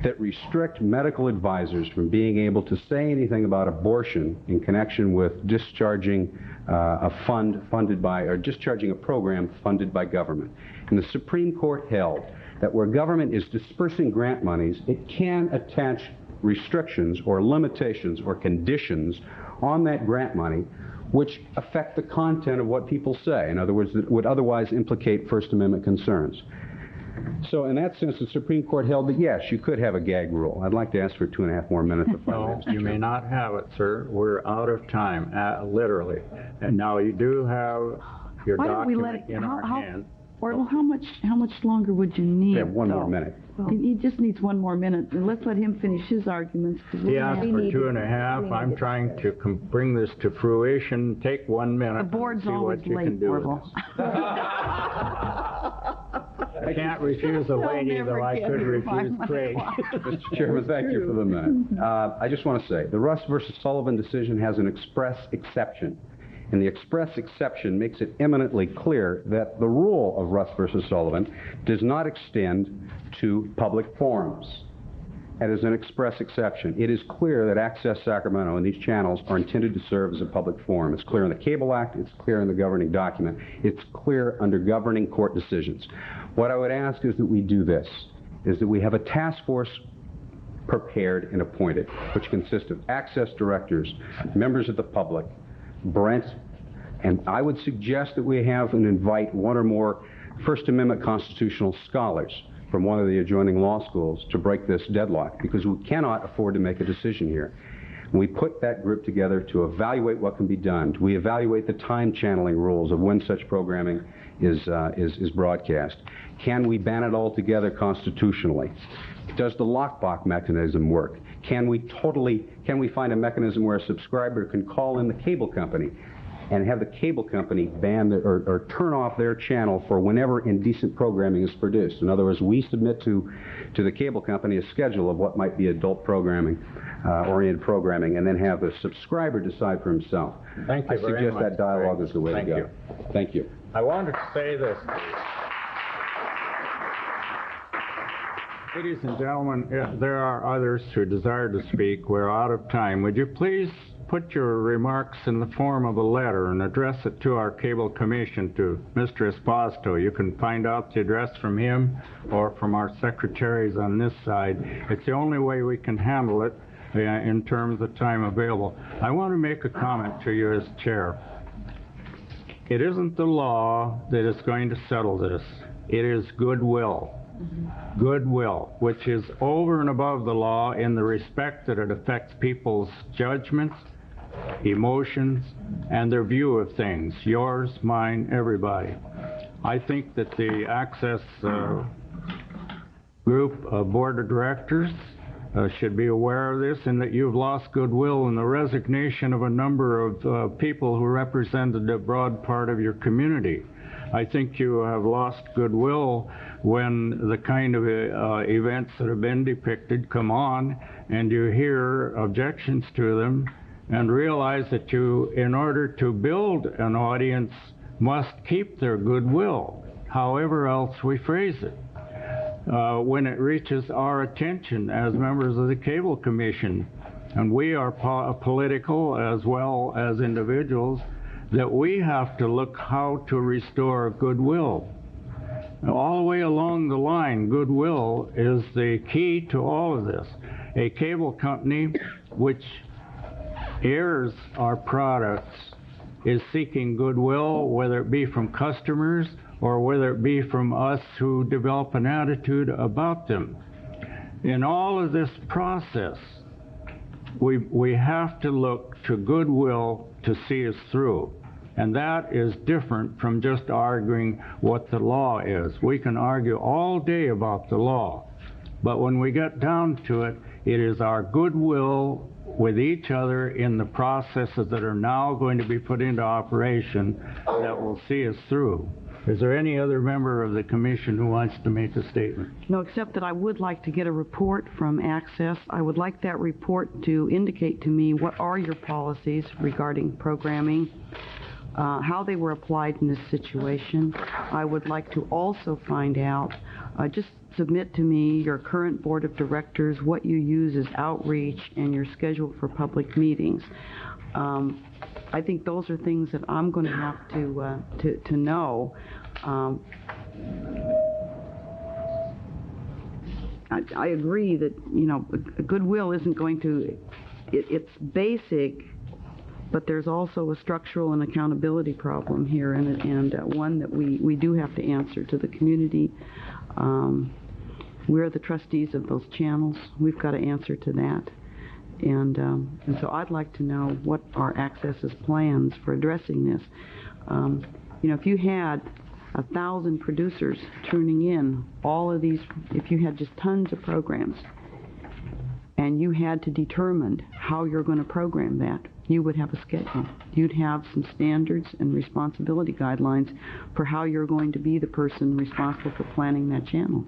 that restrict medical advisors from being able to say anything about abortion in connection with discharging a fund funded by, or discharging a program funded by government. And the Supreme Court held that where government is dispersing grant monies, it can attach restrictions or limitations or conditions on that grant money which affect the content of what people say. In other words, that would otherwise implicate First Amendment concerns. So in that sense, the Supreme Court held that, yes, you could have a gag rule. I'd like to ask for 2.5 more minutes of No, you may not have it, sir. We're out of time, literally. And now you do have your Why don't we document let it, in our hand. Well, how much longer would you need? We have one more minute. He just needs 1 more minute, and let's let him finish his arguments. He asked for 2.5. I'm trying to bring this to fruition. Take 1 minute. The board's and see always what you late, can do with Orville. this. I can't refuse a lady, though I could refuse Craig. Mr. Chairman, thank you for the minute. I just want to say, the Russ versus Sullivan decision has an express exception. And the express exception makes it eminently clear that the rule of Russ versus Sullivan does not extend to public forums. That is an express exception. It is clear that Access Sacramento and these channels are intended to serve as a public forum. It's clear in the Cable Act, it's clear in the governing document, it's clear under governing court decisions. What I would ask is that we do this, is that we have a task force prepared and appointed, which consists of access directors, members of the public, Brent, and I would suggest that we have and invite one or more First Amendment constitutional scholars from one of the adjoining law schools to break this deadlock, because we cannot afford to make a decision here. We put that group together to evaluate what can be done. We evaluate the time channeling rules of when such programming is broadcast. Can we ban it altogether constitutionally? Does the lockbox mechanism work? Can we find a mechanism where a subscriber can call in the cable company and have the cable company ban or turn off their channel for whenever indecent programming is produced? In other words, we submit to the cable company a schedule of what might be adult programming, oriented programming, and then have the subscriber decide for himself. Thank you very suggest much, that dialogue is the way to go. you. Thank you. I wanted to say this. Ladies and gentlemen, there are others who desire to speak. We're out of time. Would you please put your remarks in the form of a letter and address it to our Cable Commission, to Mr. Esposito. You can find out the address from him or from our secretaries on this side. It's the only way we can handle it in terms of time available. I want to make a comment to you as chair. It isn't the law that is going to settle this. It is goodwill. Goodwill, which is over and above the law in the respect that it affects people's judgments, emotions, and their view of things. Yours, mine, everybody. I think that the Access Group Board of Directors should be aware of this, and that you've lost goodwill in the resignation of a number of people who represented a broad part of your community. I think you have lost goodwill when the kind of events that have been depicted come on and you hear objections to them and realize that you, in order to build an audience, must keep their goodwill, however else we phrase it. When it reaches our attention as members of the Cable Commission, and we are political as well as individuals, that we have to look how to restore goodwill. All the way along the line, goodwill is the key to all of this. A cable company which airs our products is seeking goodwill, whether it be from customers or whether it be from us who develop an attitude about them. in all of this process, we have to look to goodwill to see us through. And that is different from just arguing what the law is. We can argue all day about the law, but when we get down to it, it is our goodwill with each other in the processes that are now going to be put into operation that will see us through. Is there any other member of the commission who wants to make a statement? No, except that I would like to get a report from Access. I would like that report to indicate to me what are your policies regarding programming, how they were applied in this situation. I would like to also find out, just submit to me your current board of directors, what you use as outreach, and your schedule for public meetings. I think those are things that I'm going to have to know. I agree that, you know, goodwill isn't going to, it's basic, but there's also a structural and accountability problem here, and one that we do have to answer to the community. We're the trustees of those channels. We've got to answer to that. And so I'd like to know what are Access's plans for addressing this. You know, if you had 1,000 producers tuning in, all of these, if you had just tons of programs, and you had to determine how you're going to program that, you would have a schedule. You'd have some standards and responsibility guidelines for how you're going to be the person responsible for planning that channel.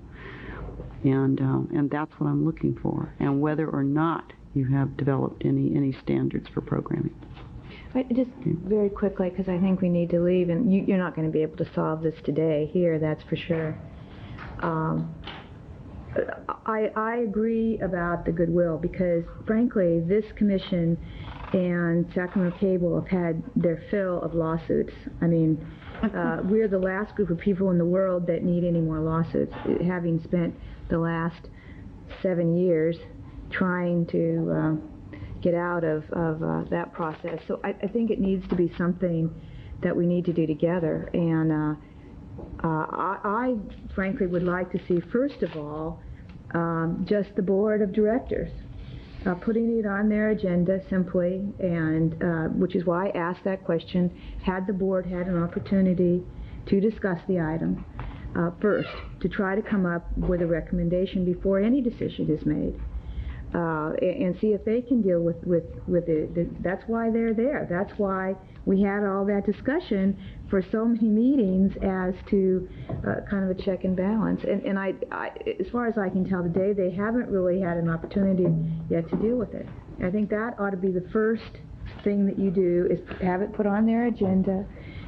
And that's what I'm looking for, and whether or not you have developed any standards for programming. Just very quickly, because I think we need to leave, and you're not going to be able to solve this today here, that's for sure. I agree about the goodwill, because frankly, this commission and Sacramento Cable have had their fill of lawsuits. I mean, we're the last group of people in the world that need any more lawsuits, having spent the last 7 years trying to get out of that process. So I think it needs to be something that we need to do together. And I frankly would like to see, first of all, just the board of directors putting it on their agenda simply, and which is why I asked that question. Had the board had an opportunity to discuss the item first, to try to come up with a recommendation before any decision is made, and see if they can deal with it. That's why they're there. That's why we had all that discussion for so many meetings as to kind of a check and balance. And I, as far as I can tell today, they haven't really had an opportunity yet to deal with it. I think that ought to be the first thing that you do, is have it put on their agenda.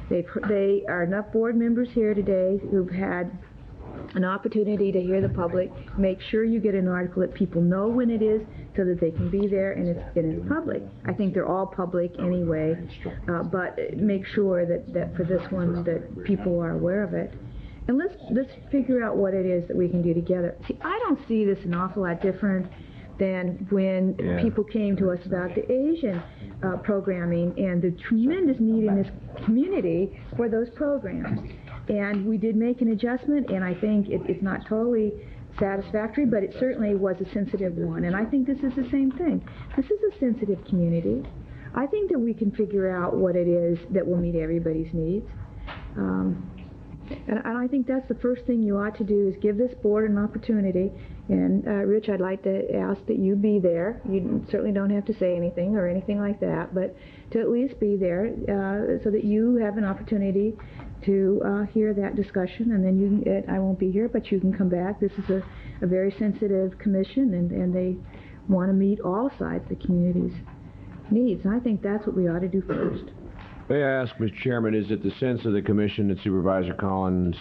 They are enough board members here today who've had an opportunity to hear the public. Make sure you get an article that people know when it is, so that they can be there and it's public. I think they're all public anyway, but make sure that for this one that people are aware of it. And let's figure out what it is that we can do together. See, I don't see this an awful lot different than when people came to us about the Asian programming and the tremendous need in this community for those programs. And we did make an adjustment, and I think it's not totally satisfactory, but it certainly was a sensitive one. And I think this is the same thing. This is a sensitive community. I think that we can figure out what it is that will meet everybody's needs. And I think that's the first thing you ought to do, is give this board an opportunity. And Rich, I'd like to ask that you be there. You certainly don't have to say anything or anything like that, but to at least be there so that you have an opportunity to hear that discussion. And then you can, I won't be here, but you can come back. This is a very sensitive commission, and they want to meet all sides of the community's needs. And I think that's what we ought to do first. May I ask, Mr. Chairman, is it the sense of the commission that Supervisor Collins'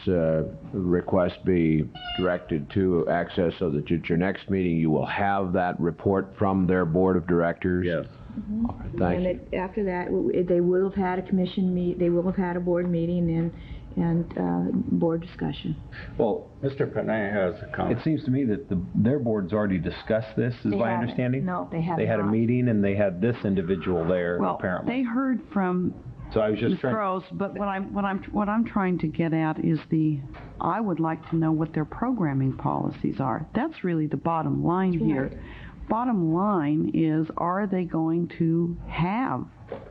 request be directed to Access, so that at your next meeting you will have that report from their board of directors? Yes. Mm-hmm. All right, thank you. And after that, they will have had a commission meet. They will have had a board meeting and board discussion. Well, Mr. Panay has a comment. It seems to me that their board's already discussed this, is my understanding. No, they haven't. They had a meeting, and they had this individual there, Well, apparently. they heard from So I was just Ms. trying. Gross, but what I'm trying to get at is I would like to know what their programming policies are. That's really the bottom line here. Bottom line is, are they going to have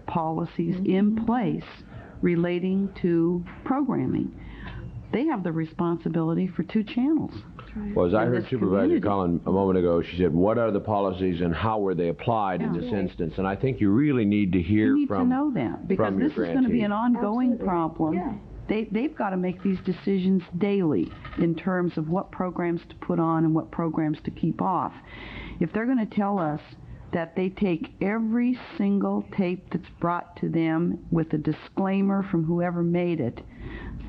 policies in place relating to programming? They have the responsibility for 2 channels. Well, as I in heard this Supervisor community. Collin a moment ago, she said, what are the policies and how were they applied in this instance? And I think you really need to hear You need from to know that, because from your this is going to be grantee. an ongoing problem. They've got to make these decisions daily in terms of what programs to put on and what programs to keep off. If they're going to tell us that they take every single tape that's brought to them with a disclaimer from whoever made it,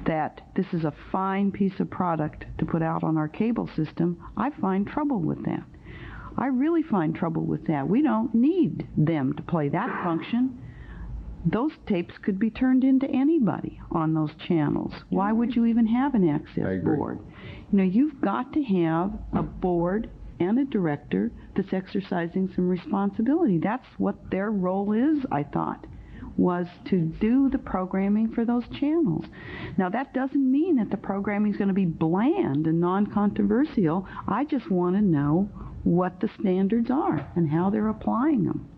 that this is a fine piece of product to put out on our cable system, I find trouble with that. I really find trouble with that. We don't need them to play that function. Those tapes could be turned into anybody on those channels. Why would you even have an access board? You know, you've got to have a board and a director that's exercising some responsibility. That's what their role is, I thought, was to do the programming for those channels. Now, that doesn't mean that the programming is going to be bland and non-controversial. I just want to know what the standards are and how they're applying them.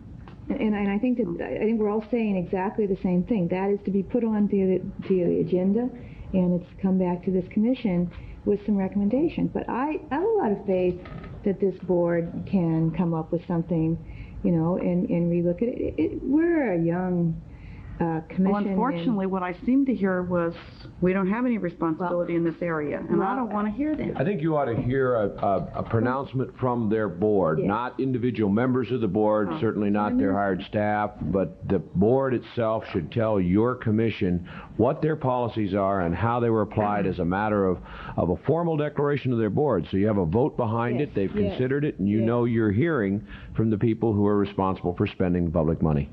And I think we're all saying exactly the same thing. That is to be put on the agenda, and it's come back to this commission with some recommendations. But I have a lot of faith that this board can come up with something, you know, and relook at it. We're a young commission. Well, unfortunately, what I seem to hear was we don't have any responsibility in this area, and I don't want to hear that. I think you ought to hear a pronouncement from their board, not individual members of the board, certainly not their hired staff, but the board itself should tell your commission what their policies are and how they were applied as a matter of a formal declaration of their board. So you have a vote behind it, they've considered it, and you know you're hearing from the people who are responsible for spending public money.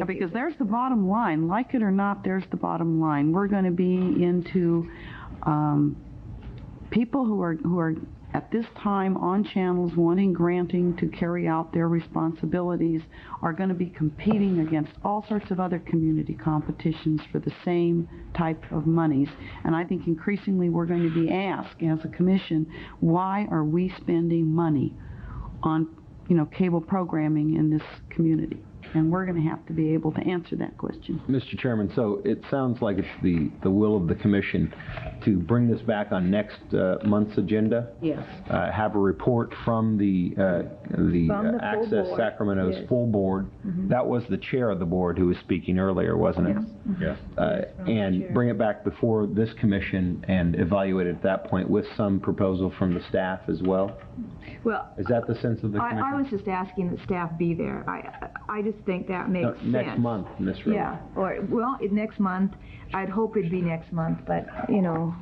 Because there's the bottom line. Like it or not, there's the bottom line. We're going to be into people who are at this time on channels wanting granting to carry out their responsibilities are going to be competing against all sorts of other community competitions for the same type of monies. And I think increasingly we're going to be asked as a commission, why are we spending money on, you know, cable programming in this community? And we're going to have to be able to answer that question. Mr. Chairman, so it sounds like it's the will of the Commission to bring this back on next month's agenda? Yes. Have a report from the Access Sacramento's full board. That was the chair of the board who was speaking earlier, wasn't it? Yes. And bring it back before this Commission and evaluate it at that point with some proposal from the staff as well? Well, is that the sense of the Commission? I was just asking that staff be there. I just think that makes sense. Next month, Ms. Rose. Yeah, next month. I'd hope it'd be next month, but, you know.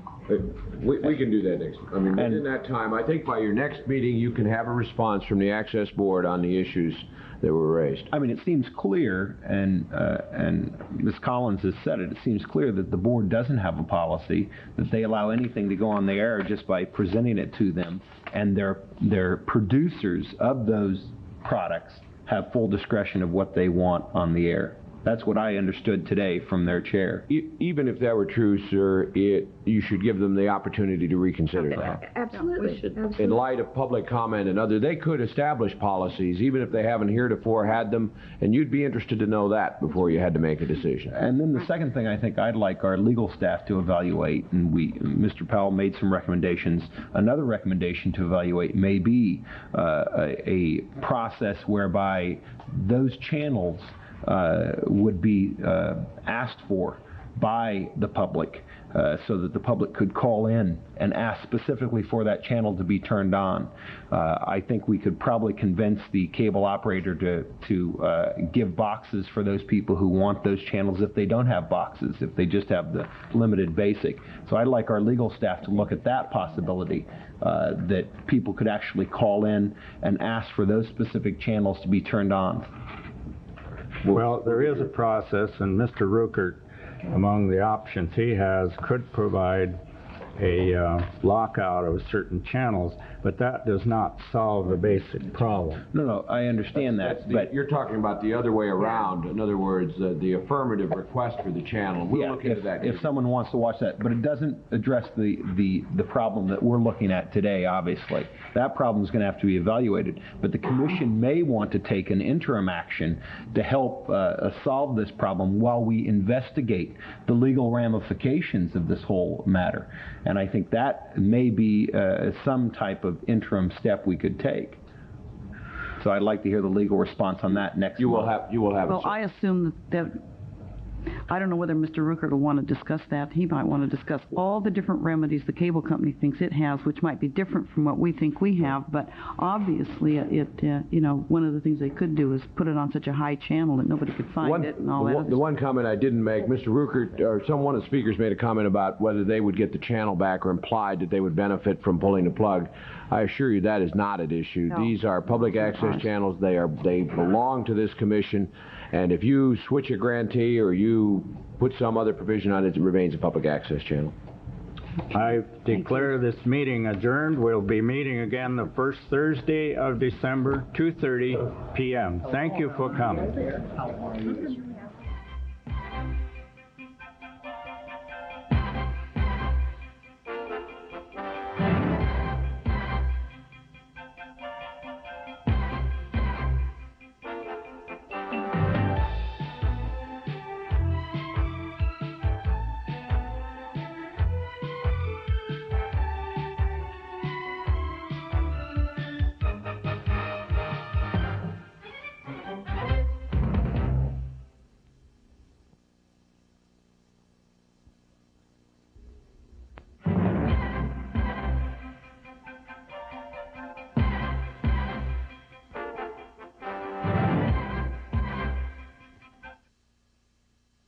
We can do that next. I mean, within that time, I think by your next meeting, you can have a response from the Access Board on the issues that were raised. I mean, it seems clear, and Ms. Collins has said it, it seems clear that the board doesn't have a policy, that they allow anything to go on the air just by presenting it to them, and their producers of those products have full discretion of what they want on the air. That's what I understood today from their chair. Even if that were true, sir, you should give them the opportunity to reconsider that. Absolutely. In light of public comment and other, they could establish policies, even if they haven't heretofore had them, and you'd be interested to know that before you had to make a decision. And then the second thing I think I'd like our legal staff to evaluate, and Mr. Powell made some recommendations. Another recommendation to evaluate may be a process whereby those channels would be asked for by the public so that the public could call in and ask specifically for that channel to be turned on. I think we could probably convince the cable operator to give boxes for those people who want those channels if they don't have boxes, if they just have the limited basic. So I'd like our legal staff to look at that possibility, that people could actually call in and ask for those specific channels to be turned on. Well, there is a process, and Mr. Ruckert, among the options he has, could provide lockout of certain channels, but that does not solve the basic problem. No, I understand that, but you're talking about the other way around. In other words, the affirmative request for the channel. We'll look into that. If someone wants to watch that, but it doesn't address the problem that we're looking at today, obviously. That problem is going to have to be evaluated, but the Commission may want to take an interim action to help solve this problem while we investigate the legal ramifications of this whole matter. And I think that may be some type of interim step we could take. So I'd like to hear the legal response on that next month. You will have. Well, I assume that I don't know whether Mr. Ruckert will want to discuss that. He might want to discuss all the different remedies the cable company thinks it has, which might be different from what we think we have. But obviously, one of the things they could do is put it on such a high channel that nobody could find it and all that. The one comment I didn't make, Mr. Ruckert, or one of the speakers made a comment about whether they would get the channel back or implied that they would benefit from pulling the plug. I assure you that is not at issue. No. These are public access channels. They belong to this commission. And if you switch a grantee or you put some other provision on it, it remains a public access channel. I declare this meeting adjourned. We'll be meeting again the first Thursday of December, 2:30 p.m. Thank you for coming.